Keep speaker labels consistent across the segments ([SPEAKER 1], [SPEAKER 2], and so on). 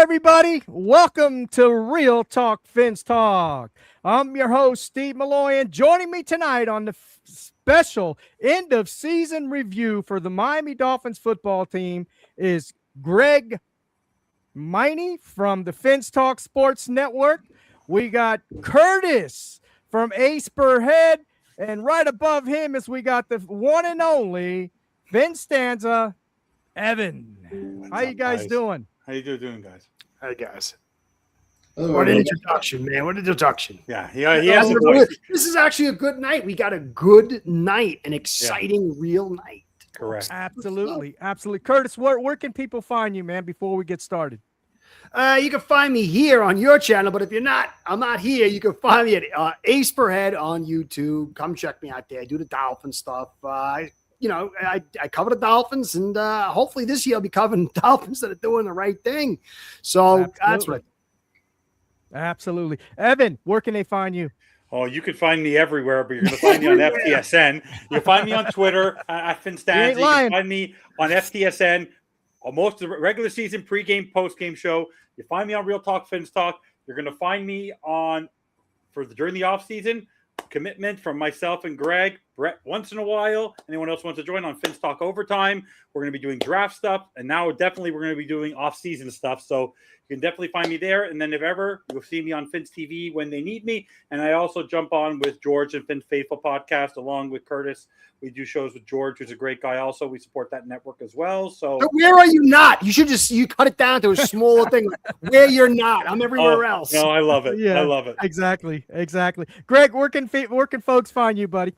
[SPEAKER 1] everybody. Welcome to Real Talk Fins Talk. I'm your host, Steve Malloy, and joining me tonight on the special end-of-season review for the Miami Dolphins football team is Greg Miney from the Fins Talk Sports Network. We got Curtis from Ace Per Head, and right above him is we got the one and only Vin Stanza, Evan. How you guys doing?
[SPEAKER 2] How you doing, guys?
[SPEAKER 3] Hey, guys.
[SPEAKER 4] What an introduction, man. What an introduction.
[SPEAKER 2] Yeah. He has a voice.
[SPEAKER 4] This is actually a good night. We got a good night, an exciting, real night.
[SPEAKER 2] Correct.
[SPEAKER 1] Absolutely. Curtis, where can people find you, man, before we get started?
[SPEAKER 4] You can find me here on your channel, but if I'm not here, you can find me at Ace Per Head on YouTube. Come check me out there. I do the Dolphin stuff. I cover the Dolphins, and hopefully this year I'll be covering Dolphins that are doing the right thing. So that's what.
[SPEAKER 1] Absolutely. Evan, where can they find you?
[SPEAKER 2] Oh, you can find me everywhere, but you're going to find me on FTSN. You'll find me on Twitter at Finstanza. You can find me on FTSN. Most of the regular season pregame, postgame show. You find me on Real Talk Fins Talk. You're going to find me during the off season. Commitment from myself and Greg, Brett once in a while. Anyone else wants to join on Fins Talk Overtime? We're going to be doing draft stuff, and now definitely we're going to be doing off-season stuff. So you can definitely find me there. And then if ever, you'll see me on Fins TV when they need me. And I also jump on with George and Fins Faithful podcast along with Curtis. We do shows with George, who's a great guy. Also, we support that network as well. So
[SPEAKER 4] where are you not? You cut it down to a smaller thing. Where you're not? I'm everywhere else.
[SPEAKER 2] No, I love it.
[SPEAKER 1] Yeah,
[SPEAKER 2] I love it.
[SPEAKER 1] Exactly. Greg, where can folks find you, buddy?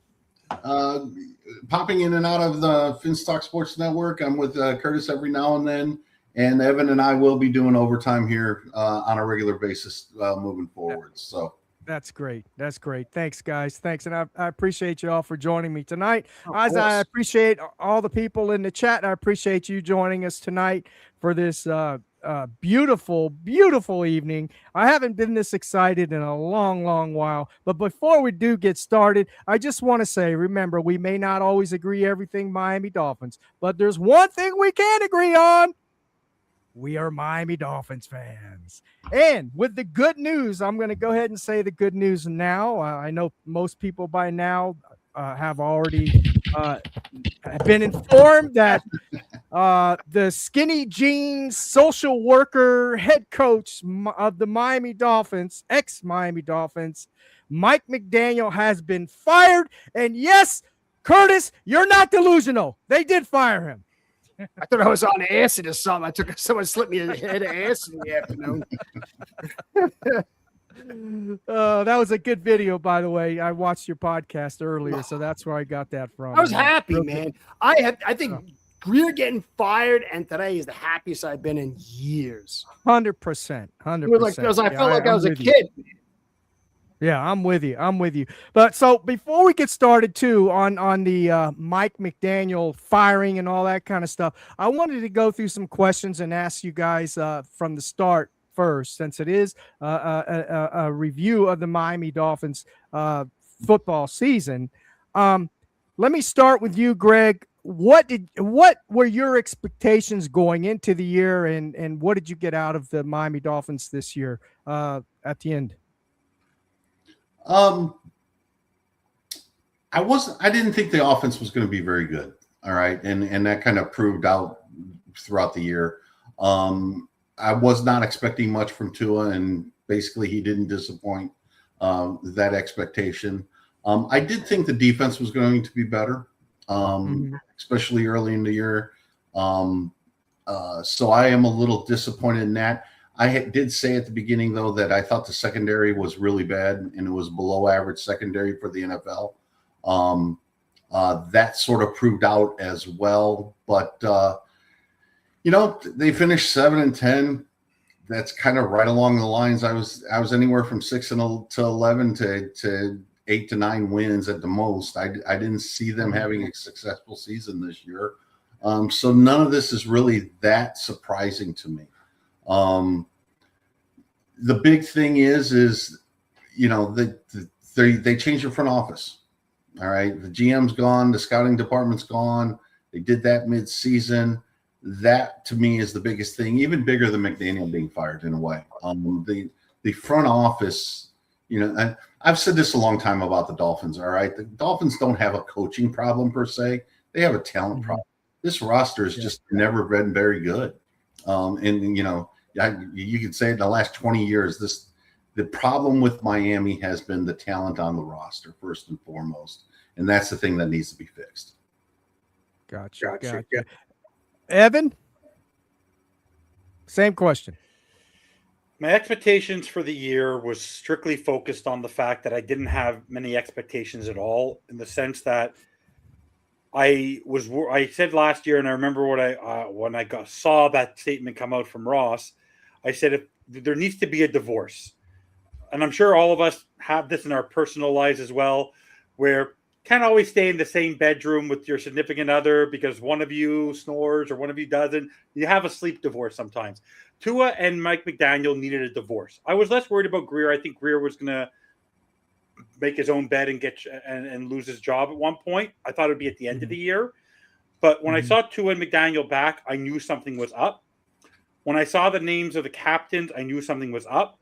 [SPEAKER 3] Popping in and out of the Finstock Sports Network. I'm with Curtis every now and then, and Evan and I will be doing overtime here on a regular basis moving forward. So
[SPEAKER 1] that's great. Thanks, guys. Thanks, and I appreciate you all for joining me tonight.
[SPEAKER 4] As
[SPEAKER 1] I appreciate all the people in the chat. I appreciate you joining us tonight for this beautiful evening. I haven't been this excited in a long while, but before we do get started, I just want to say, remember, we may not always agree everything Miami Dolphins, but there's one thing we can agree on. We are Miami Dolphins fans. And with the good news, I'm going to go ahead and say the good news now. I know most people by now have already been informed that the skinny jeans social worker head coach of the Miami Dolphins, ex-Miami Dolphins, Mike McDaniel, has been fired. And yes, Curtis, you're not delusional. They did fire him.
[SPEAKER 4] I thought I was on acid or something. Someone slipped me a head of acid in the afternoon.
[SPEAKER 1] That was a good video, by the way. I watched your podcast earlier, so that's where I got that from.
[SPEAKER 4] I was happy, man. I think Greer getting fired, and today is the happiest I've been in years.
[SPEAKER 1] 100%.
[SPEAKER 4] I felt like I was a kid.
[SPEAKER 1] Yeah, I'm with you. But so before we get started too on the Mike McDaniel firing and all that kind of stuff, I wanted to go through some questions and ask you guys from the start first, since it is a review of the Miami Dolphins football season. Let me start with you, Greg. What were your expectations going into the year, and what did you get out of the Miami Dolphins this year at the end?
[SPEAKER 3] I didn't think the offense was going to be very good. All right. And that kind of proved out throughout the year. I was not expecting much from Tua, and basically he didn't disappoint that expectation. I did think the defense was going to be better, especially early in the year. So I am a little disappointed in that. I did say at the beginning, though, that I thought the secondary was really bad, and it was below average secondary for the NFL. That sort of proved out as well. But, they finished 7-10. That's kind of right along the lines. I was anywhere from 6 to 11 to 8 to 9 wins at the most. I didn't see them having a successful season this year. So none of this is really that surprising to me. The big thing is they changed their front office. All right. The GM's gone. The scouting department's gone. They did that mid-season. That to me is the biggest thing, even bigger than McDaniel being fired in a way. The front office, and I've said this a long time about the Dolphins. All right, the Dolphins don't have a coaching problem per se; they have a talent problem. This roster has just never been very good, and you could say in the last 20 years, the problem with Miami has been the talent on the roster first and foremost, and that's the thing that needs to be fixed.
[SPEAKER 1] Gotcha. Evan, same question.
[SPEAKER 2] My expectations for the year was strictly focused on the fact that I didn't have many expectations at all, in the sense that I said last year, and I remember when I saw that statement come out from Ross, I said, if there needs to be a divorce, and I'm sure all of us have this in our personal lives as well, where can't always stay in the same bedroom with your significant other because one of you snores or one of you doesn't. You have a sleep divorce sometimes. Tua and Mike McDaniel needed a divorce. I was less worried about Greer. I think Greer was going to make his own bed and and lose his job at one point. I thought it would be at the end of the year. But when I saw Tua and McDaniel back, I knew something was up. When I saw the names of the captains, I knew something was up.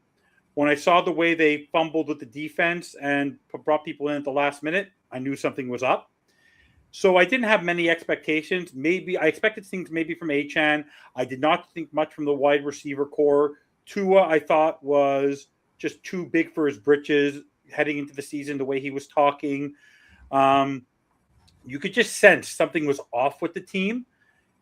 [SPEAKER 2] When I saw the way they fumbled with the defense and brought people in at the last minute, I knew something was up. So I didn't have many expectations. Maybe I expected things maybe from Achane. I did not think much from the wide receiver core. Tua, I thought, was just too big for his britches heading into the season, the way he was talking. You could just sense something was off with the team.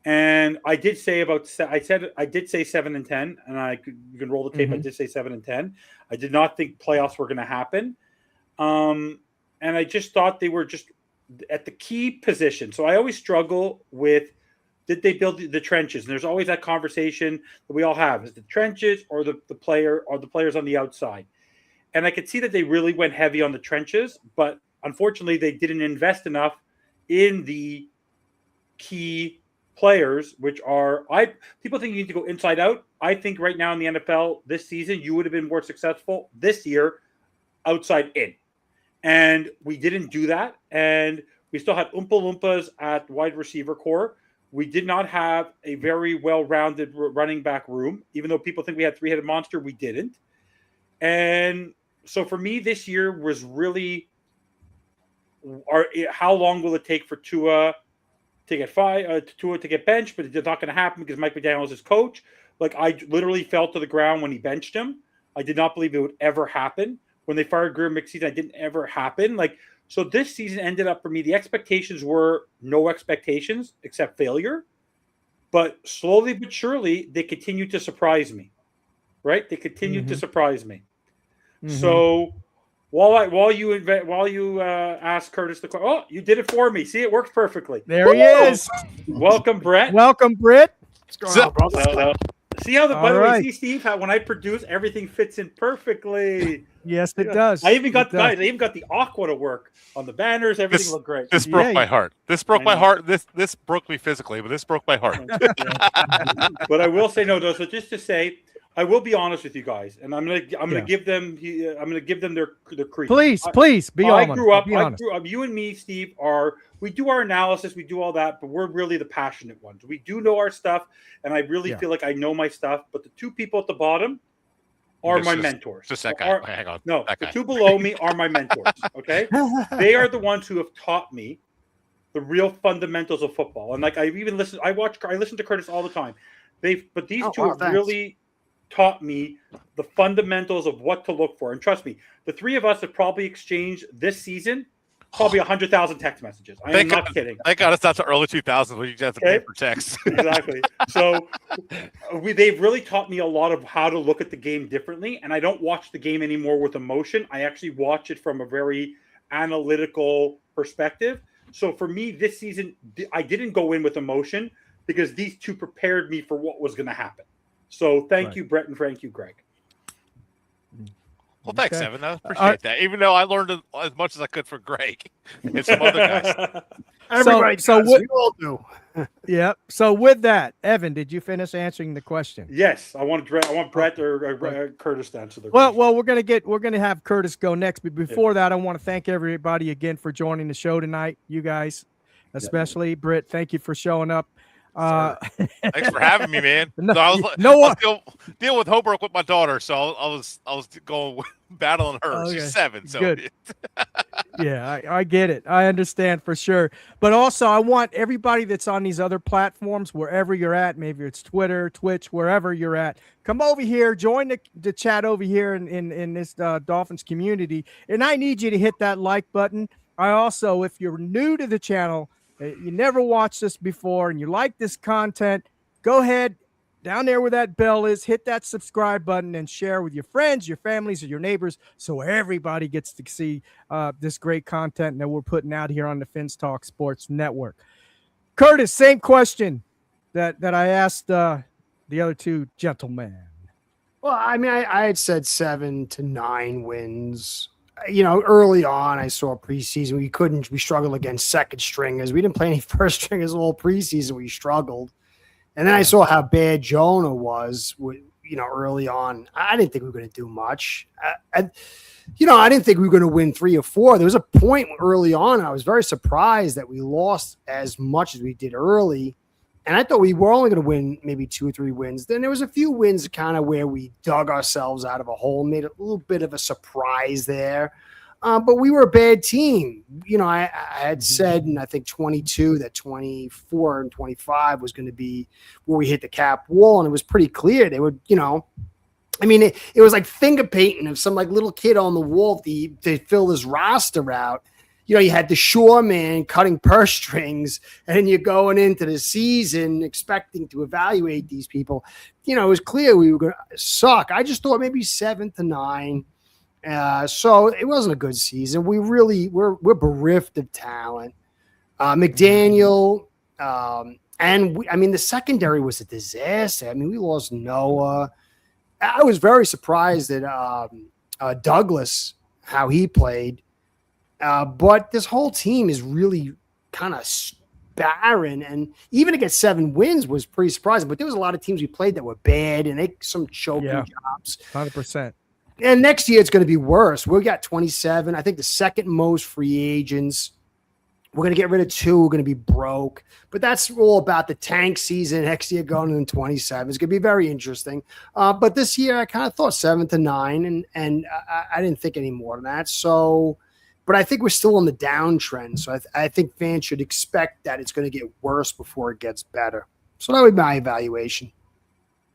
[SPEAKER 2] And I did say I did say 7-10, and you can roll the tape. I did say 7-10. I did not think playoffs were going to happen. And I just thought they were just at the key position. So I always struggle with, did they build the trenches? And there's always that conversation that we all have, is the trenches or the players on the outside. And I could see that they really went heavy on the trenches, but unfortunately they didn't invest enough in the key players, which are people think you need to go inside out. I think right now in the NFL this season, you would have been more successful this year outside in. And we didn't do that. And we still had Oompa Loompas at wide receiver core. We did not have a very well-rounded running back room. Even though people think we had three-headed monster, we didn't. And so for me, this year was really how long will it take for Tua to get benched? But it's not going to happen because Mike McDaniel is his coach. Like, I literally fell to the ground when he benched him. I did not believe it would ever happen. When they fired Greer mid-season, it didn't ever happen. So this season ended up for me, the expectations were no expectations except failure. But slowly but surely, they continued to surprise me. Right? They continued to surprise me. So while you ask Curtis the question, you did it for me. See, it works perfectly.
[SPEAKER 1] There he is.
[SPEAKER 2] Welcome, Brett.
[SPEAKER 1] Welcome, Britt.
[SPEAKER 4] What's going on, brother?
[SPEAKER 2] See how by the way, see, Steve, how when I produce, everything fits in perfectly.
[SPEAKER 1] Yes, it does.
[SPEAKER 2] I even got the aqua to work on the banners. Everything looked great.
[SPEAKER 5] This broke my heart. This broke my heart. This broke me physically, but this broke my heart.
[SPEAKER 2] But I will say no. So just to say, I will be honest with you guys, and I'm gonna give them their credit.
[SPEAKER 1] Please be honest.
[SPEAKER 2] I grew up. You and me, Steve, we do our analysis, we do all that, but we're really the passionate ones. We do know our stuff, and I really feel like I know my stuff. But the two people at the bottom are my mentors.
[SPEAKER 5] Just that guy. Hang on.
[SPEAKER 2] No, the two below me are my mentors. Okay, they are the ones who have taught me the real fundamentals of football. And I listen to Curtis all the time. But these two have really taught me the fundamentals of what to look for. And trust me, the three of us have probably exchanged this season probably 100,000 text messages. I'm not kidding.
[SPEAKER 5] Thank God it's not the early 2000s when you just have to pay for text.
[SPEAKER 2] Exactly. So they've really taught me a lot of how to look at the game differently. And I don't watch the game anymore with emotion. I actually watch it from a very analytical perspective. So for me, this season, I didn't go in with emotion because these two prepared me for what was going to happen. So thank you, Brett, and thank you, Greg.
[SPEAKER 5] Well, thanks, Evan. I appreciate that. Even though I learned as much as I could from Greg and some other guys.
[SPEAKER 4] Everybody does. We all do.
[SPEAKER 1] Yeah. So with that, Evan, did you finish answering the question?
[SPEAKER 2] Yes. I want Brett or Curtis to answer the
[SPEAKER 1] question. Well, we're gonna have Curtis go next, but before that, I want to thank everybody again for joining the show tonight. You guys, especially Britt, thank you for showing up.
[SPEAKER 5] Thanks for having me, man.
[SPEAKER 1] No,
[SPEAKER 5] So I
[SPEAKER 1] no
[SPEAKER 5] was
[SPEAKER 1] one.
[SPEAKER 5] dealing with homework with my daughter, so I was going battling her.
[SPEAKER 1] Okay.
[SPEAKER 5] She's 7, so
[SPEAKER 1] Good. Yeah, I get it. I understand for sure. But also, I want everybody that's on these other platforms, wherever you're at, maybe it's Twitter, Twitch, wherever you're at, come over here, join the chat over here in this Dolphins community. And I need you to hit that like button. I also, if you're new to the channel, you never watched this before, and you like this content, go ahead. Down there where that bell is, hit that subscribe button and share with your friends, your families, or your neighbors so everybody gets to see this great content that we're putting out here on the Fins Talk Sports Network. Curtis, same question that I asked the other two gentlemen.
[SPEAKER 4] Well, I mean, I had said 7 to 9 wins. You know, early on, I saw preseason. We struggled against second stringers. We didn't play any first stringers all preseason. We struggled. And then I saw how bad Jonah was, you know, early on. I didn't think we were going to do much. I didn't think we were going to win 3 or 4. There was a point early on. I was very surprised that we lost as much as we did early. And I thought we were only going to win maybe 2 or 3 wins. Then there was a few wins kind of where we dug ourselves out of a hole, made a little bit of a surprise there. But we were a bad team. You know, I had said, and I think 22, that 24 and 25 was going to be where we hit the cap wall. And it was pretty clear. They would, you know, I mean, it was like finger painting of some like little kid on the wall to fill this roster out. You know, you had the shoreman cutting purse strings, and then you're going into the season expecting to evaluate these people. You know, it was clear we were going to suck. I just thought maybe 7 to 9. So it wasn't a good season. We're bereft of talent. McDaniel, the secondary was a disaster. I mean, we lost Noah. I was very surprised at Douglas, how he played. But this whole team is really kind of barren, and even to get 7 wins was pretty surprising. But there was a lot of teams we played that were bad, and they some choking jobs.
[SPEAKER 1] 100%.
[SPEAKER 4] And next year it's going to be worse. We got 27. I think the second most free agents. We're going to get rid of 2. We're going to be broke. But that's all about the tank season next year going in 27. It's going to be very interesting. But this year I kind of thought 7 to 9, and I didn't think any more than that. So, but I think we're still on the downtrend. So I think fans should expect that it's going to get worse before it gets better. So that would be my evaluation.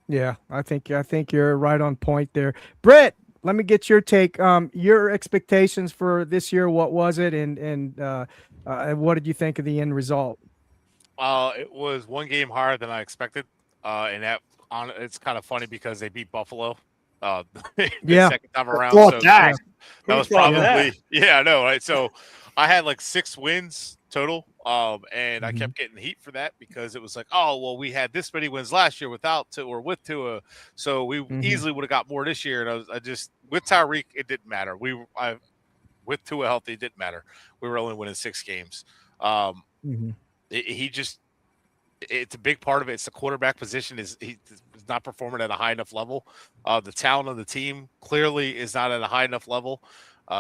[SPEAKER 1] Yeah, I think you're right on point there. Brett, let me get your take. Your expectations for this year, what was it, and what did you think of the end result?
[SPEAKER 5] It was 1 game higher than I expected, and it's kind of funny because they beat Buffalo the second time around. So that was probably I know, right? So I had like 6 wins total, and I kept getting heat for that because it was like, oh well, we had this many wins last year without Tua or with Tua, so we easily would have got more this year. And I just with Tyreek, it didn't matter. With Tua healthy, it didn't matter. We were only winning 6 games. It's a big part of it. It's the quarterback position he's not performing at a high enough level. The talent of the team clearly is not at a high enough level.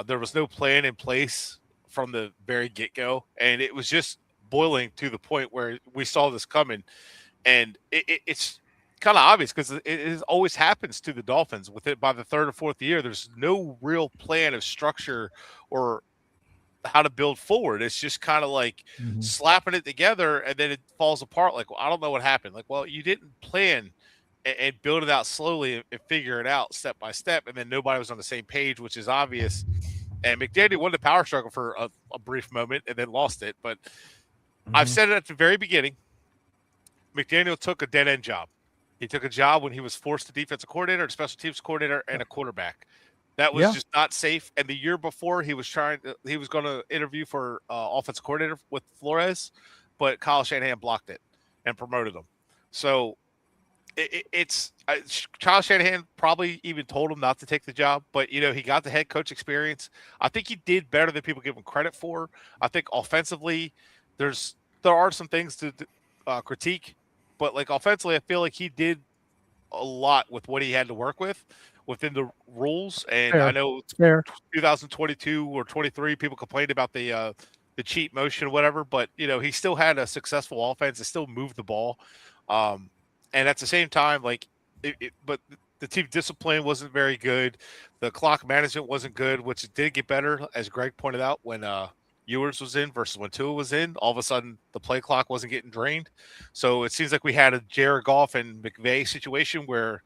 [SPEAKER 5] There was no plan in place from the very get-go, and it was just boiling to the point where we saw this coming, and it's kind of obvious because it always happens to the Dolphins. With it by the 3rd or 4th year, there's no real plan of structure or how to build forward. It's just kind of like slapping it together, and then it falls apart. Like, well, I don't know what happened. Like, well, you didn't plan and build it out slowly and figure it out step by step, and then nobody was on the same page, which is obvious. And McDaniel won the power struggle for a brief moment and then lost it. But I've said it at the very beginning. McDaniel took a dead-end job. He took a job when he was forced to defensive coordinator, a special teams coordinator, and a quarterback. That was just not safe. And the year before, he was going to interview for offensive coordinator with Flores, but Kyle Shanahan blocked it and promoted him. So Kyle Shanahan probably even told him not to take the job, but he got the head coach experience. I think he did better than people give him credit for. I think offensively, there are some things to critique, but like offensively, I feel like he did a lot with what he had to work with within the rules. And I know 2022 or 23, people complained about the the cheat motion or whatever, but he still had a successful offense. It still moved the ball. And at the same time, but the team discipline wasn't very good. The clock management wasn't good, which did get better, as Greg pointed out, when Ewers was in versus when Tua was in. All of a sudden, the play clock wasn't getting drained. So it seems like we had a Jared Goff and McVay situation where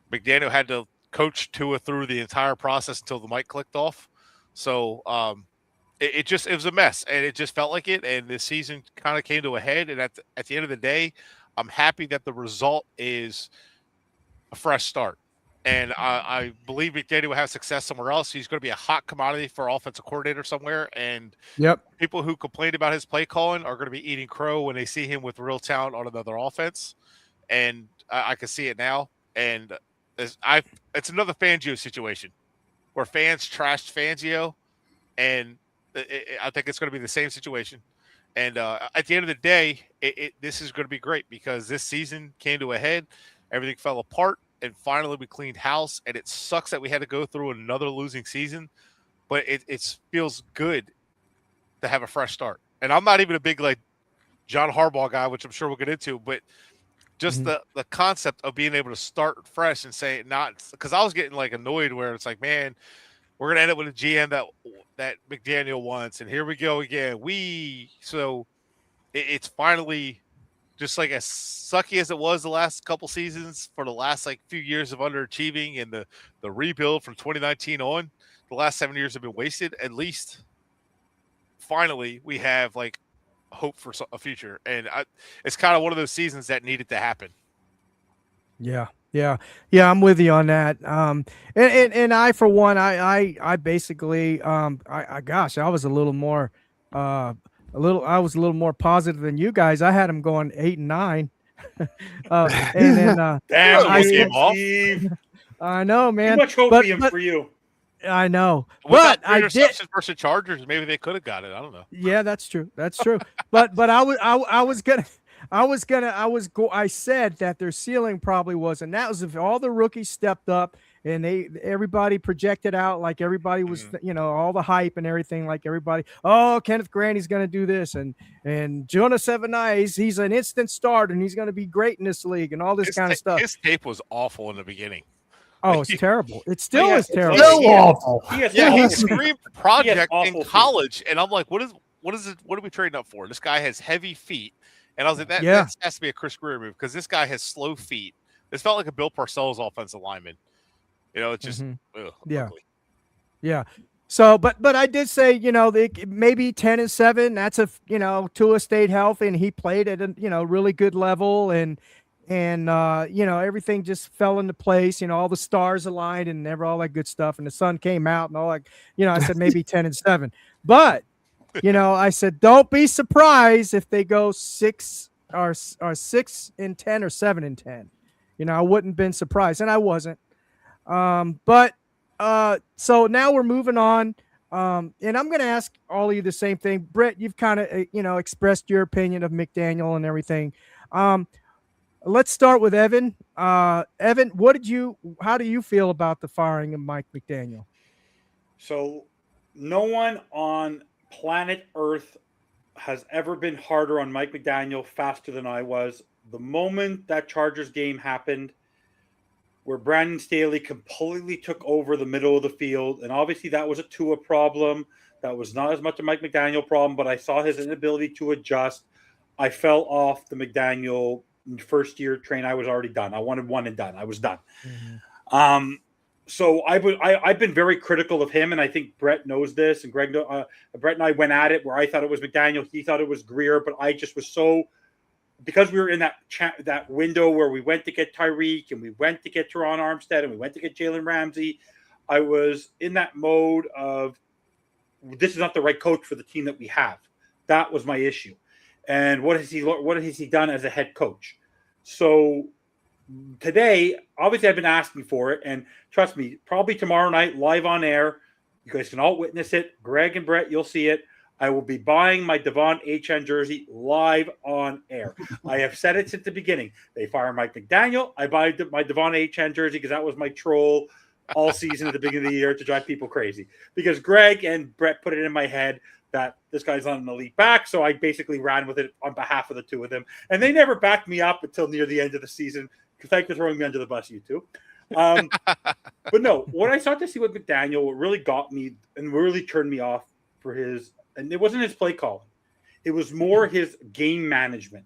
[SPEAKER 5] McDaniel had to coach Tua through the entire process until the mic clicked off. So it was a mess, and it just felt like it. And this season kind of came to a head. And at the end of the day, I'm happy that the result is a fresh start. And I believe McDaniel will have success somewhere else. He's going to be a hot commodity for offensive coordinator somewhere. And people who complained about his play calling are going to be eating crow when they see him with real talent on another offense. And I can see it now. And it's another Fangio situation where fans trashed Fangio. And I think it's going to be the same situation. And at the end of the day, this is going to be great because this season came to a head. Everything fell apart. And finally, we cleaned house, and it sucks that we had to go through another losing season, but it feels good to have a fresh start. And I'm not even a big John Harbaugh guy, which I'm sure we'll get into, but just the concept of being able to start fresh and say not because I was getting annoyed where it's like, man, we're gonna end up with a GM that McDaniel wants, and here we go again. It's finally. Just as sucky as it was the last couple seasons for the last few years of underachieving and the rebuild from 2019 on, the last 7 years have been wasted. At least, finally, we have hope for a future, and it's kind of one of those seasons that needed to happen.
[SPEAKER 1] Yeah, I'm with you on that. And I, for one, I basically, gosh, I was a little more. I was a little more positive than you guys. I had them going 8 and 9. And then
[SPEAKER 2] damn,
[SPEAKER 5] Steve.
[SPEAKER 1] I know, man.
[SPEAKER 2] Too much hope for you.
[SPEAKER 1] I know.
[SPEAKER 5] Without but I did versus Chargers, maybe they could have got it. I don't know.
[SPEAKER 1] Yeah, that's true. but I said that their ceiling probably was, and that was if all the rookies stepped up and everybody projected out like everybody was, all the hype and everything, like everybody, Kenneth Grandy's going to do this, and Jonah Seven Eyes, he's an instant start and he's going to be great in this league and all this kind of stuff.
[SPEAKER 5] His tape was awful in the beginning.
[SPEAKER 1] Oh, it's terrible. It still is terrible.
[SPEAKER 4] Still awful.
[SPEAKER 5] He screamed project in college, and I'm like, what is it? What are we trading up for? This guy has heavy feet, and I was like, that has to be a Chris Greer move because this guy has slow feet. This felt like a Bill Parcells offensive lineman. It's just ugly. Yeah.
[SPEAKER 1] So, but I did say, maybe 10 and 7. That's Tua stayed healthy and he played at a really good level and everything just fell into place. All the stars aligned and all that good stuff, and the sun came out and all that. I said maybe 10 and 7, but I said don't be surprised if they go 6 or 6 and 10 or 7 and 10. I wouldn't have been surprised, and I wasn't. So now we're moving on. And I'm going to ask all of you the same thing. Brett, you've kind of, expressed your opinion of McDaniel and everything. Let's start with Evan. Evan, how do you feel about the firing of Mike McDaniel?
[SPEAKER 2] So no one on planet Earth has ever been harder on Mike McDaniel faster than I was. The moment that Chargers game happened, where Brandon Staley completely took over the middle of the field. And obviously that was a Tua problem. That was not as much a Mike McDaniel problem, but I saw his inability to adjust. I fell off the McDaniel first year train. I was already done. I wanted one and done. I was done. Mm-hmm. So I've been very critical of him, and I think Brett knows this, and Brett and I went at it where I thought it was McDaniel. He thought it was Greer, but I just was so – because we were in that window where we went to get Tyreek and we went to get Teron Armstead and we went to get Jalen Ramsey, I was in that mode of this is not the right coach for the team that we have. That was my issue. And what has he done as a head coach? So today, obviously I've been asking for it, and trust me, probably tomorrow night live on air, you guys can all witness it. Greg and Brett, you'll see it. I will be buying my Devon Achane jersey live on air. I have said it since the beginning. They fire Mike McDaniel. I buy my Devon Achane jersey because that was my troll all season at the beginning of the year to drive people crazy, because Greg and Brett put it in my head that this guy's not an elite back. So I basically ran with it on behalf of the two of them, and they never backed me up until near the end of the season. Thank you for throwing me under the bus, you two. But no, what I started to see with McDaniel, what really got me and really turned me off for his, and it wasn't his play calling, it was more his game management.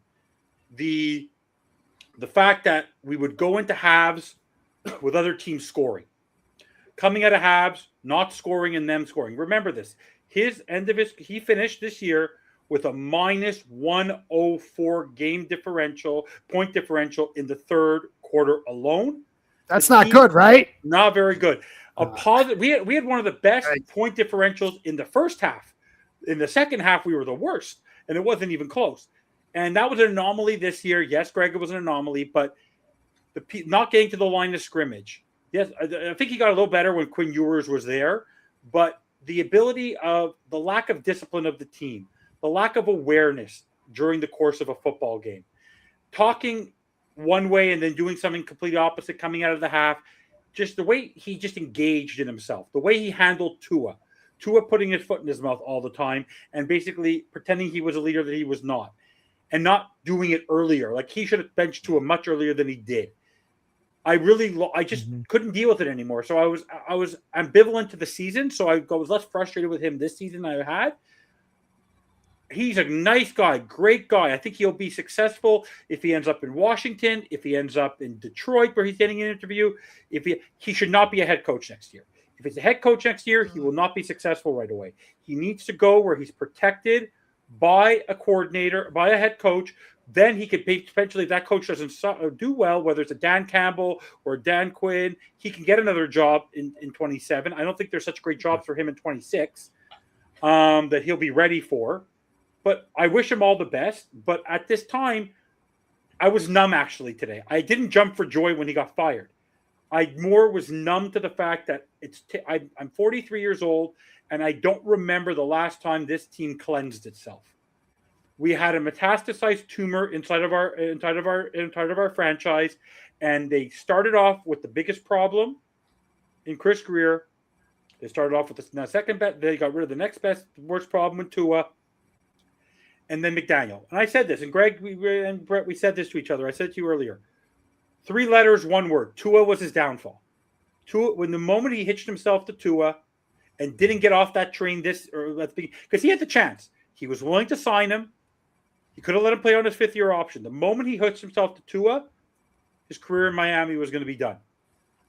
[SPEAKER 2] The fact that we would go into halves with other teams scoring, coming out of halves, not scoring and them scoring. Remember this, he finished this year with a minus 104 point differential in the third quarter alone.
[SPEAKER 4] That's not good, right?
[SPEAKER 2] Not very good. We had one of the best point differentials in the first half. In the second half, we were the worst, and it wasn't even close. And that was an anomaly this year. Yes, Greg, it was an anomaly, but not getting to the line of scrimmage. Yes, I think he got a little better when Quinn Ewers was there, but the ability of the lack of discipline of the team, the lack of awareness during the course of a football game, talking one way and then doing something completely opposite coming out of the half, just the way he just engaged in himself, the way he handled Tua putting his foot in his mouth all the time and basically pretending he was a leader that he was not, and not doing it earlier. Like, he should have benched Tua much earlier than he did. I just couldn't deal with it anymore. So I was ambivalent to the season. So I was less frustrated with him this season than I had. He's a nice guy, great guy. I think he'll be successful if he ends up in Washington, if he ends up in Detroit where he's getting an interview. He should not be a head coach next year. If he's a head coach next year, he will not be successful right away. He needs to go where he's protected by a coordinator, by a head coach. Then he could potentially, if that coach doesn't do well, whether it's a Dan Campbell or a Dan Quinn, he can get another job in 27. I don't think there's such great jobs for him in 26 that he'll be ready for. But I wish him all the best. But at this time, I was numb actually today. I didn't jump for joy when he got fired. I more was numb to the fact that I'm 43 years old, and I don't remember the last time this team cleansed itself. We had a metastasized tumor inside of our franchise, and they started off with the biggest problem in Chris Greer. They started off with the second best. They got rid of the next worst problem with Tua, and then McDaniel. And I said this, and Greg and Brett, we said this to each other. I said it to you earlier. 3 letters, 1 word. Tua was his downfall. When the moment he hitched himself to Tua and didn't get off that train because he had the chance. He was willing to sign him. He could have let him play on his 5th-year option. The moment he hitched himself to Tua, his career in Miami was going to be done.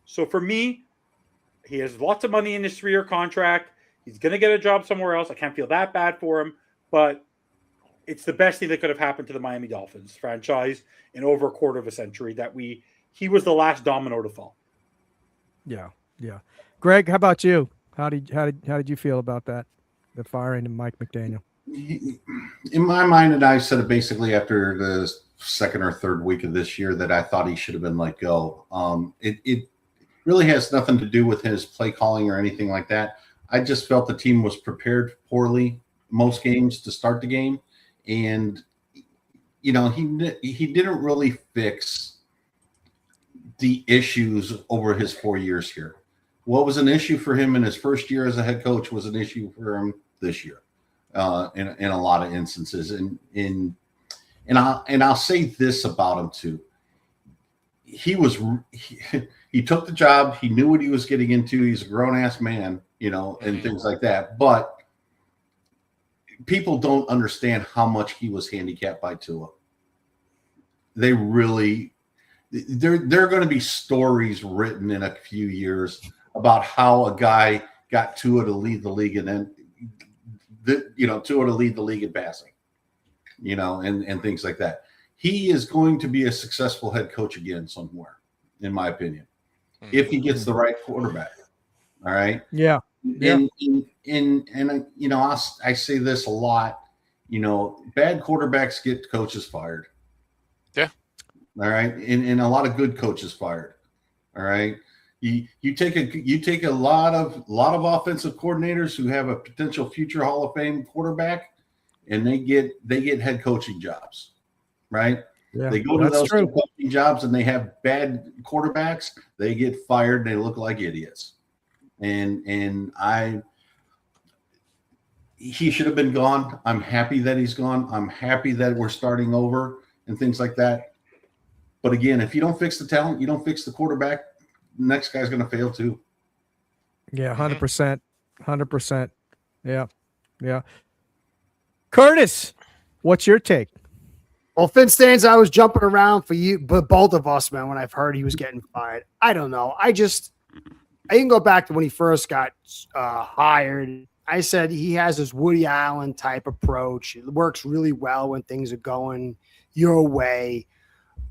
[SPEAKER 2] So for me, he has lots of money in his 3-year contract. He's going to get a job somewhere else. I can't feel that bad for him, but it's the best thing that could have happened to the Miami Dolphins franchise in over a quarter of a century he was the last domino to fall.
[SPEAKER 1] Yeah. Greg, how about you? How did you feel about that? The firing of Mike McDaniel?
[SPEAKER 3] In my mind, and I said it basically after the second or third week of this year, that I thought he should have been let go. It really has nothing to do with his play calling or anything like that. I just felt the team was prepared poorly most games to start the game. And, he didn't really fix the issues over his 4 years here. What was an issue for him in his first year as a head coach was an issue for him this year, in a lot of instances. And I'll say this about him too. He took the job. He knew what he was getting into. He's a grown ass man, and things like that. But people don't understand how much he was handicapped by Tua. There are going to be stories written in a few years about how a guy got Tua to lead the league, and then Tua to lead the league in passing, and things like that. He is going to be a successful head coach again somewhere, in my opinion, if he gets the right quarterback. All right.
[SPEAKER 1] Yeah.
[SPEAKER 3] And I say this a lot, bad quarterbacks get coaches fired.
[SPEAKER 5] Yeah.
[SPEAKER 3] All right. And a lot of good coaches fired. All right. You take a lot of offensive coordinators who have a potential future Hall of Fame quarterback, and they get head coaching jobs. Right.
[SPEAKER 1] Yeah,
[SPEAKER 3] They go to those
[SPEAKER 1] true.
[SPEAKER 3] coaching jobs and they have bad quarterbacks. They get fired and they look like idiots. He should have been gone. I'm happy that he's gone. I'm happy that we're starting over and things like that. But again, if you don't fix the talent, you don't fix the quarterback, the next guy's going to fail too.
[SPEAKER 1] Yeah, 100%. 100%. Yeah. Yeah. Curtis, what's your take?
[SPEAKER 4] Well, Finstans, I was jumping around for you, but both of us, man, when I've heard he was getting fired. I don't know. I can go back to when he first got hired. I said he has this Woody Allen type approach. It works really well when things are going your way.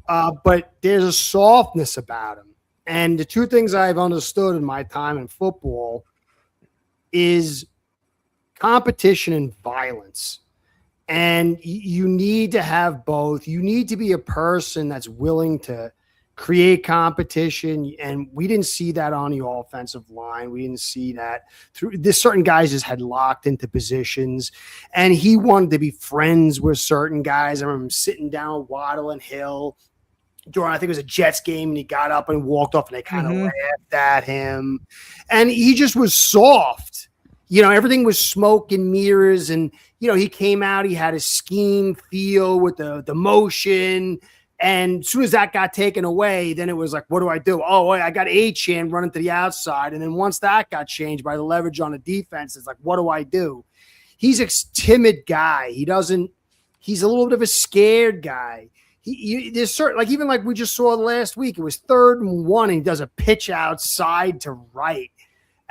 [SPEAKER 4] But there's a softness about him. And the two things I've understood in my time in football is competition and violence. And you need to have both. You need to be a person that's willing to create competition. And we didn't see that on the offensive line. We didn't see that through this. Certain guys just had locked into positions, and he wanted to be friends with certain guys. I remember him sitting down with Waddle and Hill during, I think it was a Jets game, and he got up and walked off, and they kind of laughed at him. And he just was soft. You know, everything was smoke and mirrors. And, you know, he came out, he had a scheme feel with the motion. And as soon as that got taken away, then it was like, what do I do? Oh, I got Achane running to the outside. And then once that got changed by the leverage on the defense, it's like, what do I do? He's a timid guy. He's a little bit of a scared guy. There's certain, like, even like we just saw last week, it was 3rd and 1, and he does a pitch outside to right.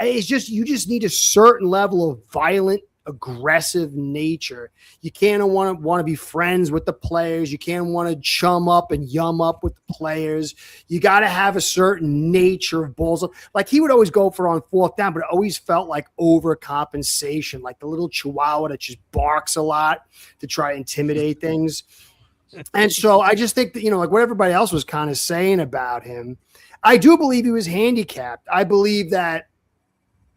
[SPEAKER 4] It's just, you just need a certain level of violent, aggressive nature. You can't want to be friends with the players. You can't want to chum up and yum up with the players. You got to have a certain nature of balls. Like, he would always go for on 4th down, but it always felt like overcompensation, like the little chihuahua that just barks a lot to try to intimidate things. And so I just think that, you know, like what everybody else was kind of saying about him, I do believe he was handicapped. I believe that,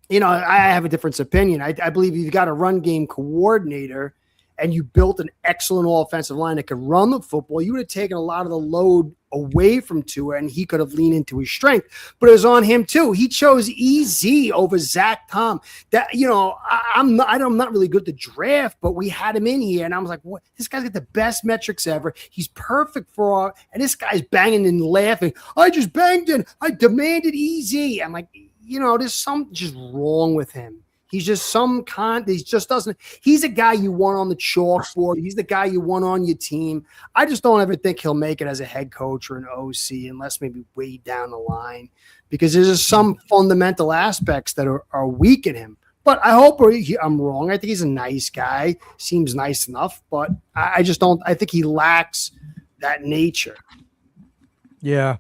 [SPEAKER 4] you know, I have a different opinion. I believe you've got a run game coordinator and you built an excellent offensive line that could run the football, you would have taken a lot of the load away from Tua and he could have leaned into his strength. But it was on him too. He chose EZ over Zach Tom. That, you know, I'm not really good to draft, but we had him in here and I was like, what? This guy's got the best metrics ever. He's perfect for and this guy's banging and laughing. I just banged in. I demanded EZ. I'm like, you know, there's something just wrong with him. He's just he's a guy you want on the chalkboard. He's the guy you want on your team. I just don't ever think he'll make it as a head coach or an OC unless maybe way down the line, because there's just some fundamental aspects that are weak in him. But I hope I'm wrong. I think he's a nice guy. Seems nice enough, but I think he lacks that nature.
[SPEAKER 1] Yeah.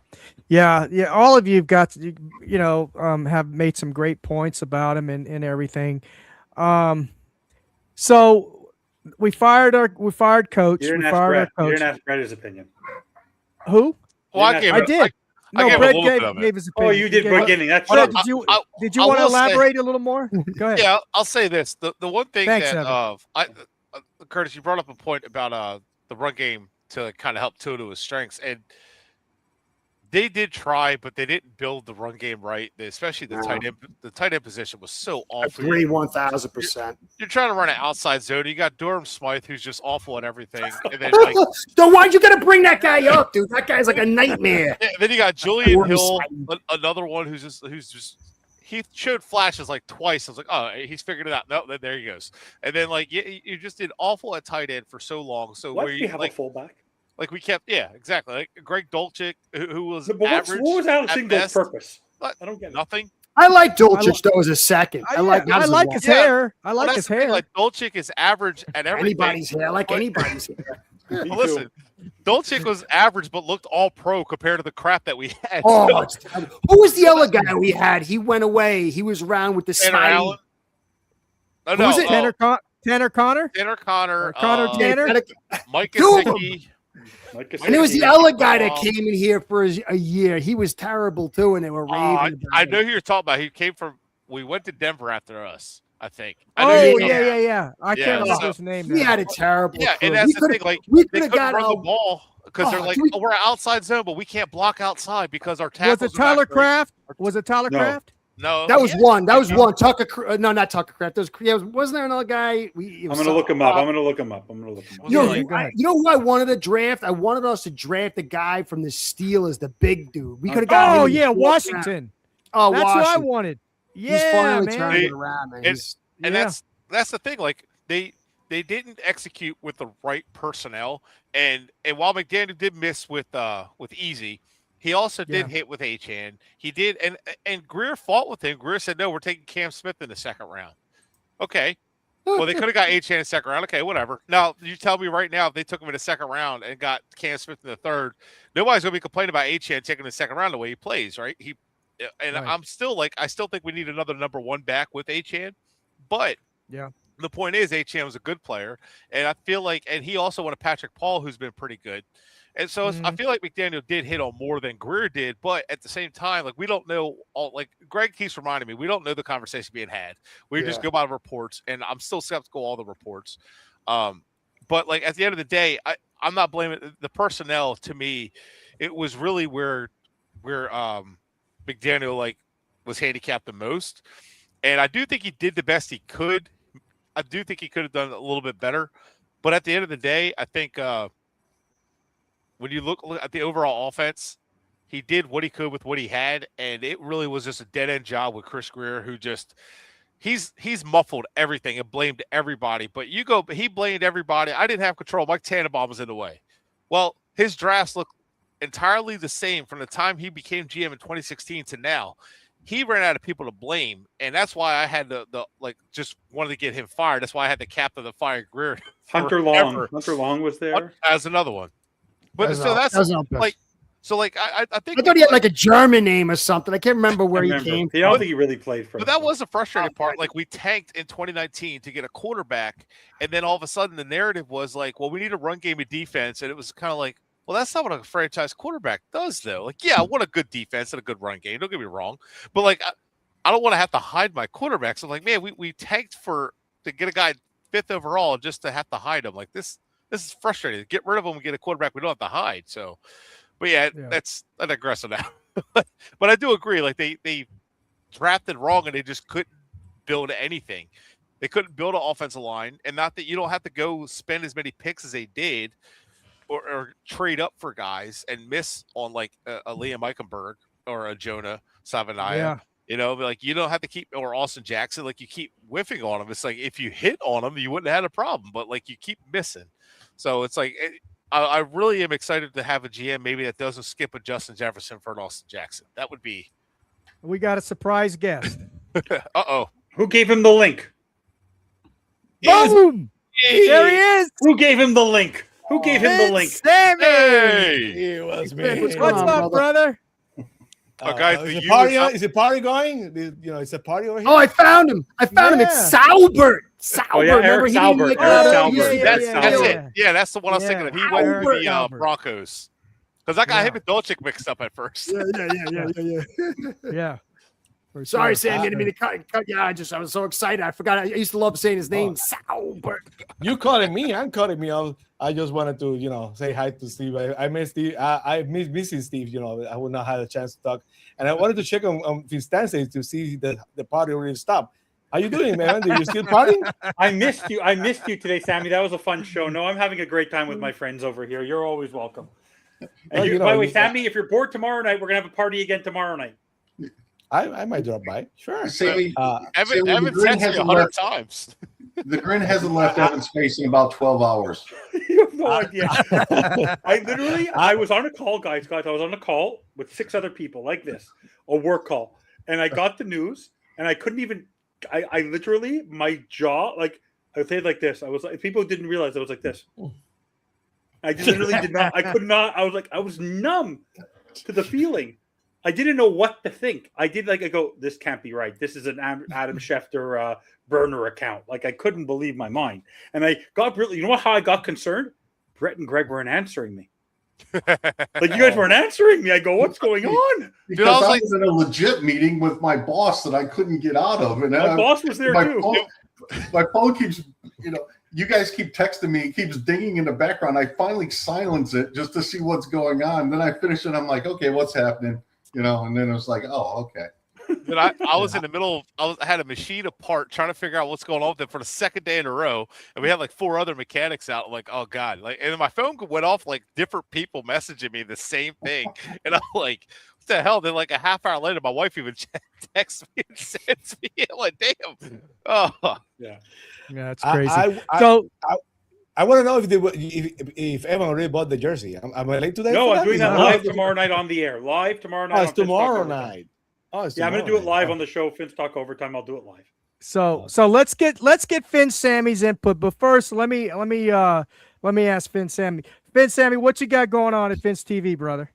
[SPEAKER 1] Yeah. All of you've got, have made some great points about him and everything. So we fired coach.
[SPEAKER 2] You didn't ask Brett his opinion.
[SPEAKER 1] Who?
[SPEAKER 5] Well, I did.
[SPEAKER 1] Brett gave his opinion.
[SPEAKER 2] Oh, you did beginning. That's
[SPEAKER 1] Brett, did you want to elaborate a little more? Go ahead.
[SPEAKER 5] Yeah, I'll say this. The one thing
[SPEAKER 1] Thanks,
[SPEAKER 5] Curtis, you brought up a point about the run game to kind of help Tua to his strengths, and they did try, but they didn't build the run game right. Especially the tight end. The tight end position was so awful.
[SPEAKER 4] 1,000%.
[SPEAKER 5] You're trying to run an outside zone. You got Durham Smythe, who's just awful at everything. And then,
[SPEAKER 4] so why'd you gotta bring that guy up, dude? That guy's like a nightmare.
[SPEAKER 5] Then you got Julian Hill, another one who's just. He showed flashes like twice. I was like, oh, he's figured it out. No, there he goes. And then you just did awful at tight end for so long. So
[SPEAKER 2] why
[SPEAKER 5] where
[SPEAKER 2] do
[SPEAKER 5] you
[SPEAKER 2] have a fullback?
[SPEAKER 5] Like we kept, exactly. Like Greg Dolchik, who was
[SPEAKER 2] average. What was Alex Ingold's purpose? I don't get
[SPEAKER 5] nothing.
[SPEAKER 4] I like Dolchik though as a second. I like
[SPEAKER 1] his hair. I like his hair.
[SPEAKER 5] Like Dolchik is average at everything.
[SPEAKER 4] Anybody's hair. I like anybody's hair.
[SPEAKER 5] Listen, Dolchik was average, but looked all pro compared to the crap that we had.
[SPEAKER 4] Oh, who was the other guy we had? He went away. He was around with the
[SPEAKER 5] Tanner
[SPEAKER 1] Who was it? Tanner Connor?
[SPEAKER 5] Tanner Connor.
[SPEAKER 1] Tanner?
[SPEAKER 5] Mike Gesicki.
[SPEAKER 4] And it was the other guy that came in here for a year. He was terrible too, and they were raving.
[SPEAKER 5] I know who you're talking about. We went to Denver after us. I think.
[SPEAKER 1] Oh yeah. I can't remember his name.
[SPEAKER 4] He had a terrible.
[SPEAKER 5] Yeah,
[SPEAKER 4] crew.
[SPEAKER 5] and that's the thing. Like
[SPEAKER 4] we
[SPEAKER 5] they
[SPEAKER 4] could have
[SPEAKER 5] couldn't
[SPEAKER 4] got
[SPEAKER 5] run the ball because they're like, we're outside zone, but we can't block outside because our tackles.
[SPEAKER 1] Was it Tyler Kraft? Was it Tyler Kraft?
[SPEAKER 5] No,
[SPEAKER 4] that was one. That was one. Tucker. No, not Tucker Kraft. Wasn't there another guy?
[SPEAKER 2] I'm gonna look him up. I'm gonna look him up.
[SPEAKER 4] You know who I wanted to draft? I wanted us to draft the guy from the Steelers, the big dude. We could have got.
[SPEAKER 1] Oh yeah, Washington.
[SPEAKER 4] Oh,
[SPEAKER 1] that's
[SPEAKER 4] Washington.
[SPEAKER 1] who I wanted. Yeah,
[SPEAKER 4] he's finally
[SPEAKER 1] man.
[SPEAKER 4] turning it around, man.
[SPEAKER 5] And that's the thing. Like they didn't execute with the right personnel, and while McDaniel did miss with Easy, he also did hit with Achane. He did, and Greer fought with him. Greer said, "No, we're taking Cam Smith in the second round." Okay. Well, they could have got Achane in the second round. Okay, whatever. Now, you tell me right now, if they took him in the second round and got Cam Smith in the third, nobody's going to be complaining about Achane taking the second round the way he plays, right? I'm still I still think we need another number one back with Achane, but the point is Achane was a good player, and I feel like, and he also went to Patrick Paul, who's been pretty good. And so I feel like McDaniel did hit on more than Greer did, but at the same time, we don't know Greg keeps reminding me, we don't know the conversation being had. We just go by the reports, and I'm still skeptical of all the reports. But at the end of the day, I'm not blaming the personnel. To me, it was really where McDaniel was handicapped the most. And I do think he did the best he could. I do think he could have done a little bit better. But at the end of the day, I think when you look at the overall offense, he did what he could with what he had, and it really was just a dead-end job with Chris Greer, who just he's muffled everything and blamed everybody. But he blamed everybody. I didn't have control. Mike Tannenbaum was in the way. Well, his drafts look entirely the same from the time he became GM in 2016 to now. He ran out of people to blame, and that's why I had just wanted to get him fired. That's why I had the captain of fire Greer.
[SPEAKER 2] Hunter Long was there
[SPEAKER 5] as another one. But I think
[SPEAKER 4] I thought he had a German name or something. I can't remember where he came from.
[SPEAKER 2] I don't think he really played for.
[SPEAKER 5] But that was the frustrating part. We tanked in 2019 to get a quarterback, and then all of a sudden the narrative was well, we need a run game of defense, and it was kind of well, that's not what a franchise quarterback does, though. I want a good defense and a good run game. Don't get me wrong, but I don't want to have to hide my quarterbacks. I'm man, we tanked to get a guy 5th overall just to have to hide him. This is frustrating. Get rid of him and get a quarterback we don't have to hide. So, but that's I digress on that. But I do agree. They drafted wrong and they just couldn't build anything. They couldn't build an offensive line, and not that you don't have to go spend as many picks as they did, or trade up for guys and miss on a Liam Eichenberg or a Jonah Savaiinaea.
[SPEAKER 1] Yeah.
[SPEAKER 5] You don't have to keep, or Austin Jackson, you keep whiffing on them. It's if you hit on them, you wouldn't have had a problem, but you keep missing. So it's I really am excited to have a GM maybe that doesn't skip a Justin Jefferson for an Austin Jackson. That would be.
[SPEAKER 1] We got a surprise guest.
[SPEAKER 5] Uh-oh.
[SPEAKER 2] Who gave him the link?
[SPEAKER 1] Boom! There he is.
[SPEAKER 2] Who gave him the link? Who gave him the link?
[SPEAKER 1] Sammy!
[SPEAKER 6] Hey, it was me.
[SPEAKER 1] What's up, brother?
[SPEAKER 5] Guys,
[SPEAKER 6] is the party going? It's a party over here.
[SPEAKER 4] Oh, I found him. It's Saubert.
[SPEAKER 2] Oh, yeah, Eric Saubert.
[SPEAKER 5] That's it. Yeah, that's the one I was thinking of. He went to the Broncos. Because I got him and Dolchik mixed up at first.
[SPEAKER 4] Yeah. Sorry, Sam. I didn't mean to cut you. I was so excited. I forgot. I used to love saying his name, Saubert.
[SPEAKER 6] You calling me? I'm calling me. I just wanted to, say hi to Steve. I miss Steve. I miss missing Steve. I would not have a chance to talk, and I wanted to check on his stances to see the party already stopped. How you doing, man? Did you still partying?
[SPEAKER 2] I missed you today, Sammy. That was a fun show. No, I'm having a great time with my friends over here. You're always welcome. And by the way, Sammy, if you're bored tomorrow night, we're gonna have a party again tomorrow night.
[SPEAKER 6] I might drop by. Sure.
[SPEAKER 3] Sammy,
[SPEAKER 5] Evan texted me 100 times.
[SPEAKER 3] The Grin hasn't left Evan's face in about 12 hours.
[SPEAKER 2] You have no idea. I was on a call, guys. I was on a call with 6 other people like this, a work call. And I got the news and I couldn't even, I literally, my jaw, I would say it like this. I was like, people didn't realize I was like this. I just literally did not, I could not, I was numb to the feeling. I didn't know what to think. I go, this can't be right. This is an Adam Schefter burner account. I couldn't believe my mind. And I got really, you know how I got concerned? Brett and Greg weren't answering me. You guys weren't answering me. I go, what's going on?
[SPEAKER 3] Because I was in a legit meeting with my boss that I couldn't get out of. And
[SPEAKER 2] my boss was there too.
[SPEAKER 3] my phone keeps, you guys keep texting me, it keeps dinging in the background. I finally silence it just to see what's going on. Then I finish it. I'm like, okay, what's happening? And then it was like, oh, okay.
[SPEAKER 5] But I was in the middle of, I had a machine apart trying to figure out what's going on with it for the second day in a row. And we had like 4 other mechanics out. Like, oh God. Like, and then my phone went off, like different people messaging me the same thing. And I'm like, what the hell? Then like a half hour later, my wife even texts me and sends me. I'm like, damn. Oh
[SPEAKER 2] yeah.
[SPEAKER 1] Yeah, it's crazy.
[SPEAKER 6] I want to know if Evan already bought the jersey. Am I late today?
[SPEAKER 2] No, I'm doing that live tomorrow night on the air. Live tomorrow night.
[SPEAKER 6] Oh, it's tomorrow night. Oh,
[SPEAKER 2] yeah, I'm going to do it live on the show. Finn's Talk Overtime. I'll do it live.
[SPEAKER 1] So let's get Finn Sammy's input. But first, let me ask Finn Sammy. Finn Sammy, what you got going on at Finn's TV, brother?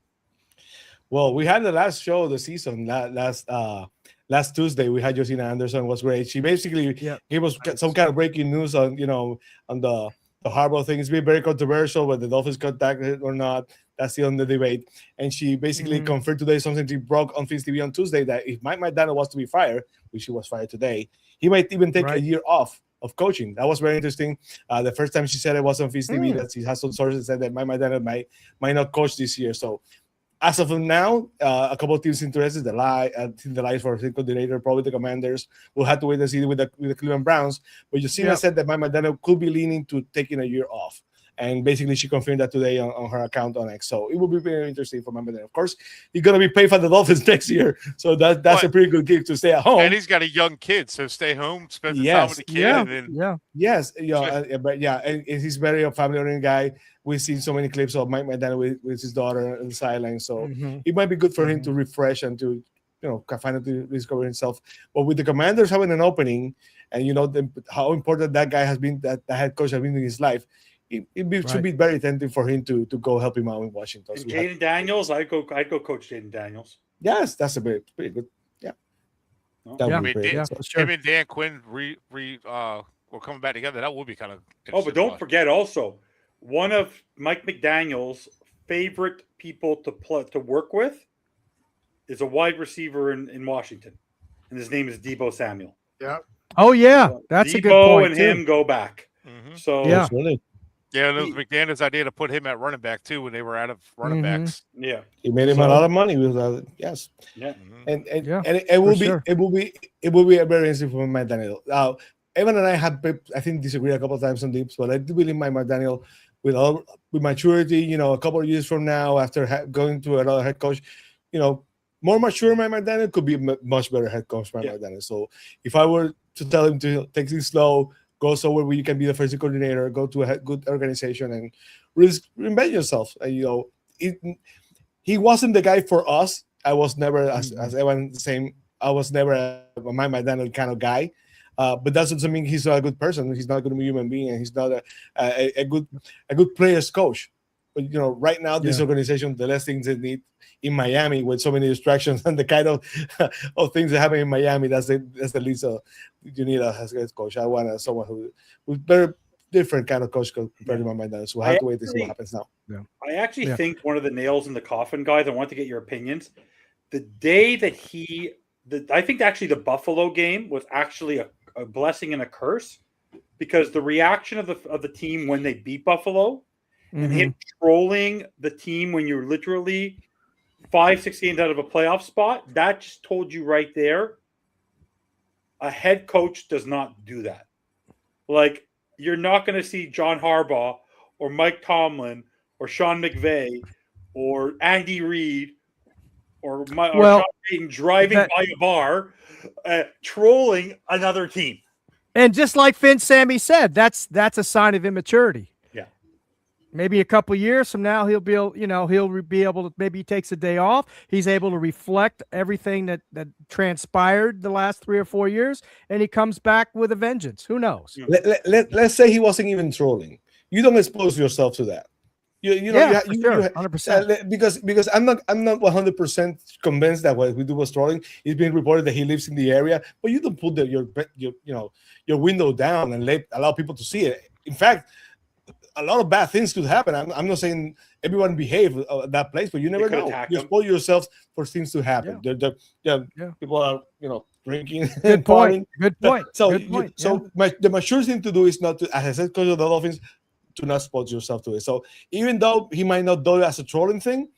[SPEAKER 6] Well, we had the last show of the season last Tuesday. We had Josina Anderson. It was great. She basically gave us some kind of breaking news on the Harbaugh thing. It's been very controversial whether the Dolphins contacted or not. That's still in the debate. And she basically confirmed today something she broke on Finn's TV on Tuesday, that if Mike McDaniel was to be fired, which he was fired today, he might even take a year off of coaching. That was very interesting. The first time she said it was on Finn's TV, that she has some sources that said that Mike McDaniel might not coach this year. So as of now, a couple of teams interested. The Lions for a coordinator, probably the Commanders. We'll have to wait and see with the Cleveland Browns. But Josina said that Mike McDaniel could be leaning to taking a year off. And basically, she confirmed that today on her account on X. So it will be very interesting for Mike McDaniel. Of course, he's going to be paid for the Dolphins next year. So that's a pretty good gig to stay at home.
[SPEAKER 5] And he's got a young kid, so stay home, spend the time with the kid.
[SPEAKER 6] Yes. And he's very a family-oriented guy. We've seen so many clips of Mike McDaniel with his daughter on the sideline. So it might be good for him to refresh and to, finally discover himself. But with the Commanders having an opening, and how important that guy has been, that head coach has been in his life, it should be very tempting for him to go help him out in Washington.
[SPEAKER 2] And Jaden Daniels, I'd go coach Jaden Daniels.
[SPEAKER 6] Yes, that's pretty good. Yeah.
[SPEAKER 5] Him and Dan Quinn were coming back together. That would be kind of.
[SPEAKER 2] Oh, but don't forget also, one of Mike McDaniel's favorite people to work with is a wide receiver in Washington, and his name is Deebo Samuel.
[SPEAKER 4] Yeah.
[SPEAKER 1] Oh yeah, that's a good point.
[SPEAKER 2] Deebo and him go back. So
[SPEAKER 1] yeah.
[SPEAKER 5] Yeah, and it was McDaniel's idea to put him at running back too when they were out of running backs.
[SPEAKER 2] Yeah,
[SPEAKER 6] he made him a lot of money with yes.
[SPEAKER 2] Yeah,
[SPEAKER 6] and it will be a very interesting for Mike McDaniel. Evan and I have, I think, disagreed a couple of times on this, but I do believe Mike McDaniel with maturity, a couple of years from now, after going to another head coach, more mature Mike McDaniel could be a much better head coach Mike McDaniel. So if I were to tell him to take things slow, go somewhere where you can be the first coordinator, go to a good organization, and reinvent yourself. He wasn't the guy for us. I was never, as Evan saying, I was never a Mike McDaniel kind of guy. But that doesn't mean he's not a good person. He's not going to be a human being, and he's not a good players coach. But right now, this organization, the less things they need in Miami with so many distractions and the kind of things that happen in Miami, that's the least you need as a coach. I want someone who's very different kind of coach compared to my mind. So we'll have to wait to see what happens now.
[SPEAKER 2] Yeah. I actually think one of the nails in the coffin, guys, I want to get your opinions. The day that I think actually the Buffalo game was actually a blessing and a curse, because the reaction of the team when they beat Buffalo and him trolling the team when you're literally 5-6 games out of a playoff spot, that just told you right there, a head coach does not do that. Like, you're not going to see John Harbaugh or Mike Tomlin or Sean McVay or Andy Reid or Sean Payton driving by a bar trolling another team.
[SPEAKER 1] And just like Finn Sammy said, that's a sign of immaturity.
[SPEAKER 2] Yeah.
[SPEAKER 1] Maybe a couple of years from now, he'll be able to, maybe he takes a day off. He's able to reflect everything that transpired the last 3 or 4 years, and he comes back with a vengeance. Who knows?
[SPEAKER 6] Let's say he wasn't even trolling. You don't expose yourself to that. You 100%. Because I'm not 100% convinced that what we do was trolling. It's been reported that he lives in the area, but you don't put your window down and allow people to see it. In fact, a lot of bad things could happen. I'm not saying everyone behave at that place, but you never know. You spoil yourself for things to happen. People are drinking,
[SPEAKER 1] Good
[SPEAKER 6] and
[SPEAKER 1] point.
[SPEAKER 6] partying.
[SPEAKER 1] Good point.
[SPEAKER 6] So,
[SPEAKER 1] Good point.
[SPEAKER 6] the mature thing to do is not to, as I said, coach of the Dolphins, to not expose yourself to it. So even though he might not do it as a trolling thing,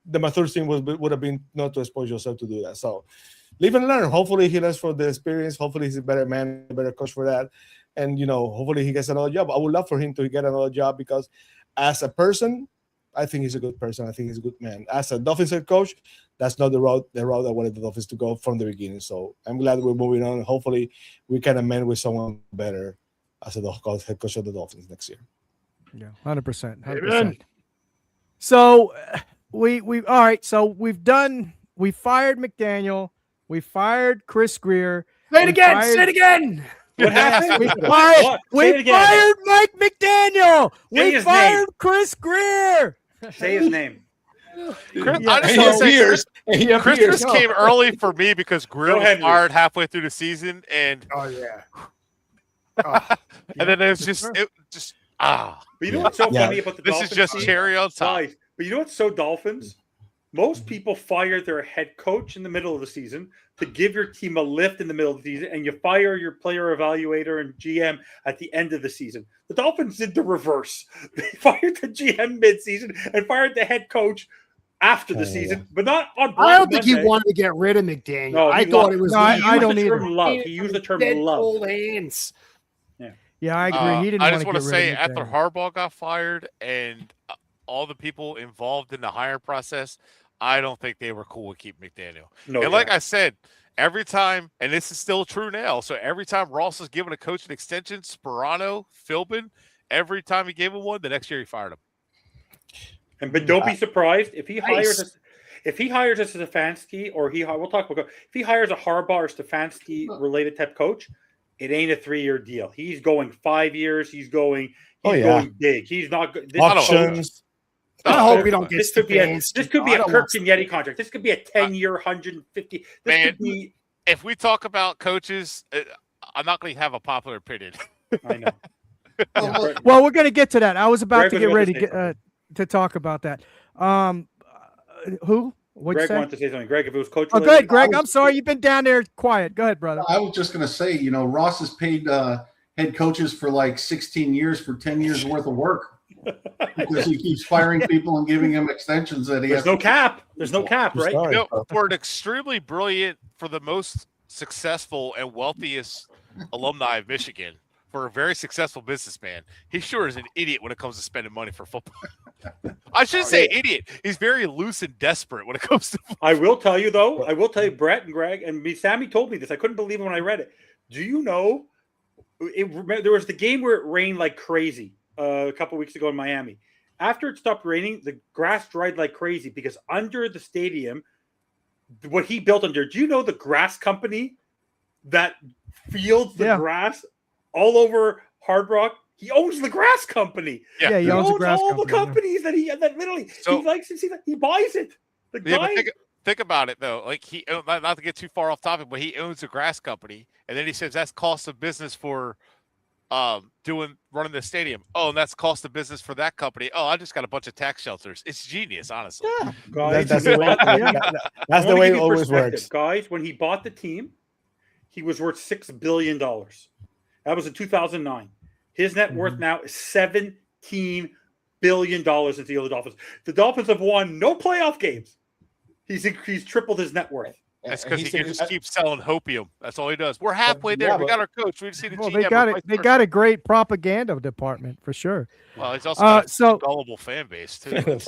[SPEAKER 6] the mature thing would have been not to expose yourself to do that. So live and learn. Hopefully he learns from the experience. Hopefully he's a better man, a better coach for that. And, hopefully he gets another job. I would love for him to get another job because as a person, I think he's a good person. I think he's a good man. As a Dolphins head coach, that's not the route I wanted the Dolphins to go from the beginning. So I'm glad we're moving on. Hopefully we can amend with someone better as a head coach of the Dolphins next year.
[SPEAKER 1] Yeah, 100%. 100%. So we all right. So we fired McDaniel. We fired Chris Greer.
[SPEAKER 4] Say it again.
[SPEAKER 2] What happened?
[SPEAKER 1] We fired Mike McDaniel.
[SPEAKER 2] Say
[SPEAKER 1] We
[SPEAKER 2] his
[SPEAKER 1] fired
[SPEAKER 2] name.
[SPEAKER 1] Chris Greer.
[SPEAKER 2] Say his name.
[SPEAKER 5] I just want to say, Christmas came early for me because Greer was fired halfway through the season, and and then it just.
[SPEAKER 2] But you know what's so funny about the Dolphins?
[SPEAKER 5] This is just cherry on top.
[SPEAKER 2] Guys, but you know what's so Dolphins? Most people fire their head coach in the middle of the season to give your team a lift in the middle of the season, and you fire your player evaluator and GM at the end of the season. The Dolphins did the reverse. They fired the GM mid-season and fired the head coach after the season, but not on.
[SPEAKER 4] I don't think he wanted to get rid of McDaniel.
[SPEAKER 2] No,
[SPEAKER 4] I thought it was.
[SPEAKER 1] No, I don't either.
[SPEAKER 2] He used the term
[SPEAKER 4] dead
[SPEAKER 2] love.
[SPEAKER 4] old hands.
[SPEAKER 1] Yeah, I agree. He didn't.
[SPEAKER 5] I just want to
[SPEAKER 1] get rid
[SPEAKER 5] say,
[SPEAKER 1] of
[SPEAKER 5] after
[SPEAKER 1] McDaniel.
[SPEAKER 5] Harbaugh got fired and all the people involved in the hiring process, I don't think they were cool with keeping McDaniel.
[SPEAKER 2] No,
[SPEAKER 5] and like I said, every time, and this is still true now, so every time Ross was giving a coach an extension, Sperano, Philbin, every time he gave him one, the next year he fired him.
[SPEAKER 2] But don't be surprised if he hires us. If he hires a Stefanski, or we'll talk about if he hires a Harbaugh or Stefanski related type coach, it ain't a 3-year deal. He's going 5 years. He's going big. He's not good.
[SPEAKER 6] Options.
[SPEAKER 4] I hope we don't get
[SPEAKER 2] this could be a Kirk
[SPEAKER 4] Stefanski.
[SPEAKER 2] Yeti contract. This could be a 10-year, 150.
[SPEAKER 5] Man, if we talk about coaches, I'm not going to have a popular opinion.
[SPEAKER 2] I know.
[SPEAKER 1] Well, we're going to get to that. I was about
[SPEAKER 2] Greg
[SPEAKER 1] to get
[SPEAKER 2] was
[SPEAKER 1] ready
[SPEAKER 2] about
[SPEAKER 1] to talk about that. Who? What'd
[SPEAKER 2] Greg
[SPEAKER 1] you say?
[SPEAKER 2] wanted to say something. Greg, if it was coach.
[SPEAKER 1] Oh, go ahead, Greg. I'm sorry. You've been down there quiet. Go ahead, brother.
[SPEAKER 3] I was just going to say, Ross has paid head coaches for like 16 years for 10 years worth of work because he keeps firing people and giving them extensions that he
[SPEAKER 2] There's
[SPEAKER 3] has.
[SPEAKER 2] no cap. There's no cap, right?
[SPEAKER 5] For an extremely brilliant, for the most successful and wealthiest alumni of Michigan, for a very successful businessman, he sure is an idiot when it comes to spending money for football. I shouldn't say idiot. He's very loose and desperate when it comes to football.
[SPEAKER 2] I will tell you, though, Brett and Greg, and Sammy told me this. I couldn't believe it when I read it. Do you know, there was the game where it rained like crazy a couple weeks ago in Miami. After it stopped raining, the grass dried like crazy because under the stadium, what he built under, do you know the grass company that fields the grass all over Hard Rock? He owns the grass company.
[SPEAKER 1] Yeah, he owns the grass
[SPEAKER 2] all
[SPEAKER 1] company,
[SPEAKER 2] the companies that literally he likes to see that he buys it. The guy.
[SPEAKER 5] Think about it though. Like he, not to get too far off topic, but he owns a grass company, and then he says that's cost of business for running the stadium. Oh, and that's cost of business for that company. Oh, I just got a bunch of tax shelters. It's genius, honestly.
[SPEAKER 2] Yeah, guys,
[SPEAKER 6] that's the way it always works.
[SPEAKER 2] Guys, when he bought the team, he was worth $6 billion. That was in 2009. His net worth now is $17 billion in the Dolphins. The Dolphins have won no playoff games. He's tripled his net worth.
[SPEAKER 5] That's because he can just keep selling hopium. That's all he does. We're halfway there. We got our coach. We just see the GM.
[SPEAKER 1] They got a great propaganda department for sure.
[SPEAKER 5] Well, he's also got a gullible fan base too.
[SPEAKER 1] That's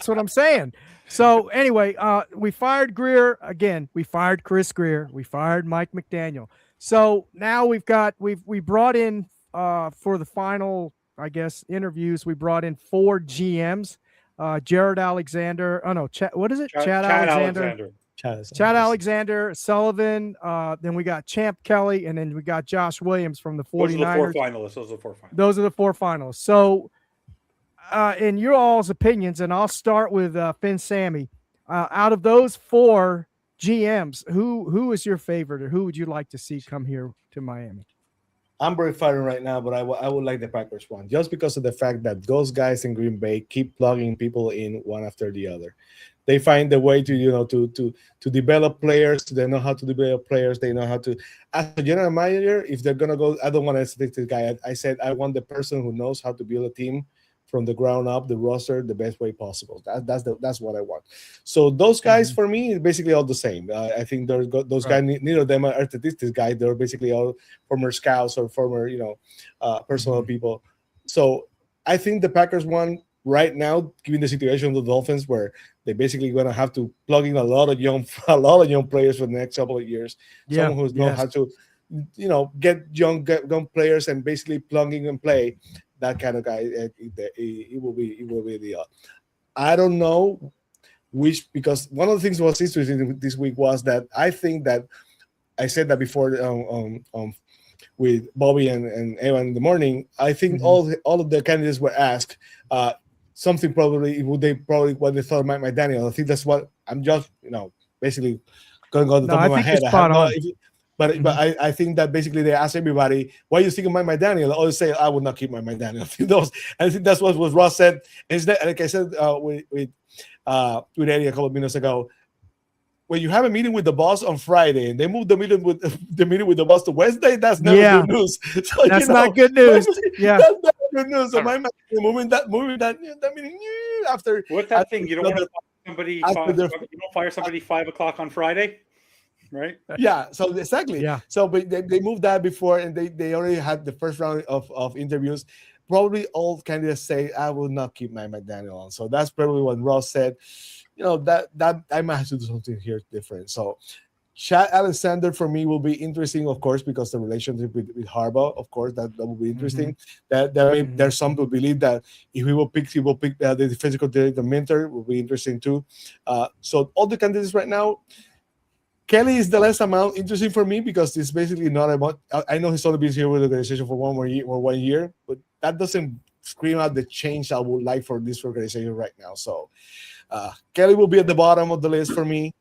[SPEAKER 1] what I'm saying. So anyway, we fired Greer again. We fired Chris Greer. We fired Mike McDaniel. So now we brought in for the final, I guess, interviews. We brought in 4 GMs. Jared Alexander. Oh no, what is it? Chad Alexander. Chad Alexander, Sullivan. Then we got Champ Kelly, and then we got Josh Williams from the 49ers. Those are the 4 finalists. So, in your all's opinions, and I'll start with Finn Sammy. Out of those 4 GMs, who is your favorite, or who would you like to see come here to Miami?
[SPEAKER 6] I'm very firing right now, but I would like the Packers one just because of the fact that those guys in Green Bay keep plugging people in one after the other. They find the way to to develop players. They know how to develop players. They know how to. As a general manager, if they're gonna go, I don't want to stick to the guy. I said I want the person who knows how to build a team from the ground up, the roster, the best way possible. That's what I want. So those guys for me is basically all the same. I think those guys, neither of them are statistics guys. They're basically all former scouts or former personal people. So I think the Packers one right now, given the situation of the Dolphins, where they're basically going to have to plug in a lot of young players for the next couple of years. Someone who's knows how to, get young players and basically plug in and play. That kind of guy, it will be the. I don't know because one of the things that was interesting this week was that I think that I said that before with Bobby and Evan in the morning. I think all of the candidates were asked something probably what they thought of Mike McDaniel. I think that's what I'm just basically going on the top of my head. But I think that basically they asked everybody, "Why do you think of Mike McDaniel?" I always say, "I would not keep Mike McDaniel." I think that's what Ross said. And it's like I said with Eddie a couple of minutes ago. When you have a meeting with the boss on Friday and they move the meeting with the boss to Wednesday, that's never good news. So,
[SPEAKER 1] that's not good news.
[SPEAKER 6] That's not good news. So my moving that meeting after.
[SPEAKER 2] What's that thing? You don't want to somebody. You don't fire somebody 5 o'clock on Friday, right?
[SPEAKER 6] Yeah. So exactly.
[SPEAKER 1] Yeah.
[SPEAKER 6] So but they moved that before, and they already had the first round of interviews. Probably all candidates say, "I will not keep my McDaniel on." So that's probably what Ross said. That I might have to do something here different. So Chad Alexander for me will be interesting, of course, because the relationship with Harbaugh, of course, that will be interesting. There's some who believe that if he will pick the defensive coordinator mentor will be interesting too. So all the candidates right now, Kelly is the less amount interesting for me because it's basically not about. I know he's only been here with the organization for 1 year, but that doesn't scream out the change I would like for this organization right now. So. Kelly will be at the bottom of the list for me.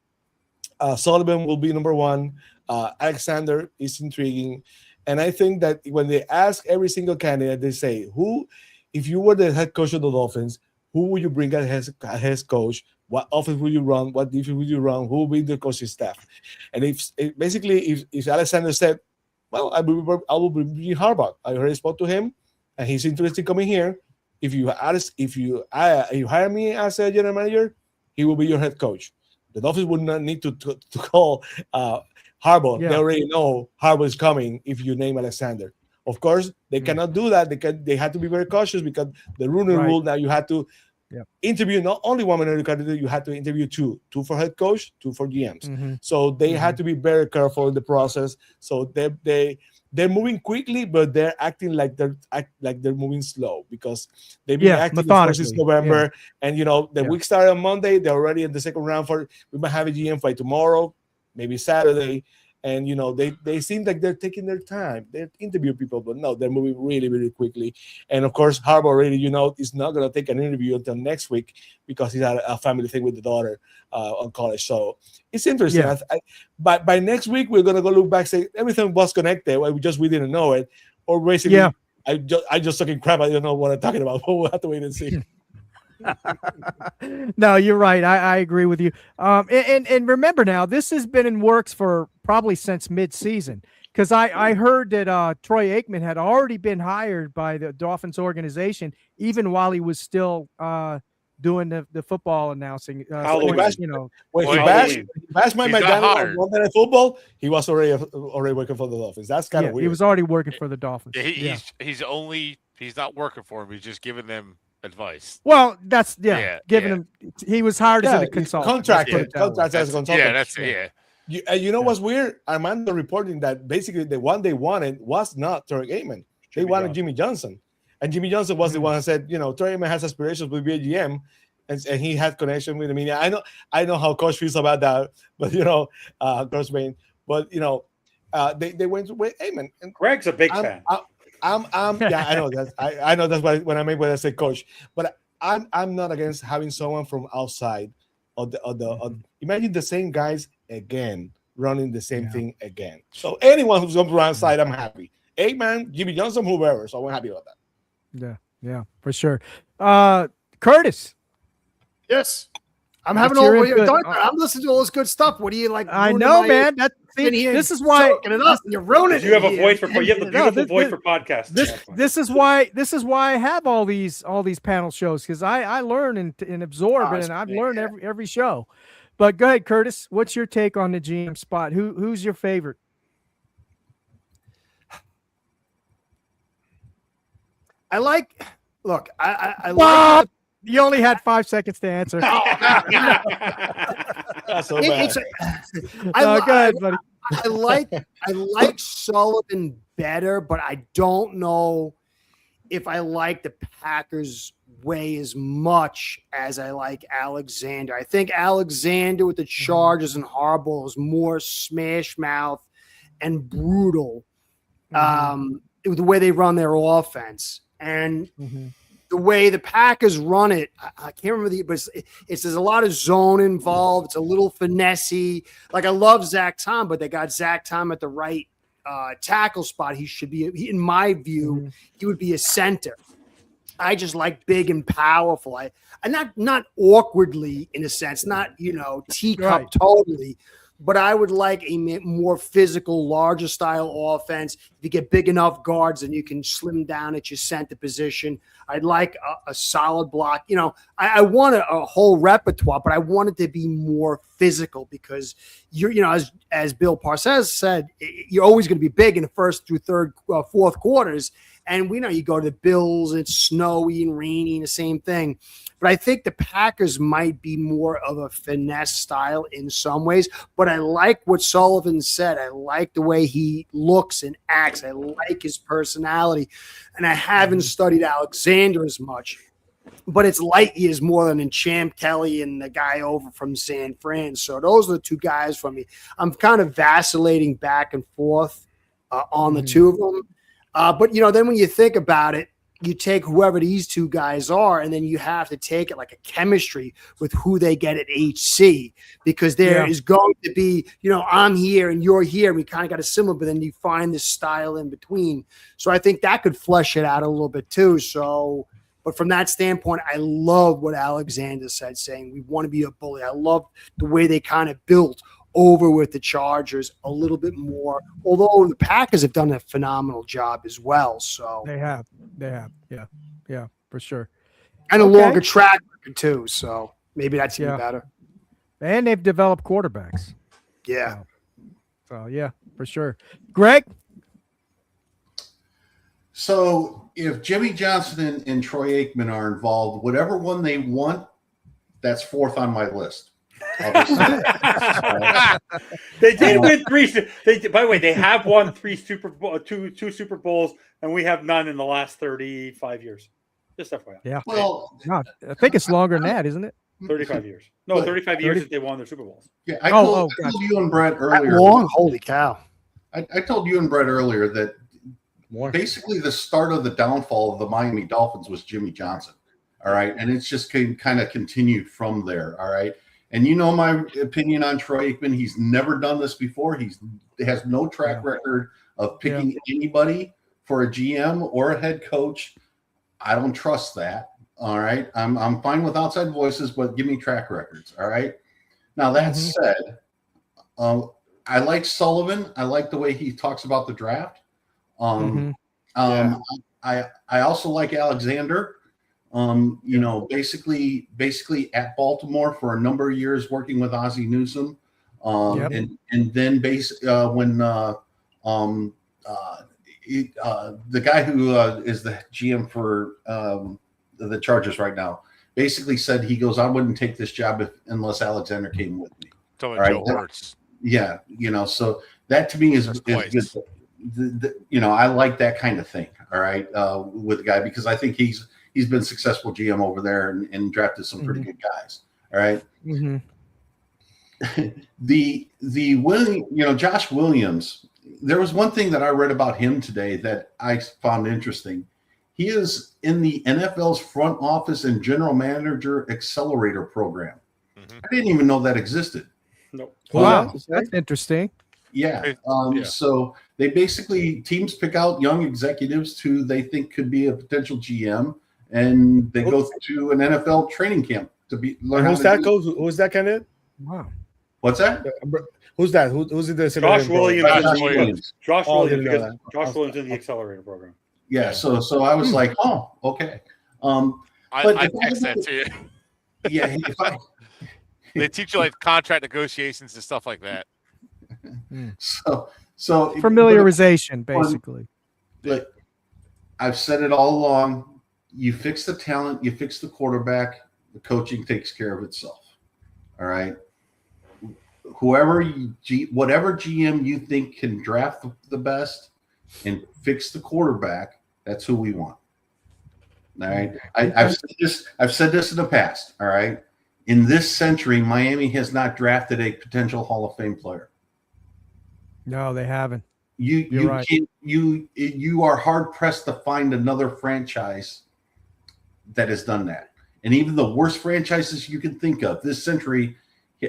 [SPEAKER 6] Sullivan will be number one. Alexander is intriguing. And I think that when they ask every single candidate, they say, if you were the head coach of the Dolphins, who would you bring as head coach? What offense would you run? What defense would you run? Who will be the coaching staff? And if Alexander said, well, I will bring Harbaugh. I already spoke to him, and he's interested in coming here. If you hire me as a general manager, he will be your head coach. The Dolphins would not need to call Harbaugh. Yeah. They already know Harbaugh is coming if you name Alexander. Of course, they cannot do that. They have to be very cautious because the rule now you have to interview not only one minority candidate, you have to interview two for head coach, two for GMs. So they had to be very careful in the process. So they're moving quickly, but they're acting like they're moving slow because they've been acting since November. And the week started on Monday. They're already in the second round we might have a GM fight tomorrow, maybe Saturday. And they seem like they're taking their time. They interview people, but no, they're moving really, really quickly. And of course, Harbaugh already, is not going to take an interview until next week because he's had a family thing with the daughter on college. So it's interesting. Yeah. But by next week, we're going to go look back, say everything was connected. We didn't know it, or basically, I just talking crap. I don't know what I'm talking about. But we'll have to wait and see.
[SPEAKER 1] No, you're right. I agree with you. And remember now, this has been in works for probably since mid-season because I heard that Troy Aikman had already been hired by the Dolphins organization even while he was still doing the football announcing.
[SPEAKER 6] When he bashed my McDaniel on Monday Night Football, he was already working for the Dolphins. That's kind of weird.
[SPEAKER 1] He was already working for the Dolphins.
[SPEAKER 5] He's not working for him. He's just giving them advice.
[SPEAKER 1] Well, that's giving him. He was hired as a consultant.
[SPEAKER 6] Contract as a consultant.
[SPEAKER 5] Yeah, that's it. Yeah.
[SPEAKER 6] You know what's weird? Armando reporting that basically the one they wanted was not Troy Aikman. They wanted Jimmy Johnson, and Jimmy Johnson was the one who said, Troy Aikman has aspirations to be a GM, and he had connection with the media. I know how Coach feels about that, but Coach Bain, but they went with Aikman. And
[SPEAKER 2] Greg's a big fan.
[SPEAKER 6] I know that. I know that's what when I say coach, but I'm not against having someone from outside of imagine the same guys again running the same thing again. So anyone who's from outside, I'm happy. Aikman, Jimmy Johnson, whoever. So I'm happy about that.
[SPEAKER 1] Yeah, for sure. Curtis.
[SPEAKER 4] Yes. I'm
[SPEAKER 1] What's
[SPEAKER 4] having all.
[SPEAKER 1] your input?
[SPEAKER 4] I'm listening to all this good stuff. What do you like?
[SPEAKER 1] I know, man. This is why
[SPEAKER 4] it up. You're ruining it.
[SPEAKER 2] You have a voice for you have the beautiful voice for podcasts.
[SPEAKER 1] This is why I have all these panel shows, because I learn and absorb it, and I've learned every show. But go ahead, Curtis. What's your take on the GM spot? Who's your favorite?
[SPEAKER 4] I like. Look, I
[SPEAKER 1] Bob!
[SPEAKER 4] like.
[SPEAKER 1] You only had 5 seconds to answer.
[SPEAKER 6] That's so bad.
[SPEAKER 1] Go ahead, buddy.
[SPEAKER 4] I like Sullivan better, but I don't know if I like the Packers way as much as I like Alexander. I think Alexander with the Chargers and Harbaugh is more smash mouth and brutal. The way they run their offense. And the way the Packers run it, I can't remember but there's a lot of zone involved. It's a little finessey. Like, I love Zach Tom, but they got Zach Tom at the right tackle spot. He should be, in my view, he would be a center. I just like big and powerful. I not awkwardly, in a sense, not teacup totally. But I would like a more physical, larger style offense. If you get big enough guards and you can slim down at your center position, I'd like a solid block. I want a whole repertoire, but I want it to be more physical, because as Bill Parcells said, you're always going to be big in the first through fourth quarters. And we know you go to the Bills, and it's snowy and rainy and the same thing. But I think the Packers might be more of a finesse style in some ways. But I like what Sullivan said. I like the way he looks and acts. I like his personality. And I haven't studied Alexander as much. But it's light years more than in Champ Kelly and the guy over from San Fran. So those are the two guys for me. I'm kind of vacillating back and forth on the two of them. But then when you think about it, you take whoever these two guys are, and then you have to take it like a chemistry with who they get at HC, because there is going to be, I'm here and you're here. And we kind of got a similar, but then you find this style in between. So I think that could flesh it out a little bit too. So, but from that standpoint, I love what Alexander said, saying we want to be a bully. I love the way they kind of built over with the Chargers a little bit more, although the Packers have done a phenomenal job as well. So
[SPEAKER 1] they have, yeah, for sure,
[SPEAKER 4] and a longer track record too. So maybe that's even better.
[SPEAKER 1] And they've developed quarterbacks.
[SPEAKER 4] Yeah.
[SPEAKER 1] So yeah, for sure. Greg.
[SPEAKER 3] So if Jimmy Johnson and Troy Aikman are involved, whatever one they want, that's fourth on my list.
[SPEAKER 2] They did win three. By the way, they have won two Super Bowls, and we have none in the last 35 years. Just FYI.
[SPEAKER 1] Yeah.
[SPEAKER 3] Well,
[SPEAKER 1] no, I think it's longer than that, isn't it?
[SPEAKER 2] 35 years. No, 35 years that they won their Super Bowls.
[SPEAKER 3] Yeah, I told you and Brett earlier.
[SPEAKER 4] Long? Holy cow!
[SPEAKER 3] I told you and Brett earlier that basically the start of the downfall of the Miami Dolphins was Jimmy Johnson. All right, and it's just kind of continued from there. All right. And you know my opinion on Troy Aikman. He's never done this before. He has no track record of picking anybody for a GM or a head coach. I don't trust that. All right. I'm fine with outside voices, but give me track records. All right. Now, that said, I like Sullivan. I like the way he talks about the draft. I also like Alexander. Basically at Baltimore for a number of years, working with Ozzie Newsome, and then when the guy who is the GM for the Chargers right now basically said, he goes, I wouldn't take this job
[SPEAKER 5] unless
[SPEAKER 3] Alexander came with me.
[SPEAKER 5] All right? Joe Hurts.
[SPEAKER 3] Yeah, so that to me is good. I like that kind of thing. All right, with the guy, because I think he's been successful GM over there and drafted some pretty good guys. All right. The William, Josh Williams, there was one thing that I read about him today that I found interesting. He is in the NFL's front office and general manager accelerator program. I didn't even know that existed.
[SPEAKER 2] No.
[SPEAKER 1] Wow. That's interesting.
[SPEAKER 3] Yeah.
[SPEAKER 5] Yeah.
[SPEAKER 3] So they basically teams pick out young executives who they think could be a potential GM, and they go to an NFL training camp to learn.
[SPEAKER 6] Who's that coach? Who's that candidate?
[SPEAKER 1] Wow.
[SPEAKER 3] What's that?
[SPEAKER 6] Who's that? Who's in the
[SPEAKER 2] Josh Williams.
[SPEAKER 3] Josh Williams.
[SPEAKER 2] Josh
[SPEAKER 6] Oh,
[SPEAKER 2] Williams.
[SPEAKER 6] didn't know
[SPEAKER 2] Because Josh Williams in the accelerator program.
[SPEAKER 3] Yeah. So I was like, oh, okay.
[SPEAKER 5] I text that to you.
[SPEAKER 3] Yeah.
[SPEAKER 5] They teach you like contract negotiations and stuff like that.
[SPEAKER 3] So
[SPEAKER 1] Familiarization, basically.
[SPEAKER 3] But I've said it all along. You fix the talent, you fix the quarterback, the coaching takes care of itself. All right. Whatever GM you think can draft the best and fix the quarterback, that's who we want. All right. I've said this in the past. All right. In this century, Miami has not drafted a potential Hall of Fame player.
[SPEAKER 1] No, they haven't.
[SPEAKER 3] You
[SPEAKER 1] right.
[SPEAKER 3] can't, you are hard pressed to find another franchise that has done that. And even the worst franchises you can think of this century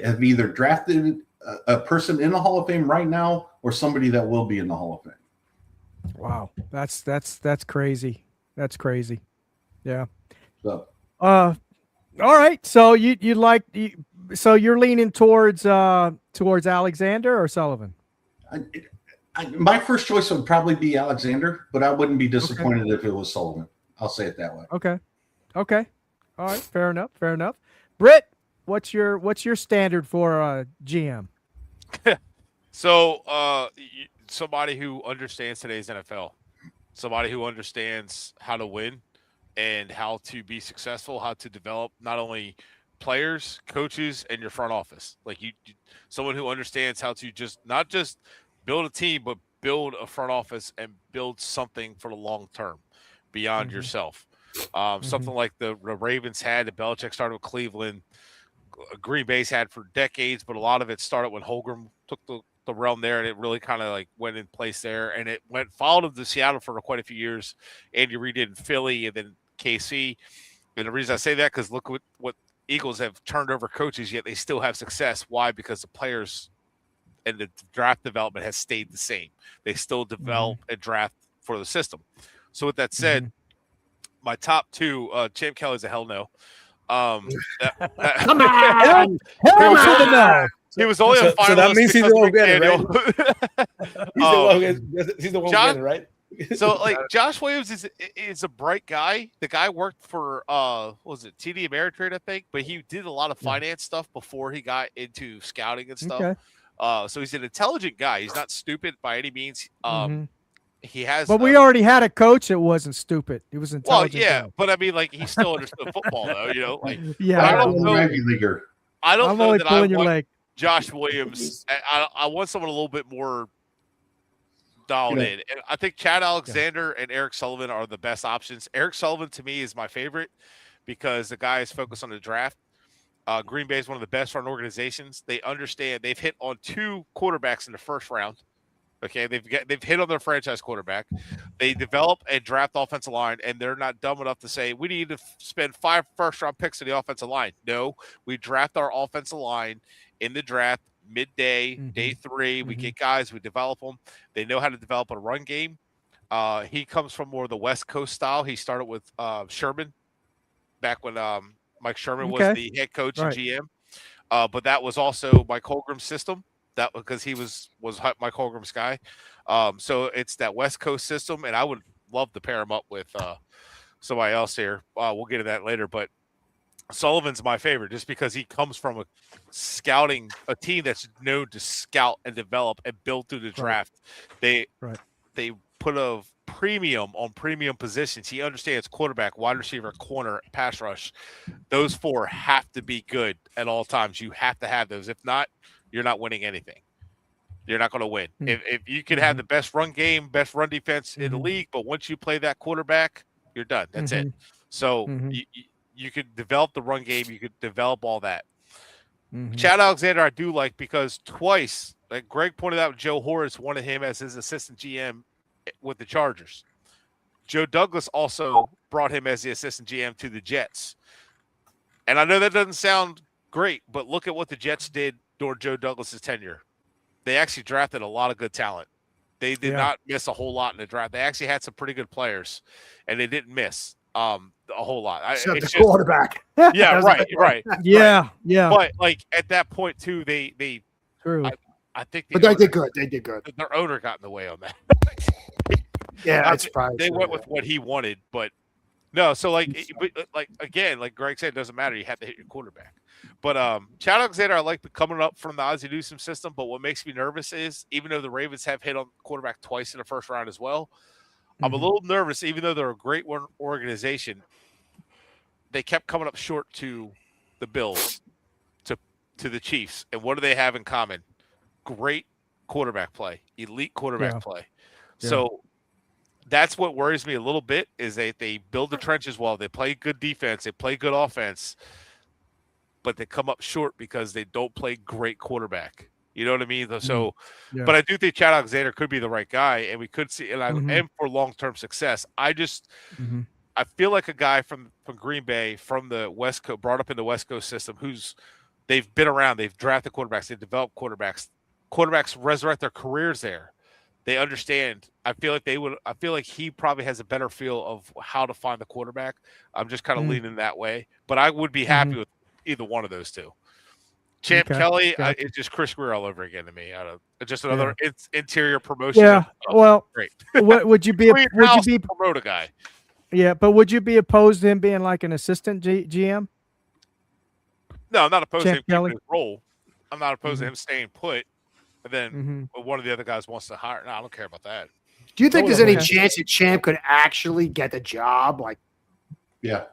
[SPEAKER 3] have either drafted a person in the Hall of Fame right now or somebody that will be in the Hall of Fame.
[SPEAKER 1] Wow, that's crazy. That's crazy. Yeah.
[SPEAKER 3] So,
[SPEAKER 1] all right. So so you're leaning towards Alexander or Sullivan?
[SPEAKER 3] My first choice would probably be Alexander, but I wouldn't be disappointed if it was Sullivan. I'll say it that way.
[SPEAKER 1] Okay. All right. Fair enough. Britt, what's your standard for GM?
[SPEAKER 5] So, somebody who understands today's NFL, somebody who understands how to win and how to be successful, how to develop not only players, coaches, and your front office. Like someone who understands how to not just build a team, but build a front office and build something for the long term beyond yourself. Something like the Ravens had, the Belichick started with Cleveland, Green Bay's had for decades, but a lot of it started when Holmgren took the realm there, and it really kind of like went in place there, and it followed him to Seattle for quite a few years. Andy Reid did in Philly, and then KC. And the reason I say that, because look what Eagles have turned over coaches, yet they still have success. Why? Because the players and the draft development has stayed the same. They still develop and draft for the system. So with that said, my top two, Champ Kelly's a hell no.
[SPEAKER 4] Come on,
[SPEAKER 1] Hell to the no.
[SPEAKER 5] He was only a finalist.
[SPEAKER 6] So that means he's the one getting
[SPEAKER 5] right?
[SPEAKER 6] He's the one getting right.
[SPEAKER 5] So like Josh Williams is a bright guy. The guy worked for what was it, TD Ameritrade, I think, but he did a lot of finance stuff before he got into scouting and stuff.
[SPEAKER 1] Okay.
[SPEAKER 5] So he's an intelligent guy. He's not stupid by any means. He has,
[SPEAKER 1] but we already had a coach that wasn't stupid. He was intelligent.
[SPEAKER 5] Well, yeah, but I mean, like he still understood football, though. You know, like
[SPEAKER 1] yeah.
[SPEAKER 5] I don't know. I don't know that I want
[SPEAKER 1] leg.
[SPEAKER 5] Josh Williams. I want someone a little bit more dialed in. And I think Chad Alexander and Eric Sullivan are the best options. Eric Sullivan to me is my favorite because the guy is focused on the draft. Green Bay is one of the best run organizations. They understand. They've hit on 2 quarterbacks in the first round. Okay, they've hit on their franchise quarterback. They develop and draft offensive line, and they're not dumb enough to say we need to spend 5 first-round picks in the offensive line. No, we draft our offensive line in the draft midday, day 3. We get guys, we develop them. They know how to develop a run game. He comes from more of the West Coast style. He started with Sherman back when Mike Sherman was the head coach and GM. But that was also Mike Holmgren's system. That because he was Mike Holmgren's guy. So it's that West Coast system, and I would love to pair him up with somebody else here. We'll get to that later, but Sullivan's my favorite just because he comes from a team that's known to scout and develop and build through the draft. They put a premium on premium positions. He understands quarterback, wide receiver, corner, pass rush. Those 4 have to be good at all times. You have to have those. If not, you're not winning anything. You're not going to win. If you can have the best run game, best run defense in the league, but once you play that quarterback, you're done. That's it. So you could develop the run game. You could develop all that. Chad Alexander I do like because twice, like Greg pointed out, Joe Horace wanted him as his assistant GM with the Chargers. Joe Douglas also brought him as the assistant GM to the Jets. And I know that doesn't sound great, but look at what the Jets did during Joe Douglas's tenure. they actually drafted a lot of good talent. They did not miss a whole lot in the draft. They actually had some pretty good players, and they didn't miss a whole lot.
[SPEAKER 4] Except the quarterback.
[SPEAKER 5] Yeah, right.
[SPEAKER 1] Yeah.
[SPEAKER 5] But like at that point too, they
[SPEAKER 1] True.
[SPEAKER 5] I think
[SPEAKER 4] but they did good. They did good.
[SPEAKER 5] Their owner got in the way on that.
[SPEAKER 4] Yeah,
[SPEAKER 5] they went with what he wanted, but no. So like again, like Greg said, it doesn't matter. You have to hit your quarterback. But Chad Alexander, I like the coming up from the Ozzie Newsome system. But what makes me nervous is even though the Ravens have hit on quarterback twice in the first round as well, I'm a little nervous. Even though they're a great organization, they kept coming up short to the Bills, to the Chiefs. And what do they have in common? Great quarterback play, elite quarterback play.
[SPEAKER 1] Yeah.
[SPEAKER 5] So that's what worries me a little bit is they build the trenches well. They play good defense. They play good offense. But they come up short because they don't play great quarterback. You know what I mean? So, but I do think Chad Alexander could be the right guy, and we could see. And I am for long-term success. I just, I feel like a guy from Green Bay, from the West Coast, brought up in the West Coast system, they've been around, they've drafted quarterbacks, they've developed quarterbacks. Quarterbacks resurrect their careers there. They understand. I feel like he probably has a better feel of how to find the quarterback. I'm just kind of leaning that way, but I would be happy with either one of those two. Champ Kelly, it's just Chris Greer all over again to me. Just another interior promotion.
[SPEAKER 1] Yeah, well,
[SPEAKER 5] great.
[SPEAKER 1] would you be
[SPEAKER 5] promote a guy?
[SPEAKER 1] Yeah, but would you be opposed to him being like an assistant GM?
[SPEAKER 5] No, I'm not opposed
[SPEAKER 1] Champ
[SPEAKER 5] to him
[SPEAKER 1] Kelly?
[SPEAKER 5] keeping his role. I'm not opposed to him staying put. And then one of the other guys wants to hire. No, I don't care about that.
[SPEAKER 4] Do you think there's any chance that Champ could actually get the job? Like,
[SPEAKER 3] Yeah.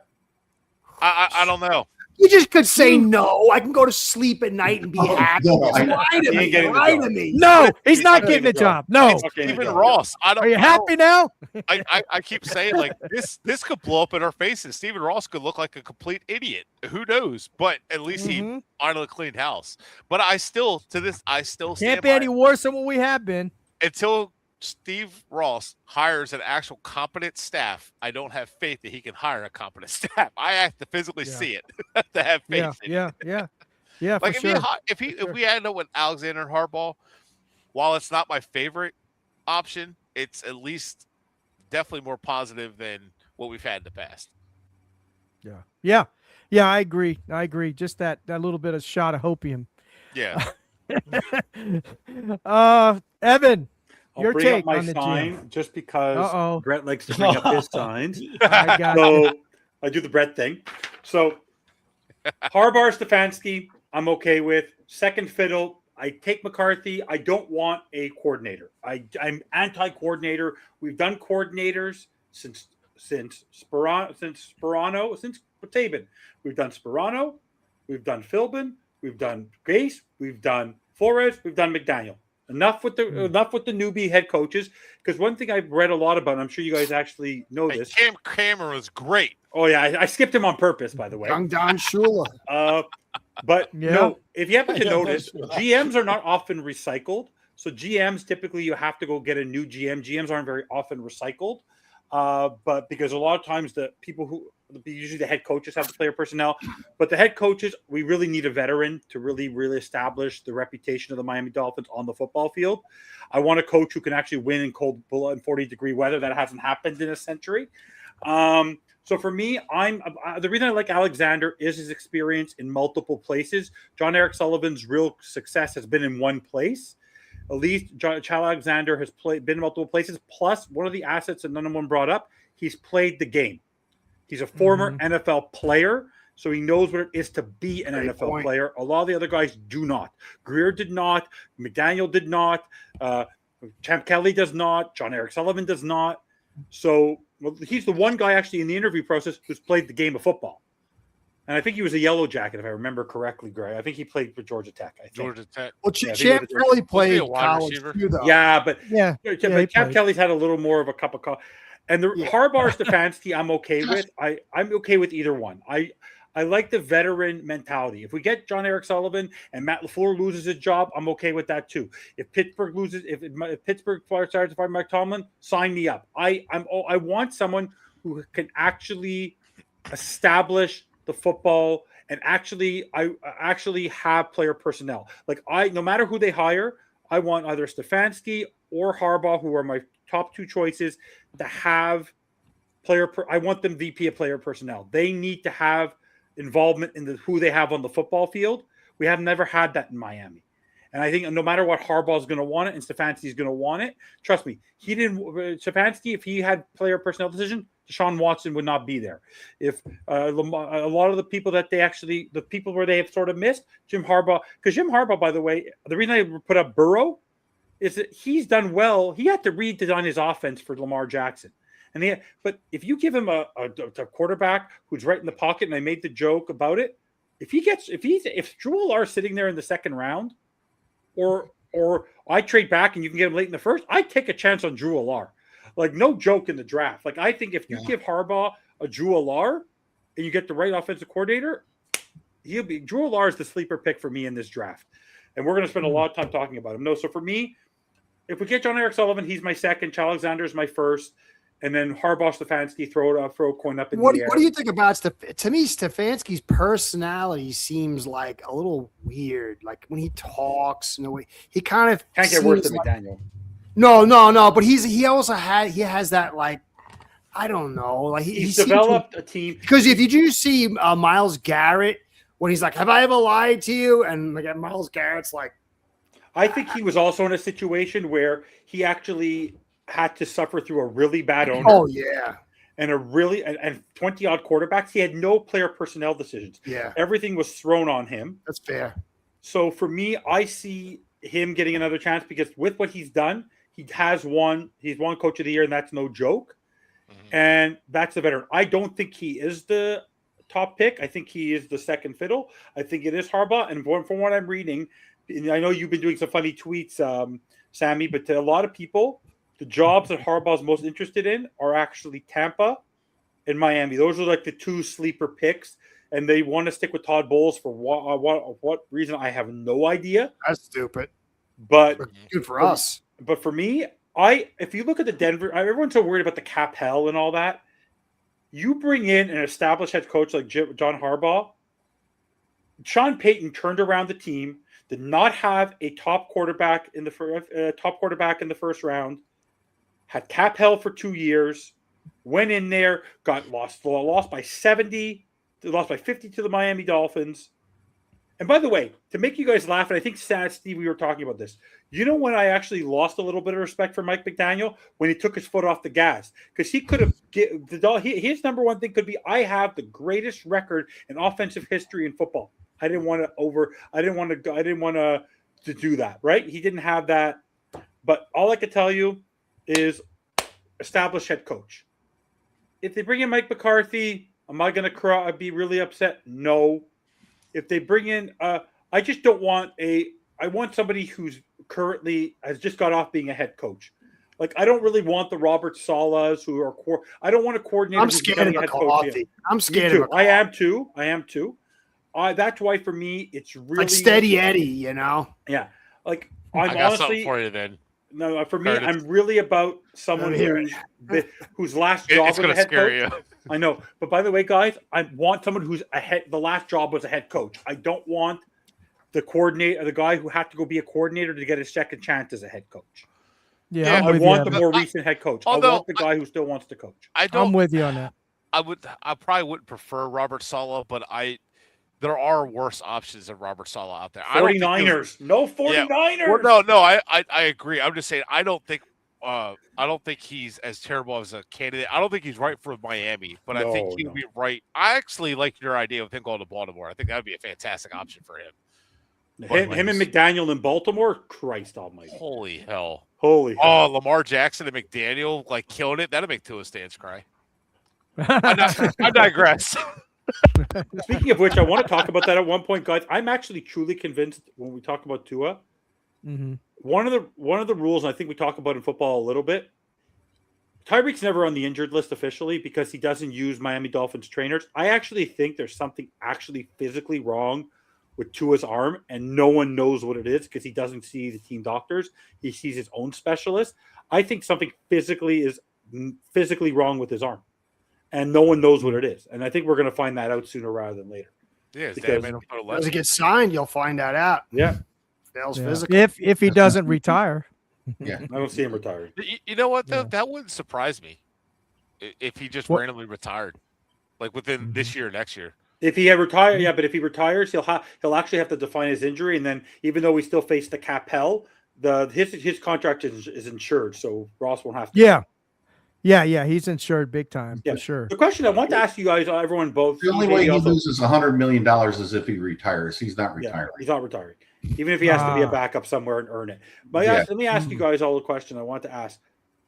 [SPEAKER 5] I don't know.
[SPEAKER 4] You just could say no. I can go to sleep at night and be happy. Lie to me.
[SPEAKER 1] No, he's not getting the job. No.
[SPEAKER 5] Even Ross.
[SPEAKER 1] Are you happy now?
[SPEAKER 5] I keep saying like this could blow up in our faces. Stephen Ross could look like a complete idiot. Who knows? But at least he finally cleaned house. But I still
[SPEAKER 1] can't be any worse than what we have been.
[SPEAKER 5] Until Steve Ross hires an actual competent staff, I don't have faith that he can hire a competent staff. I have to physically see it to have faith.
[SPEAKER 1] Yeah.
[SPEAKER 5] Like
[SPEAKER 1] for sure.
[SPEAKER 5] if we had with Alexander and Harbaugh, while it's not my favorite option, it's at least definitely more positive than what we've had in the past.
[SPEAKER 1] Yeah. I agree. Just that little bit of shot of hopium.
[SPEAKER 5] Yeah.
[SPEAKER 1] Evan.
[SPEAKER 2] I'll bring up my sign just because Brett likes to bring up his signs. I do the Brett thing. So Harbaugh, Stefanski, I'm okay with. Second fiddle, I take McCarthy. I don't want a coordinator. I'm anti-coordinator. We've done coordinators since Sperano, since Taben. We've done Sperano, we've done Philbin, we've done Gase, we've done Flores, we've done McDaniel. Enough with the newbie head coaches, because one thing I've read a lot about, and I'm sure you guys actually know this.
[SPEAKER 5] Cam Cameron was great.
[SPEAKER 2] Oh yeah, I skipped him on purpose, by the way.
[SPEAKER 4] Young Don Shula.
[SPEAKER 2] But no, if you happen to notice, GMs are not often recycled. So GMs typically you have to go get a new GM. GMs aren't very often recycled, but because a lot of times usually the head coaches have the player personnel, but the head coaches, we really need a veteran to really establish the reputation of the Miami Dolphins on the football field. I want a coach who can actually win in cold blood and 40-degree weather. That hasn't happened in a century. So for me, the reason I like Alexander is his experience in multiple places. John Eric Sullivan's real success has been in one place. At least Chad Alexander has been in multiple places. Plus, one of the assets that none of them brought up, he's played the game. He's a former NFL player, so he knows what it is to be an NFL player. A lot of the other guys do not. Greer did not. McDaniel did not. Champ Kelly does not. John Eric Sullivan does not. So he's the one guy actually in the interview process who's played the game of football. And I think he was a Yellow Jacket, if I remember correctly, Greg. I think he played for Georgia Tech.
[SPEAKER 5] Georgia Tech.
[SPEAKER 4] Well, Champ Kelly played college too, though.
[SPEAKER 2] Yeah, but Champ Kelly's had a little more of a cup of coffee. And the Harbaugh Stefanski, I'm okay with. I'm okay with either one. I like the veteran mentality. If we get John Eric Sullivan and Matt LaFleur loses his job, I'm okay with that too. If Pittsburgh loses, if Pittsburgh starts to fire Mike Tomlin, sign me up. I want someone who can actually establish the football and actually have player personnel. Like no matter who they hire, I want either Stefanski or Harbaugh, who are my top two choices, to have I want them VP of player personnel. They need to have involvement in who they have on the football field. We have never had that in Miami. And I think no matter what, Harbaugh is going to want it and Stefanski is going to want it. Trust me, Stefanski, if he had player personnel decision, Deshaun Watson would not be there. If a lot of the people that the people where they have sort of missed, Jim Harbaugh, because Jim Harbaugh, by the way, the reason I put up Burrow is that he's done well. He had to redesign his offense for Lamar Jackson. But if you give him a quarterback who's right in the pocket, and I made the joke about it, if Drew Lar is sitting there in the second round, or I trade back and you can get him late in the first, I take a chance on Drew Lar. Like, no joke in the draft. Like, I think if you give Harbaugh a Drew Lar and you get the right offensive coordinator, Drew Lar is the sleeper pick for me in this draft. And we're going to spend a lot of time talking about him. No, so for me, if we get John Eric Sullivan, he's my second. Chad Alexander is my first. And then Harbaugh, Stefanski, throw a coin up in the air.
[SPEAKER 4] What do you think about to me, Stefanski's personality seems like a little weird. Like when he talks, he kind of
[SPEAKER 2] can't get worse than McDaniel.
[SPEAKER 4] No. But he also has that, like, I don't know. Like
[SPEAKER 2] he's developed a team.
[SPEAKER 4] Because if you do see Myles Garrett when he's like, "Have I ever lied to you?" and like Myles Garrett's like,
[SPEAKER 2] I think he was also in a situation where he actually had to suffer through a really bad owner.
[SPEAKER 4] Oh yeah.
[SPEAKER 2] And and 20 odd quarterbacks. He had no player personnel decisions.
[SPEAKER 4] Yeah.
[SPEAKER 2] Everything was thrown on him.
[SPEAKER 4] That's fair.
[SPEAKER 2] So for me, I see him getting another chance because with what he's done, he's won coach of the year, and that's no joke. Mm-hmm. And that's a veteran. I don't think he is the top pick. I think he is the second fiddle. I think it is Harbaugh. And from what I'm reading, and I know you've been doing some funny tweets, Sammy, but to a lot of people, the jobs that Harbaugh's most interested in are actually Tampa and Miami. Those are like the two sleeper picks, and they want to stick with Todd Bowles for what reason, I have no idea.
[SPEAKER 4] That's stupid.
[SPEAKER 2] But
[SPEAKER 4] good for us.
[SPEAKER 2] But for me, if you look at the Denver, everyone's so worried about the cap hell and all that. You bring in an established head coach like John Harbaugh. Sean Payton turned around the team, did not have a top quarterback in the first round. Had cap hell for 2 years, went in there, got lost by 70, lost by 50 to the Miami Dolphins. And by the way, to make you guys laugh, and I think Steve, we were talking about this. You know when I actually lost a little bit of respect for Mike McDaniel? When he took his foot off the gas. Because he could have, his number one thing could be, I have the greatest record in offensive history in football. I didn't want to do that, right? He didn't have that. But all I could tell you is established head coach. If they bring in Mike McCarthy, am I going to cry? I'd be really upset. No. If they bring in, I just don't want I want somebody who's currently has just got off being a head coach. Like, I don't really want the Robert Salehs who are, I don't want a coordinator.
[SPEAKER 4] I'm scared of McCarthy. I'm scared of McCarthy.
[SPEAKER 2] I am too. That's why for me, it's really
[SPEAKER 4] like Steady Eddie, Yeah.
[SPEAKER 2] Like,
[SPEAKER 5] I got something for you then.
[SPEAKER 2] No, for me, I'm really about someone whose last job was a head coach. I know. But by the way, guys, I want someone who's the last job was a head coach. I don't want the coordinator, the guy who had to go be a coordinator to get a second chance as a head coach.
[SPEAKER 1] Yeah,
[SPEAKER 2] I want the more recent head coach. I want the guy who still wants to coach.
[SPEAKER 1] I'm with you on that.
[SPEAKER 5] I probably wouldn't prefer Robert Saleh, but there are worse options than Robert Saleh out there.
[SPEAKER 2] 49ers. No 49ers.
[SPEAKER 5] Yeah. Well, no, I agree. I'm just saying I don't think he's as terrible as a candidate. I don't think he's right for Miami, but I think he would be right. I actually like your idea of him going to Baltimore. I think that would be a fantastic option for him.
[SPEAKER 2] Him and McDaniel in Baltimore? Christ almighty.
[SPEAKER 5] Holy hell.
[SPEAKER 2] Oh,
[SPEAKER 5] Lamar Jackson and McDaniel, like, killing it. That'd make Tua Stans cry. I digress.
[SPEAKER 2] Speaking of which, I want to talk about that at one point, guys. I'm actually truly convinced when we talk about Tua, one of the rules, and I think we talk about in football a little bit, Tyreek's never on the injured list officially because he doesn't use Miami Dolphins trainers. I actually think there's something actually physically wrong with Tua's arm, and no one knows what it is because he doesn't see the team doctors. He sees his own specialist. I think something physically wrong with his arm, and no one knows what it is. And I think we're going to find that out sooner rather than later.
[SPEAKER 4] Yeah, as it gets signed, you'll find that out.
[SPEAKER 2] Yeah.
[SPEAKER 4] Feels
[SPEAKER 1] Yeah.
[SPEAKER 4] physical.
[SPEAKER 1] If he doesn't retire.
[SPEAKER 3] Yeah.
[SPEAKER 2] I don't see him retiring.
[SPEAKER 5] You know what though?
[SPEAKER 1] Yeah.
[SPEAKER 5] That wouldn't surprise me if he just
[SPEAKER 1] What-
[SPEAKER 5] randomly retired, like within this year, or next year.
[SPEAKER 2] If he had retired, yeah, but if he retires, he'll actually have to define his injury, and then even though we still face the cap hell, his contract is insured, so Ross won't have to.
[SPEAKER 1] Yeah. He's insured big time
[SPEAKER 2] Yeah.
[SPEAKER 1] for sure.
[SPEAKER 2] The question I want to ask you guys, everyone, both.
[SPEAKER 3] The only way he loses $100 million is if he retires. He's not retiring.
[SPEAKER 2] He's not retiring, even if he has to be a backup somewhere and earn it. But let me ask you guys all the question I want to ask,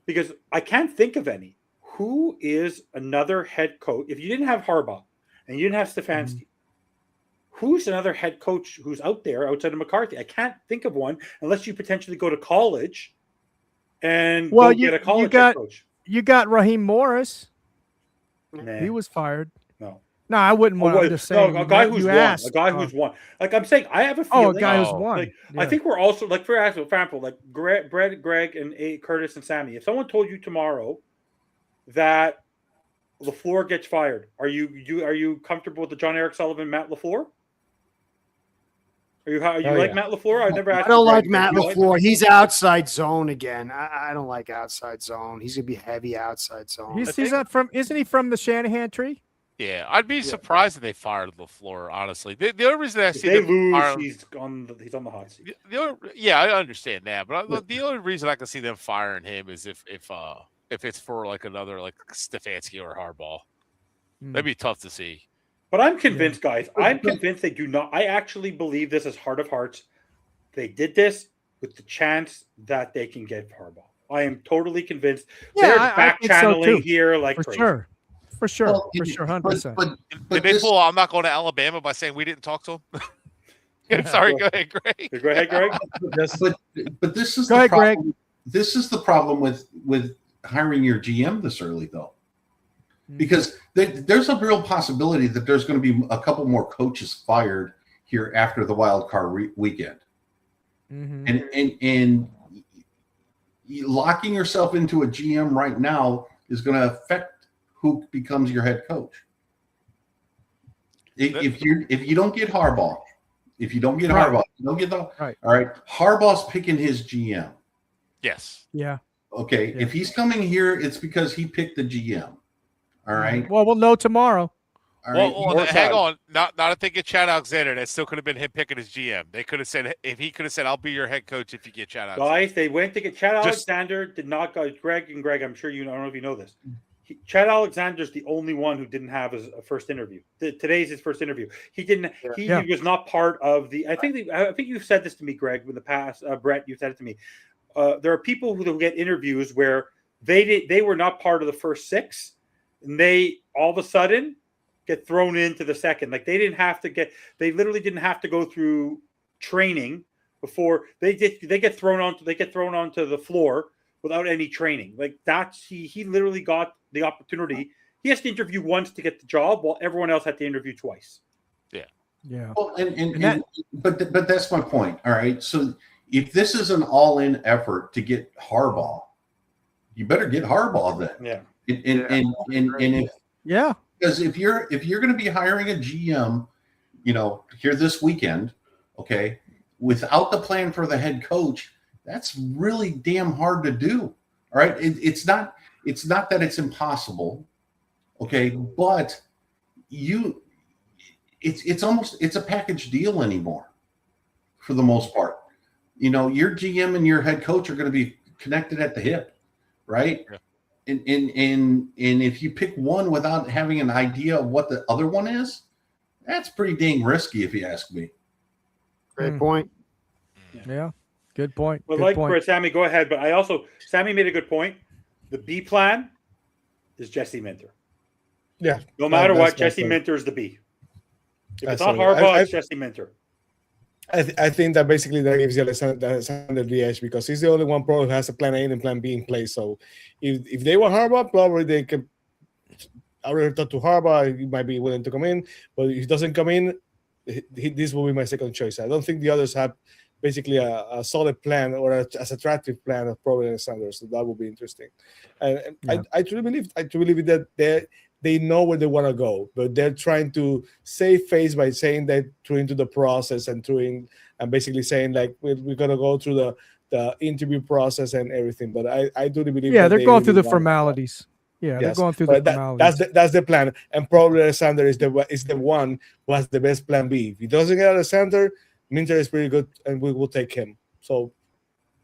[SPEAKER 2] because I can't think of any. Who is another head coach? If you didn't have Harbaugh and you didn't have Stefanski, who's another head coach who's out there outside of McCarthy? I can't think of one unless you potentially go to college and get a college head coach.
[SPEAKER 1] You got Raheem Morris.
[SPEAKER 2] Nah.
[SPEAKER 1] He was fired.
[SPEAKER 2] No,
[SPEAKER 1] I wouldn't want. I'm just saying.
[SPEAKER 2] a guy who's won. A guy who's won. Like I'm saying, I have a feeling.
[SPEAKER 1] A guy who's won.
[SPEAKER 2] Like, I think we're also like, for example, like Greg, and Curtis and Sammy. If someone told you tomorrow that LaFleur gets fired, are you comfortable with the John Eric Sullivan, Matt LaFleur? Are you Matt LaFleur? I've never asked.
[SPEAKER 4] I don't like Matt LaFleur. He's outside zone again. I don't like outside zone. He's gonna be heavy outside zone.
[SPEAKER 1] He's not from. Isn't he from the Shanahan tree?
[SPEAKER 5] Yeah, I'd be surprised if they fired LaFleur. Honestly, the only reason I see
[SPEAKER 2] they
[SPEAKER 5] them
[SPEAKER 2] lose, he's on the hot seat.
[SPEAKER 5] I understand that, but the only reason I can see them firing him is if it's for like another like Stefanski or Harbaugh. That'd be tough to see.
[SPEAKER 2] But I'm convinced, guys. I'm convinced they do not. I actually believe this is heart of hearts. They did this with the chance that they can get Harbaugh. I am totally convinced. They're back channeling here like
[SPEAKER 1] for
[SPEAKER 2] crazy.
[SPEAKER 1] sure. For sure,
[SPEAKER 3] Well,
[SPEAKER 1] 100%.
[SPEAKER 3] But
[SPEAKER 5] Did they pull? I'm not going to Alabama by saying we didn't talk to him. Sorry, go ahead, Greg.
[SPEAKER 2] Go ahead, Greg.
[SPEAKER 3] But this is
[SPEAKER 1] Go
[SPEAKER 3] the
[SPEAKER 1] ahead,
[SPEAKER 3] problem.
[SPEAKER 1] Greg.
[SPEAKER 3] This is the problem with hiring your GM this early, though, because there's a real possibility that there's going to be a couple more coaches fired here after the wild card weekend, and locking yourself into a GM right now is going to affect who becomes your head coach. If you don't get Harbaugh, you don't get
[SPEAKER 1] right.
[SPEAKER 3] All right. Harbaugh's picking his GM.
[SPEAKER 5] Yes.
[SPEAKER 1] Yeah.
[SPEAKER 3] Okay.
[SPEAKER 1] Yeah.
[SPEAKER 3] If he's coming here, it's because he picked the GM. All right.
[SPEAKER 1] Well, we'll know tomorrow.
[SPEAKER 3] All right.
[SPEAKER 5] Well, hang on. Not if they get Chad Alexander. That still could have been him picking his GM. They could have said, if he could have said, I'll be your head coach if you get Chad Alexander.
[SPEAKER 2] Guys, they went to get Chad Alexander. Did not go. Greg, I'm sure you know. I don't know if you know this. Chad Alexander's the only one who didn't have his first interview. Today's his first interview. He didn't. He was not part of the. I think you've said this to me, Greg, in the past. Brett, you said it to me. There are people who get interviews where they were not part of the first six, and they all of a sudden get thrown into the second. Like they literally didn't have to go through training before they get thrown onto the floor without any training. Like he literally got the opportunity. He has to interview once to get the job, while everyone else had to interview twice.
[SPEAKER 1] Yeah.
[SPEAKER 3] Well, but that's my point. All right. So if this is an all-in effort to get Harbaugh, you better get Harbaugh then.
[SPEAKER 2] Yeah.
[SPEAKER 3] Because if you're going to be hiring a GM, here this weekend, okay, without the plan for the head coach, that's really damn hard to do. All right. It's not that it's impossible. Okay. But it's a package deal anymore for the most part. Your GM and your head coach are going to be connected at the hip. Right. Yeah. And if you pick one without having an idea of what the other one is, that's pretty dang risky, if you ask me.
[SPEAKER 4] Great point.
[SPEAKER 1] Yeah. Good point.
[SPEAKER 2] But
[SPEAKER 1] good point.
[SPEAKER 2] Sammy, go ahead. But Sammy made a good point. The B plan is Jesse Minter.
[SPEAKER 6] Yeah.
[SPEAKER 2] No matter what, Jesse Minter is the B. If it's not Harbaugh, it's Jesse Minter.
[SPEAKER 6] I think that basically that gives Alexander the edge because he's the only one probably who has a plan A and plan B in place. So if they want Harbaugh, probably they can. I already talked to Harbaugh; he might be willing to come in, but if he doesn't come in, this will be my second choice. I don't think the others have basically a solid plan or as attractive plan of probably Alexander. So that would be interesting. And I truly believe that they know where they want to go, but they're trying to save face by saying that through into the process and basically saying like we're gonna go through the interview process and everything. But I do believe
[SPEAKER 1] they're
[SPEAKER 6] they
[SPEAKER 1] going through
[SPEAKER 6] really
[SPEAKER 1] the
[SPEAKER 6] want
[SPEAKER 1] formalities. Yeah, they're
[SPEAKER 6] Yes,
[SPEAKER 1] going through the
[SPEAKER 6] but
[SPEAKER 1] formalities.
[SPEAKER 6] that's the plan, and probably Alexander is the one who has the best plan B. If he doesn't get Alexander, Minter is pretty good, and we will take him. So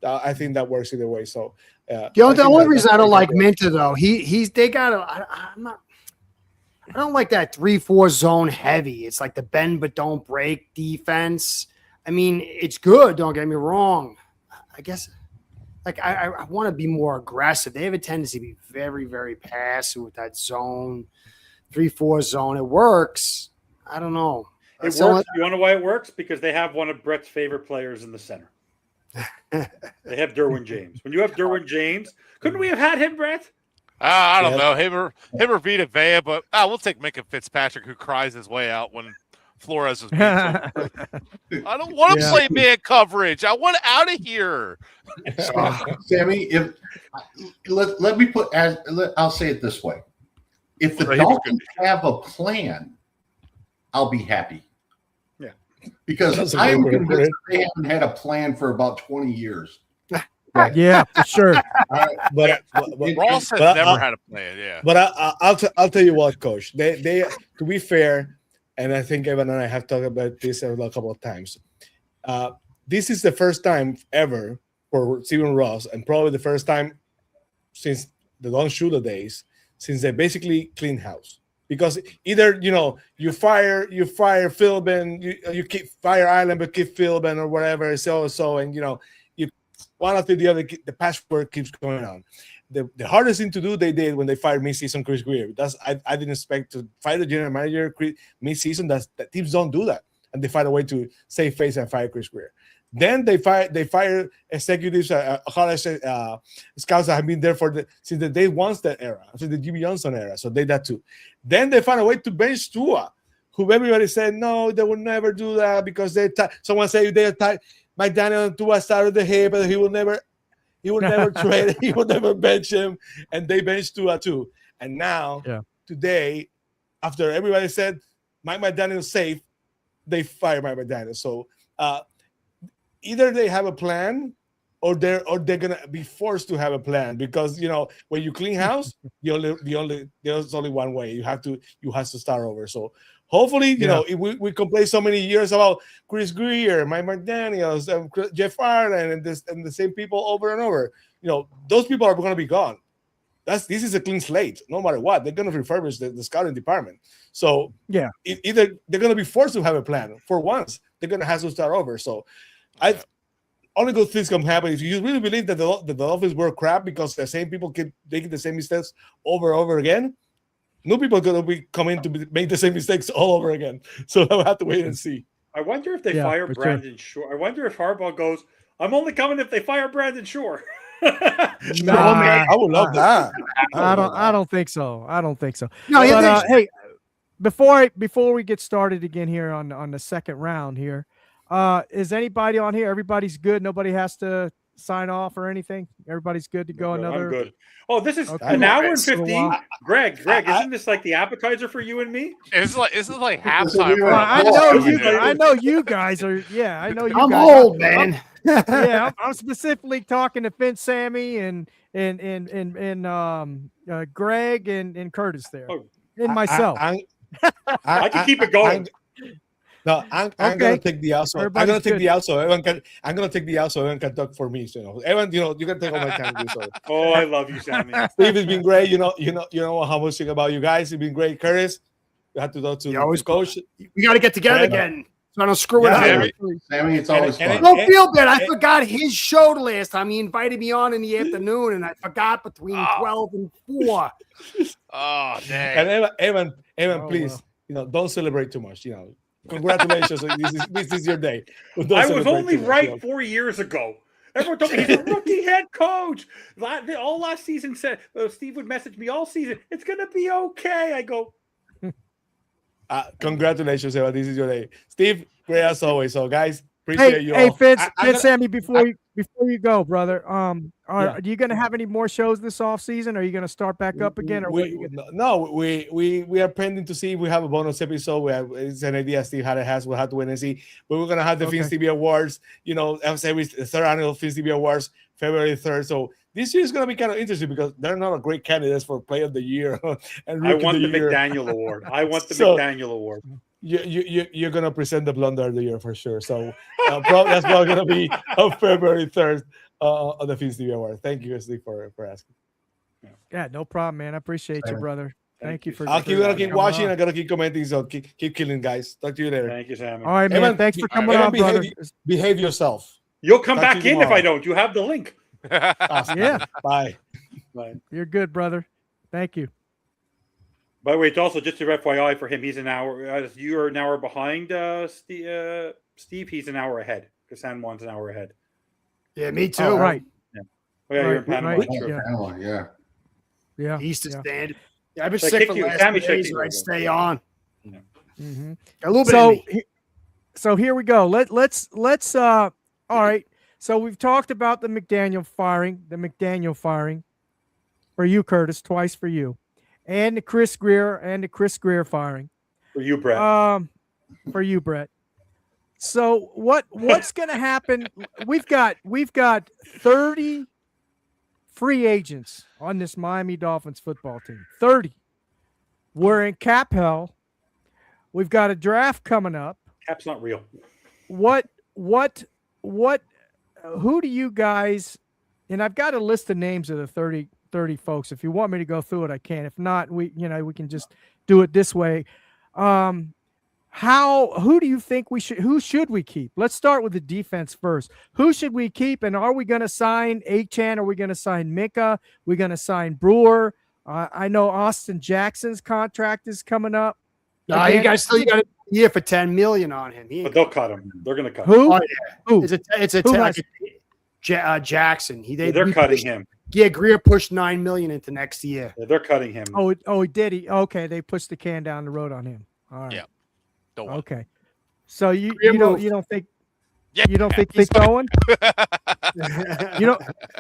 [SPEAKER 6] I think that works either way. So
[SPEAKER 4] the only reason I don't like Minter though, they got I don't like that 3-4 zone heavy. It's like the bend but don't break defense. I mean, it's good. Don't get me wrong. I guess. Like I want to be more aggressive. They have a tendency to be very, very passive with that zone, 3-4 zone. It works. I don't know.
[SPEAKER 2] It works. You want to know why it works? Because they have one of Brett's favorite players in the center. They have Derwin James. When you have Derwin James, couldn't we have had him, Brett?
[SPEAKER 5] I don't know. Him or Vita Vea, but we'll take Minka Fitzpatrick, who cries his way out when Flores is beat. I don't want to play man coverage. I want out of here.
[SPEAKER 3] Sammy, if let me put I'll say it this way: if the Dolphins have a plan, I'll be happy.
[SPEAKER 2] Yeah,
[SPEAKER 3] because I'm convinced they haven't had a plan for about 20 years.
[SPEAKER 1] Yeah, for sure.
[SPEAKER 6] But
[SPEAKER 5] Ross has never had a plan. Yeah,
[SPEAKER 6] but I'll tell you what, Coach. They to be fair. And I think Evan and I have talked about this a couple of times. This is the first time ever for Steven Ross, and probably the first time since the Don Shula days, since they basically clean house. Because either you fire Philbin, you keep fire Island, but keep Philbin or whatever, and you one after the other, the patchwork keeps going on. The hardest thing to do they did when they fired mid-season Chris Greer. I didn't expect to fire the general manager mid-season. That teams don't do that, and they find a way to save face and fire Chris Greer. Then they fire executives, scouts that have been there since the day once that era, since the Jimmy Johnson era. So they that too. Then they find a way to bench Tua, who everybody said no, they would never do that because someone said they McDaniel and Tua started the hip, but he will never trade. He will never bench him, and they benched Tua too. And now, today, after everybody said Mike McDaniel is safe, they fire Mike McDaniel. So either they have a plan, or they're gonna be forced to have a plan because when you clean house, there's only one way. You have to start over. So hopefully, we complain so many years about Chris Greer, Mike McDaniels, Jeff Ireland, and the same people over and over. Those people are going to be gone. This is a clean slate. No matter what, they're going to refurbish the scouting department. So either they're going to be forced to have a plan. For once, they're going to have to start over. So only good things can happen. If you really believe that the Dolphins were crap because the same people keep making the same mistakes over and over again, new people are going to be coming to make the same mistakes all over again. So I'll have to wait and see.
[SPEAKER 2] I wonder if they fire Brandon Shore. I wonder if Harbaugh goes, I'm only coming if they fire Brandon Shore.
[SPEAKER 6] I would love that.
[SPEAKER 1] I don't think so.
[SPEAKER 4] No,
[SPEAKER 1] but, hey, before we get started again here on the second round here, is anybody on here? Everybody's good. Nobody has to sign off or anything. Everybody's good to go. I'm good.
[SPEAKER 2] Oh, this is an hour and 15. Greg, isn't this like the appetizer for you and me?
[SPEAKER 5] It's like halftime.
[SPEAKER 1] I know you guys are. Yeah, I know you.
[SPEAKER 4] I'm
[SPEAKER 1] guys.
[SPEAKER 4] old, man.
[SPEAKER 1] I'm specifically talking to Finn, Sammy, and Greg and Curtis there, and myself.
[SPEAKER 2] I can keep it going.
[SPEAKER 6] No, I'm gonna take the out. So I'm gonna take the out. So everyone can. I'm gonna take the out. So everyone can talk for me. So everyone, you can take all my time. So.
[SPEAKER 2] Oh, I love you, Sammy.
[SPEAKER 6] Steve, it's been great. You know how much think about you guys. It's been great. Curtis, we have to talk to
[SPEAKER 4] always
[SPEAKER 6] coach.
[SPEAKER 4] We got to get together again. So I don't screw it up.
[SPEAKER 3] Sammy, it's always fun.
[SPEAKER 4] Don't feel bad. I forgot his show last time. He invited me on in the afternoon, and I forgot between 12 and 4.
[SPEAKER 5] Oh, dang.
[SPEAKER 6] And Evan, please, don't celebrate too much. Congratulations. this is your day.
[SPEAKER 2] I was only right 4 years ago. Everyone told me he's a rookie head coach. All last season said Steve would message me all season. It's going to be okay. I go.
[SPEAKER 6] Congratulations, Eva. This is your day. Steve, great as always. So, guys, appreciate you all.
[SPEAKER 1] Hey, Fitz, Sammy, before before you go, brother, are you going to have any more shows this off season? Are you going to start back up again, or
[SPEAKER 6] we are pending to see if we have a bonus episode. It's an idea Steve has. We'll have to wait and see. But we're going to have the Fins TV Awards. Every third annual Fins TV Awards, February 3rd. So this year is going to be kind of interesting because they're not a great candidates for Play of the Year. And
[SPEAKER 2] I want the McDaniel Award. McDaniel Award.
[SPEAKER 6] You're going to present the Blunder of the Year for sure. So that's probably going to be on February 3rd on the Fins TV Award. Thank you, Steve, for asking.
[SPEAKER 1] Yeah, no problem, man. I appreciate you, brother. Thank you for.
[SPEAKER 6] I'll keep watching. I gotta keep commenting. So keep killing, guys. Talk to you later.
[SPEAKER 2] Thank you, Sammy.
[SPEAKER 1] All right, man. Thanks for coming on, brother.
[SPEAKER 6] Behave yourself.
[SPEAKER 2] You'll come back in if I don't. You have the link.
[SPEAKER 6] Awesome.
[SPEAKER 1] Yeah.
[SPEAKER 6] Bye.
[SPEAKER 1] You're good, brother. Thank you.
[SPEAKER 2] By the way, it's also just a FYI for him. He's an hour. You are an hour behind Steve. He's an hour ahead because San Juan's an hour ahead.
[SPEAKER 4] Yeah, me too.
[SPEAKER 1] Oh, right.
[SPEAKER 2] Yeah. Oh, yeah, you're in Panama.
[SPEAKER 1] Right. Yeah.
[SPEAKER 4] East Standard. Yeah, I've been
[SPEAKER 2] Should I
[SPEAKER 4] sick
[SPEAKER 2] kick
[SPEAKER 4] for the
[SPEAKER 2] you?
[SPEAKER 4] last
[SPEAKER 2] Sammy,
[SPEAKER 4] 2
[SPEAKER 2] should I
[SPEAKER 4] days.
[SPEAKER 2] kick
[SPEAKER 4] I
[SPEAKER 2] you?
[SPEAKER 4] stay on.
[SPEAKER 1] Mm-hmm.
[SPEAKER 4] A little bit. Of me.
[SPEAKER 1] So here we go. Let's all right. So we've talked about the McDaniel firing for you, Curtis, twice for you, and the Chris Greer firing
[SPEAKER 2] For you, Brett.
[SPEAKER 1] For you, Brett. So what's going to happen? We've got 30 free agents on this Miami Dolphins football team. 30. We're in cap hell. We've got a draft coming up.
[SPEAKER 2] Cap's not real.
[SPEAKER 1] Who do you guys, and I've got a list of names of the 30 folks. If you want me to go through it, I can. If not, we can just do it this way. Who do you think who should we keep? Let's start with the defense first. Who should we keep? And are we going to sign Achane? Are we going to sign Mika? We're going to sign Brewer. I know Austin Jackson's contract is coming up.
[SPEAKER 4] No, you got a year for $10 million on him.
[SPEAKER 2] But they'll cut him. They're going to cut
[SPEAKER 1] Who?
[SPEAKER 2] him.
[SPEAKER 1] Who?
[SPEAKER 4] Jackson.
[SPEAKER 2] They're cutting him.
[SPEAKER 4] Yeah, Greer pushed $9 million into next year.
[SPEAKER 2] Yeah, they're cutting him.
[SPEAKER 1] Oh, he did. Okay, they pushed the can down the road on him. All right.
[SPEAKER 5] Yeah.
[SPEAKER 1] Okay. So you don't think he's going?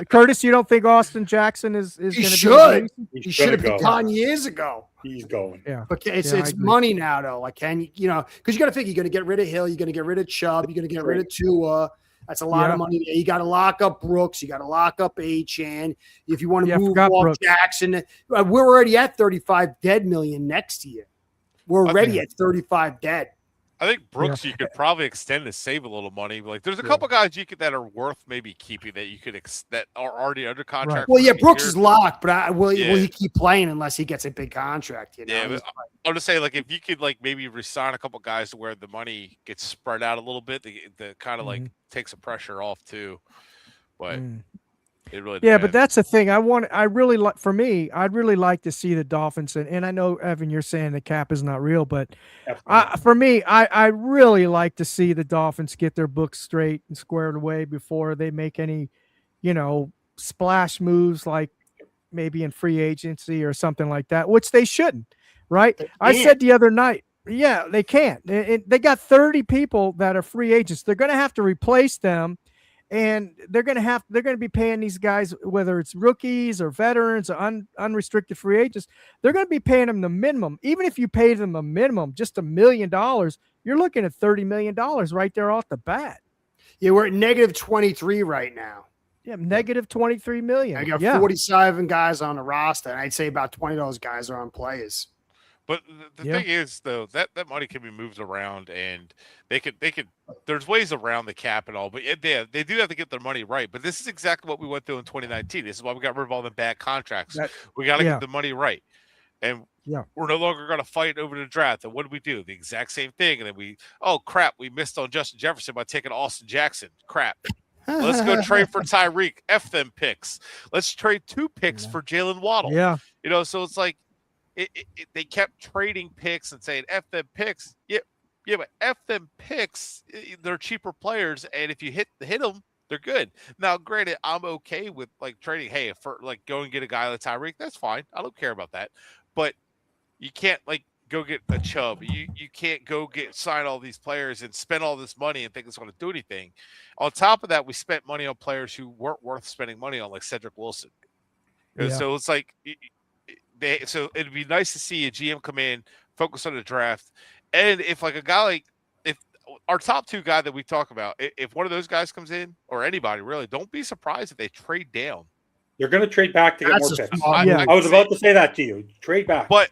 [SPEAKER 1] Curtis, you don't think Austin Jackson is going to?
[SPEAKER 4] He should have been gone years ago.
[SPEAKER 2] He's going.
[SPEAKER 1] Yeah.
[SPEAKER 4] But it's money now though. Like because you got to think you're going to get rid of Hill, you're going to get rid of Chubb, you're going to get rid of Tua. That's a lot of money. You got to lock up Brooks. You got to lock up Achane. If you want to move off Brooks. Jackson, we're already at 35 dead million next year. We're already at 35 dead.
[SPEAKER 5] I think Brooks, you could probably extend to save a little money. Like, there's a couple guys that are worth maybe keeping that you could that are already under contract.
[SPEAKER 4] Right. Well, Brooks is locked, but will he keep playing unless he gets a big contract?
[SPEAKER 5] Yeah, I'm just saying, like, if you could maybe resign a couple guys to where the money gets spread out a little bit, the kind of takes some pressure off too. But it really depends.
[SPEAKER 1] But that's the thing. I'd really like to see the Dolphins, and I know, Evan, you're saying the cap is not real, but for me, I really like to see the Dolphins get their books straight and squared away before they make any, splash moves like maybe in free agency or something like that, which they shouldn't, right? I said the other night, they can't. They got 30 people that are free agents. They're going to have to replace them. And they're going to be paying these guys, whether it's rookies or veterans or unrestricted free agents, they're going to be paying them the minimum. Even if you pay them a minimum, just $1 million, you're looking at $30 million right there off the bat.
[SPEAKER 4] Yeah, we're at negative 23 right now.
[SPEAKER 1] Yeah, negative 23 million.
[SPEAKER 4] I got 47 guys on the roster, and I'd say about 20 of those guys are on players.
[SPEAKER 5] But the thing is, though, that money can be moved around, and they could. There's ways around the cap and all, but they do have to get their money right. But this is exactly what we went through in 2019. This is why we got rid of all the bad contracts. We got to get the money right, and we're no longer going to fight over the draft. And what do we do? The exact same thing. And then we missed on Justin Jefferson by taking Austin Jackson. Crap. Let's go trade for Tyreek. F them picks. Let's trade 2 picks for Jalen Waddle.
[SPEAKER 1] Yeah.
[SPEAKER 5] So it's like. They kept trading picks and saying F them picks. Yeah, but F them picks. They're cheaper players, and if you hit them, they're good. Now, granted, I'm okay with trading. Hey, go and get a guy like Tyreek. That's fine. I don't care about that. But you can't go get a Chubb. You can't go sign all these players and spend all this money and think it's going to do anything. On top of that, we spent money on players who weren't worth spending money on, like Cedric Wilson.
[SPEAKER 1] Yeah.
[SPEAKER 5] So it's like so it'd be nice to see a GM come in, focus on the draft, and if like a guy like if our top two guy that we talk about, if one of those guys comes in or anybody really, don't be surprised if they trade down.
[SPEAKER 2] They're going to trade back to get
[SPEAKER 4] That's
[SPEAKER 2] more
[SPEAKER 4] a
[SPEAKER 2] picks.
[SPEAKER 4] smart
[SPEAKER 1] Yeah.
[SPEAKER 4] move.
[SPEAKER 2] I was about to say that to you. Trade back.
[SPEAKER 5] But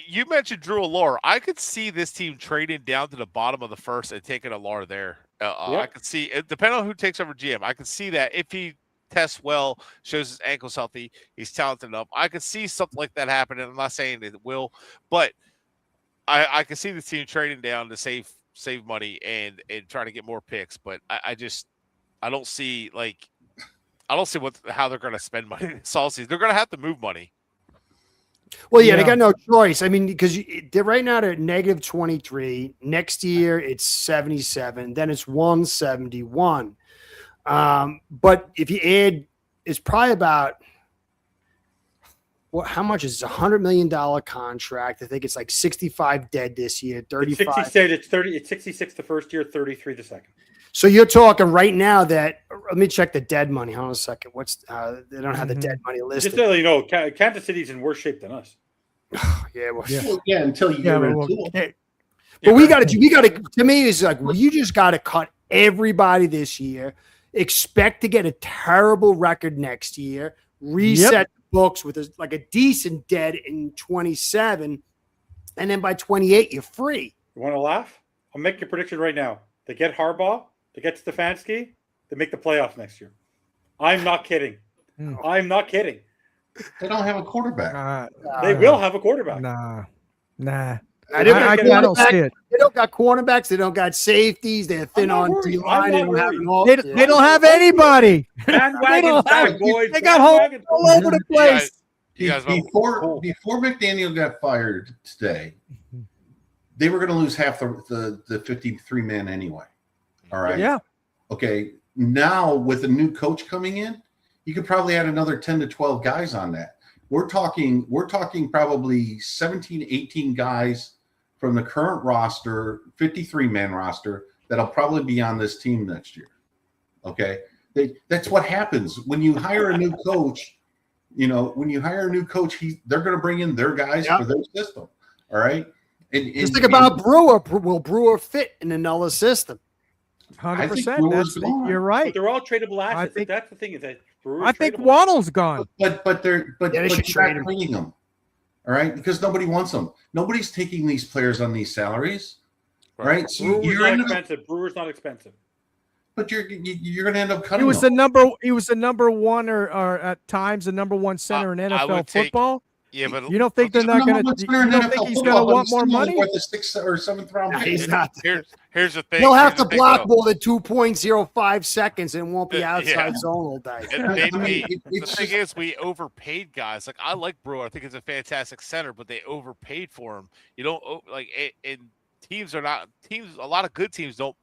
[SPEAKER 5] you mentioned Drew Allure. I could see this team trading down to the bottom of the first and taking Allure there. I could see, depending on who takes over GM, I could see that if he tests well, shows his ankle's healthy, he's talented enough. I could see something like that happening. I'm not saying that it will, but I can see the team trading down to save money and trying to get more picks. But I don't see how they're going to spend money this all season. They're going to have to move money.
[SPEAKER 4] Well, yeah, they got no choice. I mean, because they're right now they're negative 23. Next year it's 77. Then it's 171. But if you add, it's probably about how much is it? $100 million contract? I think it's like 65 dead this year. 35.
[SPEAKER 2] It's 60. It's 30. It's 66 the first year, 33 the second.
[SPEAKER 4] So you're talking right now that let me check the dead money. Hold on a second. What's they don't have the dead money listed.
[SPEAKER 2] Just so you know, Kansas City's in worse shape than us.
[SPEAKER 4] Yeah, well,
[SPEAKER 3] Until you get rid of Tua.
[SPEAKER 4] But we got to. To me, it's like you just got to cut everybody this year. Expect to get a terrible record next year. Reset the books with a decent dead in 27, and then by 28 you're free.
[SPEAKER 2] You want to laugh? I'll make your prediction right now. They get Harbaugh. They get Stefanski. They make the playoffs next year. I'm not kidding. I'm not kidding.
[SPEAKER 3] They don't have a quarterback.
[SPEAKER 2] They will have a quarterback.
[SPEAKER 1] Nah.
[SPEAKER 4] I don't
[SPEAKER 1] see it.
[SPEAKER 4] They don't got cornerbacks. They don't got safeties. They're thin on D line. They don't have
[SPEAKER 1] They don't have anybody.
[SPEAKER 2] Bandwagon's back, boys.
[SPEAKER 1] They got holes all over the place.
[SPEAKER 3] Before McDaniel got fired today, they were going to lose half the 53-man anyway. All right.
[SPEAKER 1] Yeah.
[SPEAKER 3] Okay. Now with a new coach coming in, you could probably add another 10 to 12 guys on that. We're talking probably 17, 18 guys from the current roster, 53-man roster, that'll probably be on this team next year. Okay. That's what happens when you hire a new coach. When you hire a new coach, they're going to bring in their guys for their system. All right.
[SPEAKER 4] Just think about Brewer. Will Brewer fit in another system?
[SPEAKER 1] 100%. You're right.
[SPEAKER 2] But they're all tradable assets. That's the thing is that
[SPEAKER 1] I think Waddle's gone.
[SPEAKER 3] But you're not
[SPEAKER 4] trade
[SPEAKER 3] trading them. All right, because nobody wants them. Nobody's taking these players on these salaries. Right. So
[SPEAKER 2] Brewer's not expensive. Brewer's not expensive.
[SPEAKER 3] But you're going to end up cutting.
[SPEAKER 1] He was the number one or at times the number one center in NFL football.
[SPEAKER 5] Yeah, but
[SPEAKER 1] you don't think they're not going to? You don't think he's going to want more money?
[SPEAKER 3] With the 6th or 7th round pick.
[SPEAKER 4] He's not.
[SPEAKER 5] Here's the thing.
[SPEAKER 4] He'll have to block more than 2.05 seconds and won't be outside zone all day.
[SPEAKER 5] The thing is, we overpaid guys. Like I like Brewer. I think he's a fantastic center, but they overpaid for him. You don't like, and teams are not teams. A lot of good teams don't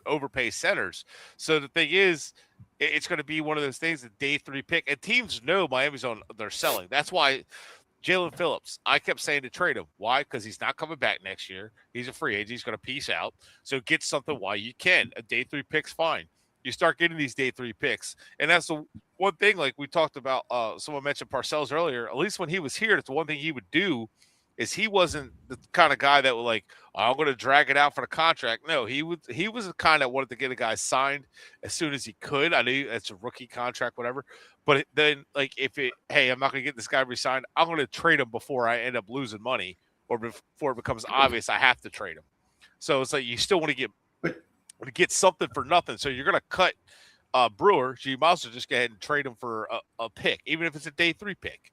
[SPEAKER 5] overpay centers. So the thing is, it's going to be one of those things. A day 3 pick, and teams know Miami's on. They're selling. That's why. Jalen Phillips, I kept saying to trade him. Why? Because he's not coming back next year. He's a free agent. He's going to peace out. So get something while you can. A day 3 pick's fine. You start getting these day 3 picks. And that's the one thing, like we talked about, someone mentioned Parcells earlier. At least when he was here, that's the one thing he would do is he wasn't the kind of guy that would like, I'm going to drag it out for the contract. No, he was the kind that wanted to get a guy signed as soon as he could. I knew it's a rookie contract, whatever. But then, like, hey, I'm not going to get this guy re-signed. I'm going to trade him before I end up losing money or before it becomes obvious I have to trade him. So it's like you still want to get something for nothing. So you're going to cut Brewer. So you might as well just go ahead and trade him for a pick, even if it's a day 3 pick.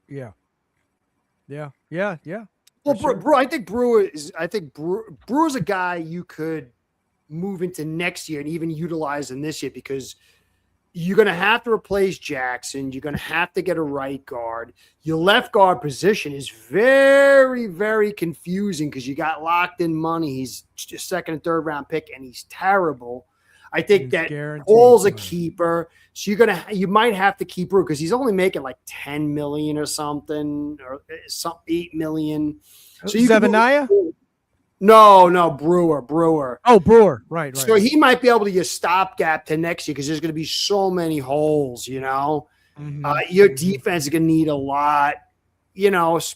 [SPEAKER 1] Yeah.
[SPEAKER 4] Well, sure. I think Brewer's a guy you could move into next year and even utilize in this year because you're going to have to replace Jackson. You're going to have to get a right guard. Your left guard position is very, very confusing because you got locked in money. He's just 2nd and 3rd round pick, and he's terrible. I think
[SPEAKER 1] He's
[SPEAKER 4] that
[SPEAKER 1] guaranteed
[SPEAKER 4] Paul's a
[SPEAKER 1] money.
[SPEAKER 4] keeper, so you might have to keep Brewer because he's only making like 10 million or something, or some 8 million. So you can
[SPEAKER 1] Zephaniah?
[SPEAKER 4] no, Brewer.
[SPEAKER 1] Oh, Brewer. Right.
[SPEAKER 4] So he might be able to get stopgap to next year because there's going to be so many holes, Your defense is going to need a lot,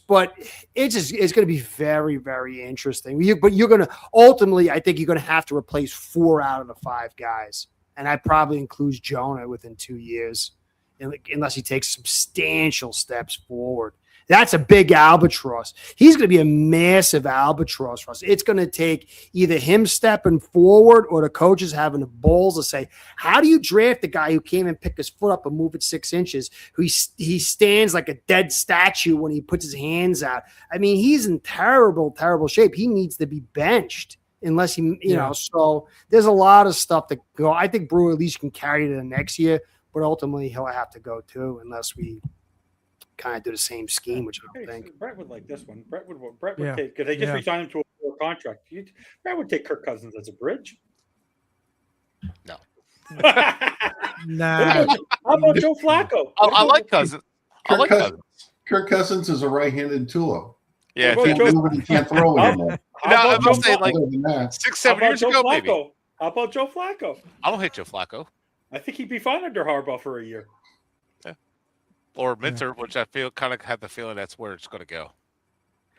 [SPEAKER 4] but it's going to be very, very interesting. But you're going to ultimately, I think you're going to have to replace 4 out of the 5 guys. And that probably includes Jonah within 2 years, unless he takes substantial steps forward. That's a big albatross. He's going to be a massive albatross, Russ. It's going to take either him stepping forward or the coaches having the balls to say, how do you draft a guy who came and pick his foot up and move it 6 inches, he stands like a dead statue when he puts his hands out? I mean, he's in terrible, terrible shape. He needs to be benched unless he, so there's a lot of stuff to go. I think Brewer at least can carry to the next year, but ultimately he'll have to go too unless we kind of do the same scheme, which I don't think.
[SPEAKER 2] Brett would like this one. Brett would take, because they just re-signed him to a contract. Brett would take Kirk Cousins as a bridge.
[SPEAKER 5] No.
[SPEAKER 1] Nah.
[SPEAKER 2] How about Joe Flacco?
[SPEAKER 5] I like Cousins.
[SPEAKER 3] Kirk Cousins is a right-handed Tua.
[SPEAKER 5] Yeah,
[SPEAKER 3] he can't throw anymore.
[SPEAKER 5] I'm just saying, like 6-7 years ago,
[SPEAKER 2] Flacco?
[SPEAKER 5] maybe.
[SPEAKER 2] How about Joe Flacco?
[SPEAKER 5] I don't hate Joe Flacco.
[SPEAKER 2] I think he'd be fine under Harbaugh for a year.
[SPEAKER 5] Or Minter, which I feel kind of have the feeling that's where it's going to go.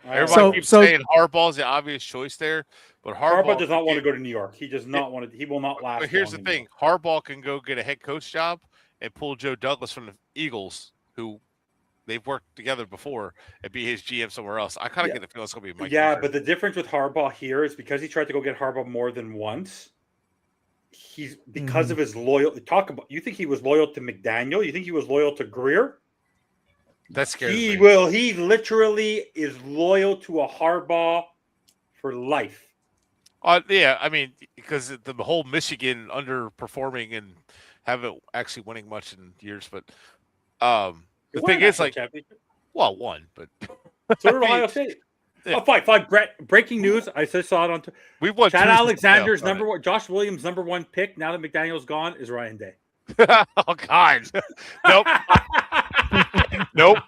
[SPEAKER 2] Everybody
[SPEAKER 5] keeps saying Harbaugh's the obvious choice there, but
[SPEAKER 2] Harbaugh does not want to go to New York. He does not want to. He will not last.
[SPEAKER 5] But here's the thing: Harbaugh can go get a head coach job and pull Joe Douglas from the Eagles, who they've worked together before, and be his GM somewhere else. I kind of get the feeling it's going to be Mike.
[SPEAKER 2] Yeah, but the difference with Harbaugh here is because he tried to go get Harbaugh more than once. He's because of his loyalty. You think he was loyal to McDaniel? You think he was loyal to Greer?
[SPEAKER 5] That scares me.
[SPEAKER 2] He literally is loyal to a Harbaugh for life.
[SPEAKER 5] Yeah, I mean, because the whole Michigan underperforming and haven't actually winning much in years, but the thing is, like, one, but
[SPEAKER 2] so did Ohio State. Yeah. Oh, fine. Brett, breaking news. I just saw it on.
[SPEAKER 5] We won.
[SPEAKER 2] Chad Alexander's number one. Josh Williams' number 1 pick. Now that McDaniel's gone, is Ryan Day.
[SPEAKER 5] Oh God, nope. Nope.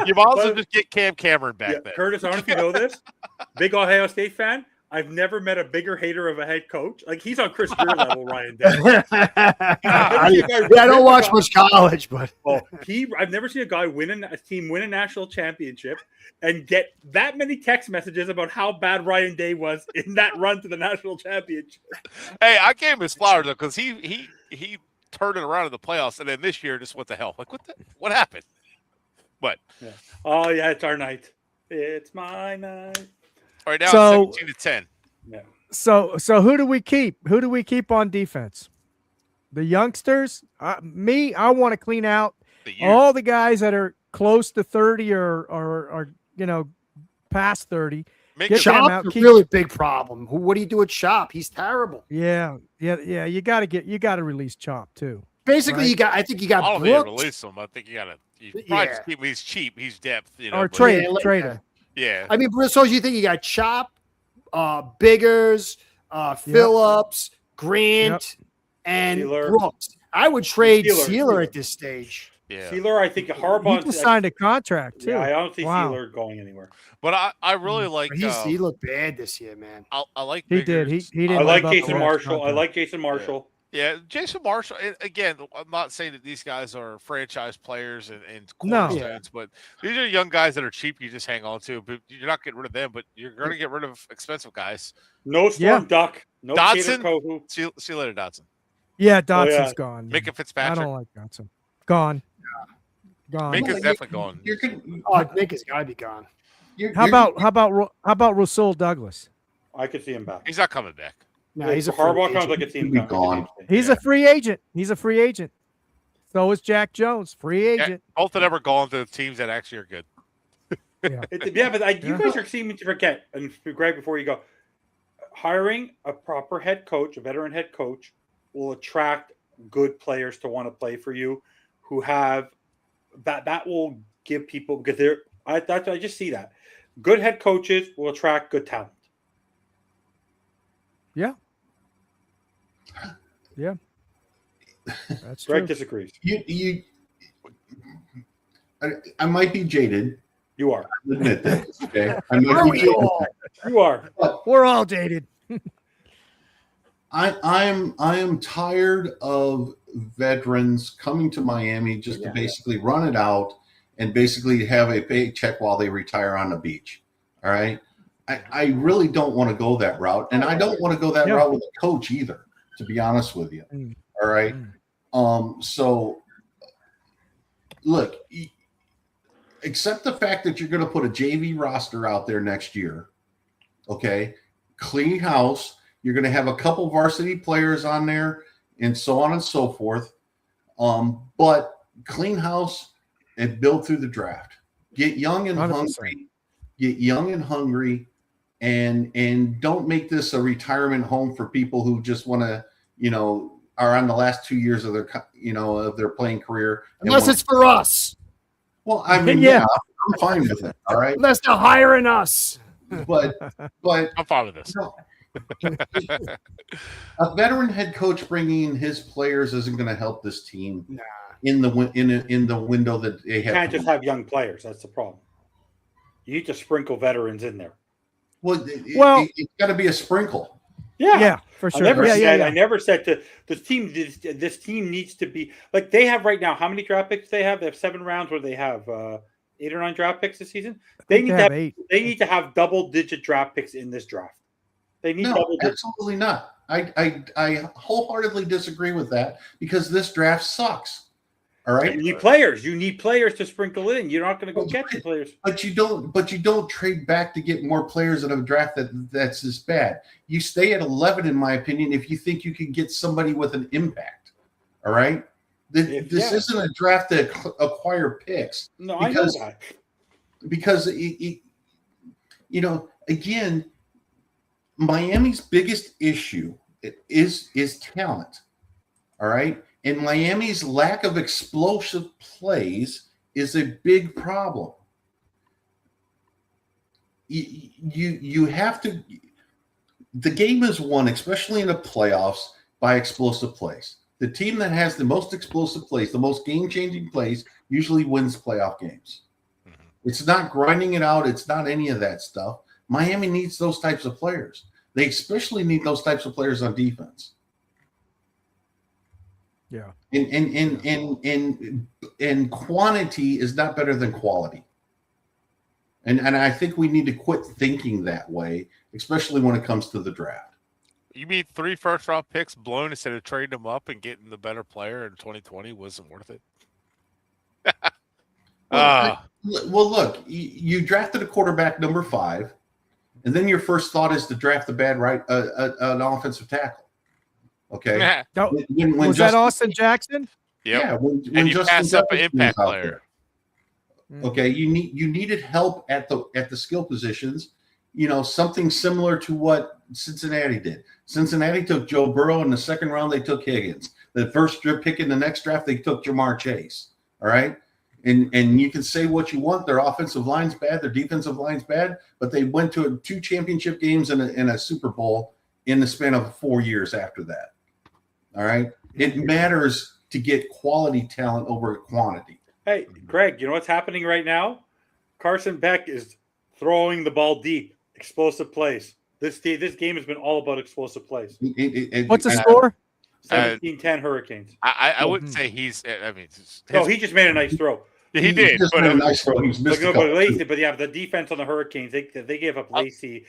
[SPEAKER 5] You might also just get Cam Cameron back there.
[SPEAKER 2] Curtis, I don't know if you know this. Big Ohio State fan. I've never met a bigger hater of a head coach. Like, he's on Chris Greer level, Ryan Day.
[SPEAKER 4] I don't watch much college, but
[SPEAKER 2] I've never seen a guy win a team win a national championship and get that many text messages about how bad Ryan Day was in that run to the national championship.
[SPEAKER 5] Hey, I gave him his flowers though, because he turned it around in the playoffs, and then this year, just what the hell? Like, what happened? But
[SPEAKER 2] oh yeah, it's our night. It's my night.
[SPEAKER 5] All right, now it's 17-10.
[SPEAKER 2] Yeah.
[SPEAKER 1] So who do we keep? Who do we keep on defense? The youngsters? I want to clean out all the guys that are close to 30 or past 30.
[SPEAKER 4] Shop's a really big problem. What do you do with Shop? He's terrible.
[SPEAKER 1] Yeah. You got to release Chop too.
[SPEAKER 4] Basically,
[SPEAKER 1] right?
[SPEAKER 4] I think you got.
[SPEAKER 5] I don't think release him. I think you probably just keep him. He's cheap. He's depth.
[SPEAKER 1] Or trade him.
[SPEAKER 5] Yeah.
[SPEAKER 4] I mean, so you think you got Chop, Biggers, Phillips, Grant, and
[SPEAKER 2] Sealer.
[SPEAKER 4] Brooks. I would trade Sealer at this stage.
[SPEAKER 5] Yeah.
[SPEAKER 2] Sealer, I think Harbaugh
[SPEAKER 1] he just signed a contract too.
[SPEAKER 2] Yeah, I don't see Sealer going anywhere.
[SPEAKER 5] But I really like.
[SPEAKER 4] He looked bad this year, man.
[SPEAKER 5] I like.
[SPEAKER 1] He did. He didn't.
[SPEAKER 2] I like Jason Marshall. I like Jason Marshall.
[SPEAKER 5] Yeah, Jason Marshall. Again, I'm not saying that these guys are franchise players and cornerstones, but these are young guys that are cheap. You just hang on to, but you're not getting rid of them. But you're going to get rid of expensive guys.
[SPEAKER 2] No Storm Duck. No
[SPEAKER 5] Dodson. See you later, Dodson.
[SPEAKER 1] Yeah, Dodson's gone.
[SPEAKER 5] Micah Fitzpatrick.
[SPEAKER 1] I don't like Dodson. Gone. Gone.
[SPEAKER 5] Micah's definitely gone.
[SPEAKER 4] Micah's got to be gone.
[SPEAKER 1] How about Rasul Douglas?
[SPEAKER 2] I could see him back.
[SPEAKER 5] He's not coming back.
[SPEAKER 4] No, he's a
[SPEAKER 2] Harbaugh comes like a team
[SPEAKER 3] gone.
[SPEAKER 1] He's a free agent. So is Jack Jones, free agent.
[SPEAKER 5] Both of them are going to teams that actually are good.
[SPEAKER 2] But you guys are seeming to forget. And Greg, before you go, hiring a proper head coach, a veteran head coach, will attract good players to want to play for you, who have that will give people, because I just see that good head coaches will attract good talent.
[SPEAKER 1] Yeah. Yeah, that's
[SPEAKER 2] Greg
[SPEAKER 1] true.
[SPEAKER 2] disagrees.
[SPEAKER 3] I might be jaded.
[SPEAKER 2] You are.
[SPEAKER 3] I'll admit this. Okay, I might
[SPEAKER 4] Are
[SPEAKER 3] be
[SPEAKER 4] we
[SPEAKER 3] jaded.
[SPEAKER 4] all?
[SPEAKER 2] You are.
[SPEAKER 1] We're all dated.
[SPEAKER 3] I am tired of veterans coming to Miami just to basically run it out and basically have a paycheck while they retire on the beach. All right. I really don't want to go that route. And I don't want to go that route with a coach either, to be honest with you. All right. So look, accept the fact that you're going to put a JV roster out there next year. Okay. Clean house. You're going to have a couple varsity players on there and so on and so forth. But clean house and build through the draft. Get young and
[SPEAKER 1] 100%.
[SPEAKER 3] hungry. Get young and hungry, and don't make this a retirement home for people who just want to, are on the last 2 years of their, of their playing career.
[SPEAKER 4] Unless it's for us.
[SPEAKER 3] Well, I mean, yeah, I'm fine with it. All right.
[SPEAKER 4] Unless they're hiring us.
[SPEAKER 3] But
[SPEAKER 5] I'm fine with this.
[SPEAKER 3] A veteran head coach bringing in his players isn't going to help this team in the window that they have.
[SPEAKER 2] You can't just have young players. That's the problem. You need to sprinkle veterans in there.
[SPEAKER 3] Well, it's got to be a sprinkle.
[SPEAKER 1] Yeah, for sure.
[SPEAKER 2] I never said to this team. This team needs to be like they have right now. How many draft picks they have? They have 7 rounds where they have 8 or 9 draft picks this season. They need to have 8. They need to have double-digit draft picks in this draft. They need double-digit.
[SPEAKER 3] Absolutely not. I wholeheartedly disagree with that because this draft sucks. All right.
[SPEAKER 2] You need players. You need players to sprinkle in. You're not going to go get the players.
[SPEAKER 3] But you don't trade back to get more players in a draft that's this bad. You stay at 11, in my opinion, if you think you can get somebody with an impact. All right. This isn't a draft to acquire picks.
[SPEAKER 2] No, I know that.
[SPEAKER 3] Because again, Miami's biggest issue is talent. All right. And Miami's lack of explosive plays is a big problem. You have to. The game is won, especially in the playoffs, by explosive plays. The team that has the most explosive plays, the most game-changing plays, usually wins playoff games. Mm-hmm. It's not grinding it out. It's not any of that stuff. Miami needs those types of players. They especially need those types of players on defense.
[SPEAKER 1] Yeah.
[SPEAKER 3] And quantity is not better than quality. And I think we need to quit thinking that way, especially when it comes to the draft.
[SPEAKER 5] You mean 3 first-round picks blown instead of trading them up and getting the better player in 2020 wasn't worth it?
[SPEAKER 3] Well, look, you drafted a quarterback number 5, and then your first thought is to draft an offensive tackle. Okay.
[SPEAKER 1] Was that Austin Jackson?
[SPEAKER 5] Yep.
[SPEAKER 3] Yeah.
[SPEAKER 5] When you pass up an impact player.
[SPEAKER 3] Okay. You needed help at the skill positions. Something similar to what Cincinnati did. Cincinnati took Joe Burrow in the second round. They took Higgins. The first pick in the next draft, they took Jamar Chase. All right. And you can say what you want. Their offensive line's bad. Their defensive line's bad. But they went to 2 championship games and a Super Bowl in the span of 4 years after that. All right. It matters to get quality talent over quantity.
[SPEAKER 2] Hey, Greg, you know what's happening right now? Carson Beck is throwing the ball deep, explosive plays. This game has been all about explosive plays.
[SPEAKER 1] What's the score?
[SPEAKER 2] 17-10 Hurricanes.
[SPEAKER 5] I wouldn't say he's. I mean,
[SPEAKER 2] he just made a nice throw.
[SPEAKER 5] He did.
[SPEAKER 3] Just made a nice throw. He's missed
[SPEAKER 2] the defense on the Hurricanes, they gave up Lacey.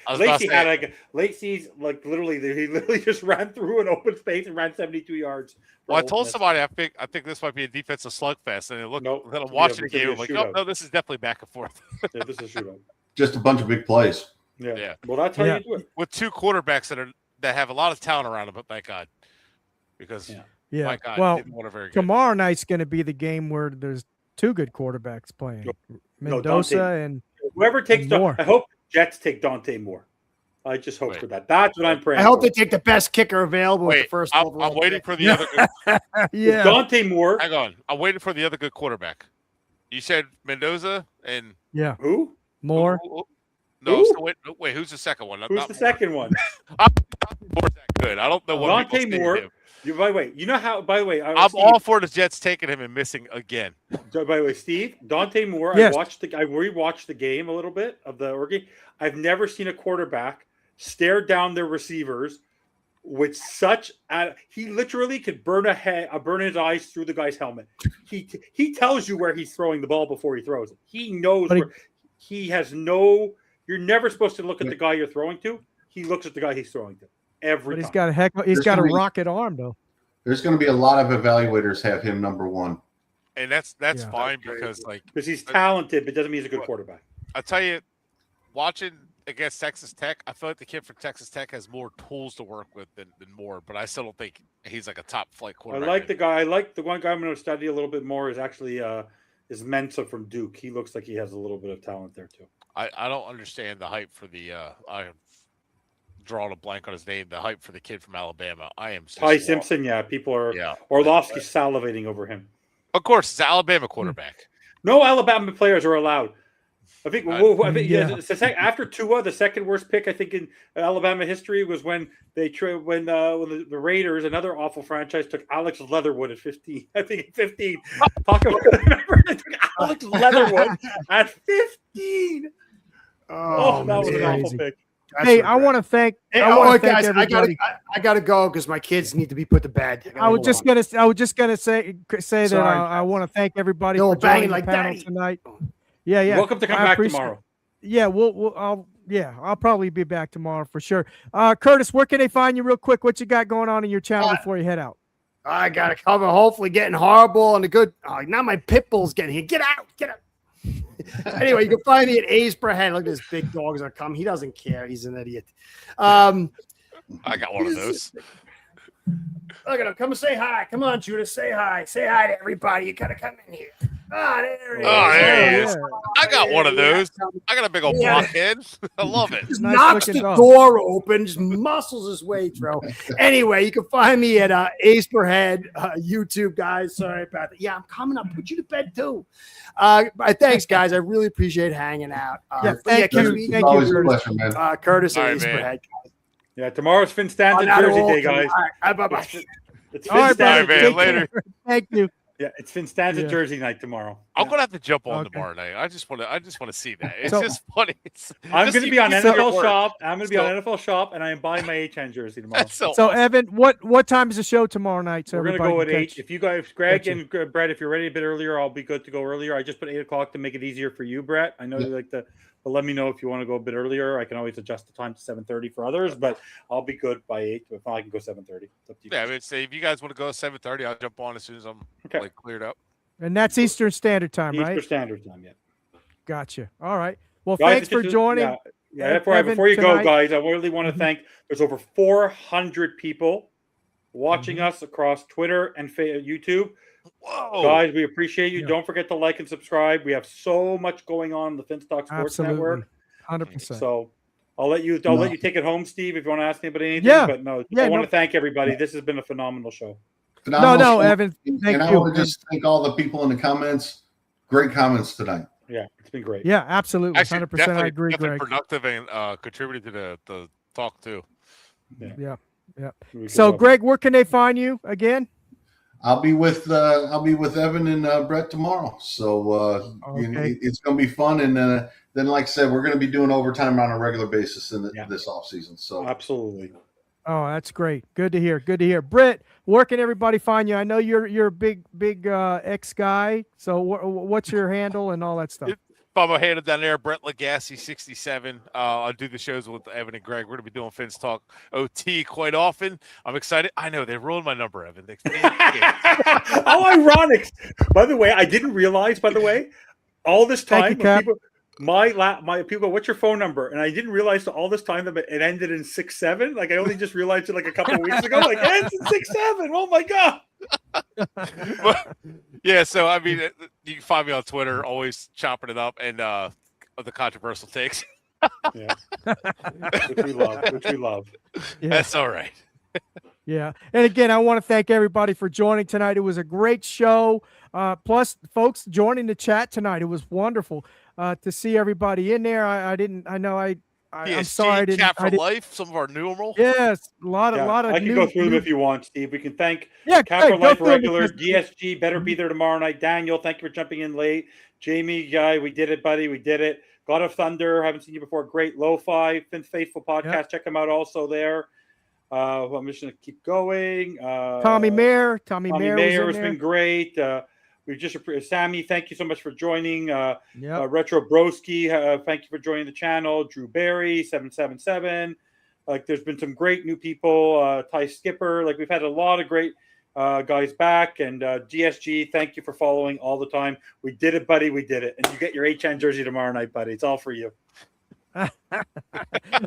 [SPEAKER 2] Lacey's literally he literally just ran through an open space and ran 72 yards.
[SPEAKER 5] Well, I told somebody I think this might be a defensive slugfest, and I'm watching the game. I'm like, no, this is definitely back and forth.
[SPEAKER 2] Yeah, this is a shootout.
[SPEAKER 3] Just a bunch of big plays.
[SPEAKER 2] Yeah. Well, that's how you do it.
[SPEAKER 5] With 2 quarterbacks that have a lot of talent around them, but thank God, because my God, didn't want a very good.
[SPEAKER 1] Tomorrow night's going to be the game where there's 2 good quarterbacks playing. Mendoza and
[SPEAKER 2] whoever takes
[SPEAKER 1] Moore.
[SPEAKER 2] I hope Jets take Dante Moore. I just hope for that. That's what I'm praying.
[SPEAKER 4] I hope they take the best kicker available with the first.
[SPEAKER 5] I'm waiting for the other. Good,
[SPEAKER 2] Dante Moore.
[SPEAKER 5] Hang on, I'm waiting for the other good quarterback. You said Mendoza and
[SPEAKER 2] who?
[SPEAKER 1] Moore.
[SPEAKER 5] No, wait. Who's the second one?
[SPEAKER 2] Who's the second one?
[SPEAKER 5] Moore's that good. good. I don't know what
[SPEAKER 2] Dante
[SPEAKER 5] people say
[SPEAKER 2] Moore.
[SPEAKER 5] him.
[SPEAKER 2] By the way, you know how? By the way,
[SPEAKER 5] I'm
[SPEAKER 2] Steve,
[SPEAKER 5] all for the Jets taking him and missing again.
[SPEAKER 2] By the way, Steve, Dante Moore.
[SPEAKER 1] Yes.
[SPEAKER 2] I rewatched the game a little bit of the Oregon. I've never seen a quarterback stare down their receivers with such. He literally could burn his eyes through the guy's helmet. He tells you where he's throwing the ball before he throws it. He knows where he has no. You're never supposed to look at the guy you're throwing to. He looks at the guy he's throwing to. Every
[SPEAKER 1] But
[SPEAKER 2] time.
[SPEAKER 1] he's got a rocket arm though.
[SPEAKER 3] There's going to be a lot of evaluators have him number one.
[SPEAKER 5] And that's fine because
[SPEAKER 2] he's talented, but doesn't mean he's a good quarterback.
[SPEAKER 5] I tell you, watching against Texas Tech, I feel like the kid from Texas Tech has more tools to work with than Moore, but I still don't think he's like a top flight quarterback.
[SPEAKER 2] I like the guy. I like the one guy I'm going to study a little bit more is actually is Mensa from Duke. He looks like he has a little bit of talent there too. I don't understand the hype for the I'm drawing a blank on his name. The hype for the kid from Alabama. I am Ty Simpson. Yeah, people are.
[SPEAKER 5] Yeah.
[SPEAKER 2] Orlovsky's salivating over him.
[SPEAKER 5] Of course, it's an Alabama quarterback.
[SPEAKER 2] No Alabama players are allowed. I think after Tua, the second worst pick I think in Alabama history was when the Raiders, another awful franchise, took Alex Leatherwood at 15. I think at 15. Remember they took Alex Leatherwood at 15. Oh, that was an awful pick.
[SPEAKER 1] Hey, I want to thank.
[SPEAKER 4] Guys, I gotta go because my kids need to be put to bed.
[SPEAKER 1] I was just gonna say that I want to thank everybody for joining the panel tonight. Yeah.
[SPEAKER 2] You're welcome to come back tomorrow.
[SPEAKER 1] Yeah, I'll probably be back tomorrow for sure. Curtis, where can they find you real quick? What you got going on in your channel before you head out?
[SPEAKER 4] I gotta cover. Hopefully, getting horrible and a good. Now my pit bull's getting here. Get out. Anyway, you can find me at A's per head. Look at this big dog's gonna come. He doesn't care. He's an idiot.
[SPEAKER 5] I got one of those.
[SPEAKER 4] Look at him. Come and say hi. Come on, Judas. Say hi. Say hi to everybody. You gotta come in here. There
[SPEAKER 5] he is. I got one of those. I got a big old blockhead. I love it.
[SPEAKER 4] Just knocks the door open, just muscles his way through. Anyway, you can find me at Ace Per Head YouTube, guys. Sorry about that. Yeah, I'm coming up. Put you to bed too. Thanks, guys. I really appreciate hanging out.
[SPEAKER 1] Thank you. Thank you,
[SPEAKER 3] Curtis. Man.
[SPEAKER 4] Curtis at Ace Per Head, guys.
[SPEAKER 2] Yeah, tomorrow's Finn Stanton Jersey Day, guys.
[SPEAKER 4] All right, bye-bye.
[SPEAKER 2] It's Finn Stanton.
[SPEAKER 5] Man, later.
[SPEAKER 1] Thank you.
[SPEAKER 2] Yeah, it's Finn Stanton Jersey night tomorrow.
[SPEAKER 5] I'm gonna have to jump on tomorrow night. I just want to see that. It's just funny.
[SPEAKER 2] I'm going to be on NFL Shop. I'm going to be on NFL Shop, and I am buying my HN jersey tomorrow.
[SPEAKER 1] So awesome. Evan, what time is the show tomorrow night? So
[SPEAKER 2] we're going to go at 8. If you guys, Greg and Brett, if you're ready a bit earlier, I'll be good to go earlier. I just put 8 o'clock to make it easier for you, Brett. I know you like to. But let me know if you want to go a bit earlier. I can always adjust the time to 7:30 for others, but I'll be good by 8. If not, I can go 7:30.
[SPEAKER 5] Yeah, I would say if you guys want to go 7:30, I'll jump on as soon as I'm cleared up.
[SPEAKER 1] And that's Eastern Standard Time, right?
[SPEAKER 2] Eastern Standard Time, yeah.
[SPEAKER 1] Gotcha. All right. Well, guys, thanks for joining.
[SPEAKER 2] Before you go, guys, I really want to thank. There's over 400 people watching us across Twitter and YouTube.
[SPEAKER 5] Whoa.
[SPEAKER 2] Guys, we appreciate you. Yeah. Don't forget to like and subscribe. We have so much going on the Finstock Sports Network.
[SPEAKER 1] 100%.
[SPEAKER 2] So I'll let you take it home, Steve, if you want to ask anybody anything. Yeah. But I want to thank everybody. This has been a phenomenal show.
[SPEAKER 1] Evan. Thank you.
[SPEAKER 3] I want to just thank all the people in the comments. Great comments tonight.
[SPEAKER 2] Yeah, it's been great.
[SPEAKER 1] Yeah, absolutely. 100%. I agree, Greg.
[SPEAKER 5] Productive and contributed to the talk too.
[SPEAKER 1] Yeah. So, Greg, where can they find you again?
[SPEAKER 3] I'll be with Evan and Brett tomorrow. So it's going to be fun. And then, like I said, we're going to be doing overtime on a regular basis in this off season. So
[SPEAKER 2] absolutely.
[SPEAKER 1] Oh, that's great. Good to hear. Britt, where can everybody find you? I know you're a big X guy. So what's your handle and all that stuff?
[SPEAKER 5] Follow my handle down there, Brett Legassi 67. I do the shows with Evan and Greg. We're gonna be doing Fins Talk OT quite often. I'm excited. I know they ruined my number, Evan.
[SPEAKER 2] How ironic! By the way, I didn't realize. By the way, all this time, my people, what's your phone number? And I didn't realize all this time that it ended in 67. Like I only just realized it like a couple of weeks ago. Like it ends in 67. Oh my god!
[SPEAKER 5] Yeah, so I mean, you can find me on Twitter, always chopping it up, and the controversial takes.
[SPEAKER 2] Yeah, which we love.
[SPEAKER 1] Yeah.
[SPEAKER 5] That's all right.
[SPEAKER 1] Yeah, and again, I want to thank everybody for joining tonight. It was a great show. Plus, folks joining the chat tonight. It was wonderful to see everybody in there. I I'm sorry,
[SPEAKER 5] Cat for life. Some of our numeral.
[SPEAKER 1] Yes, a lot of
[SPEAKER 2] I can go through them if you want, Steve. We can thank Cat for Life regular, DSG, better be there tomorrow night. Daniel, thank you for jumping in late. Jamie, guy, we did it, buddy. We did it. God of Thunder, haven't seen you before. Great Lo-Fi, Finn Faithful podcast. Check them out also there. I'm just going to keep going.
[SPEAKER 1] Tommy Mayer
[SPEAKER 2] has been great. We just Sammy, thank you so much for joining. Retro Broski, thank you for joining the channel. Drew Barry 777. Like, there's been some great new people. Ty Skipper, like, we've had a lot of great guys back. And DSG, thank you for following all the time. We did it, buddy. We did it. And you get your HN jersey tomorrow night, buddy. It's all for you.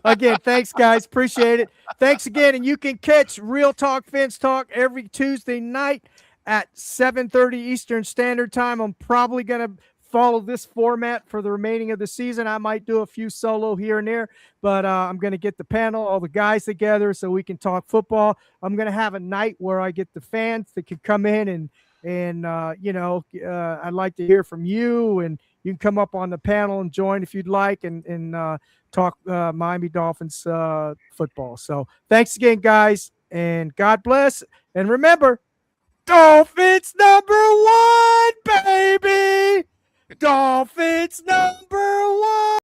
[SPEAKER 1] Again, thanks, guys. Appreciate it. Thanks again. And you can catch Real Talk Fence Talk every Tuesday night at 7:30 Eastern Standard Time. I'm probably going to follow this format for the remaining of the season. I might do a few solo here and there, but I'm going to get the panel, all the guys together so we can talk football. I'm going to have a night where I get the fans that can come in and I'd like to hear from you, and you can come up on the panel and join if you'd like and talk Miami Dolphins football. So thanks again, guys, and God bless. And remember, Dolphins #1, baby! Dolphins #1!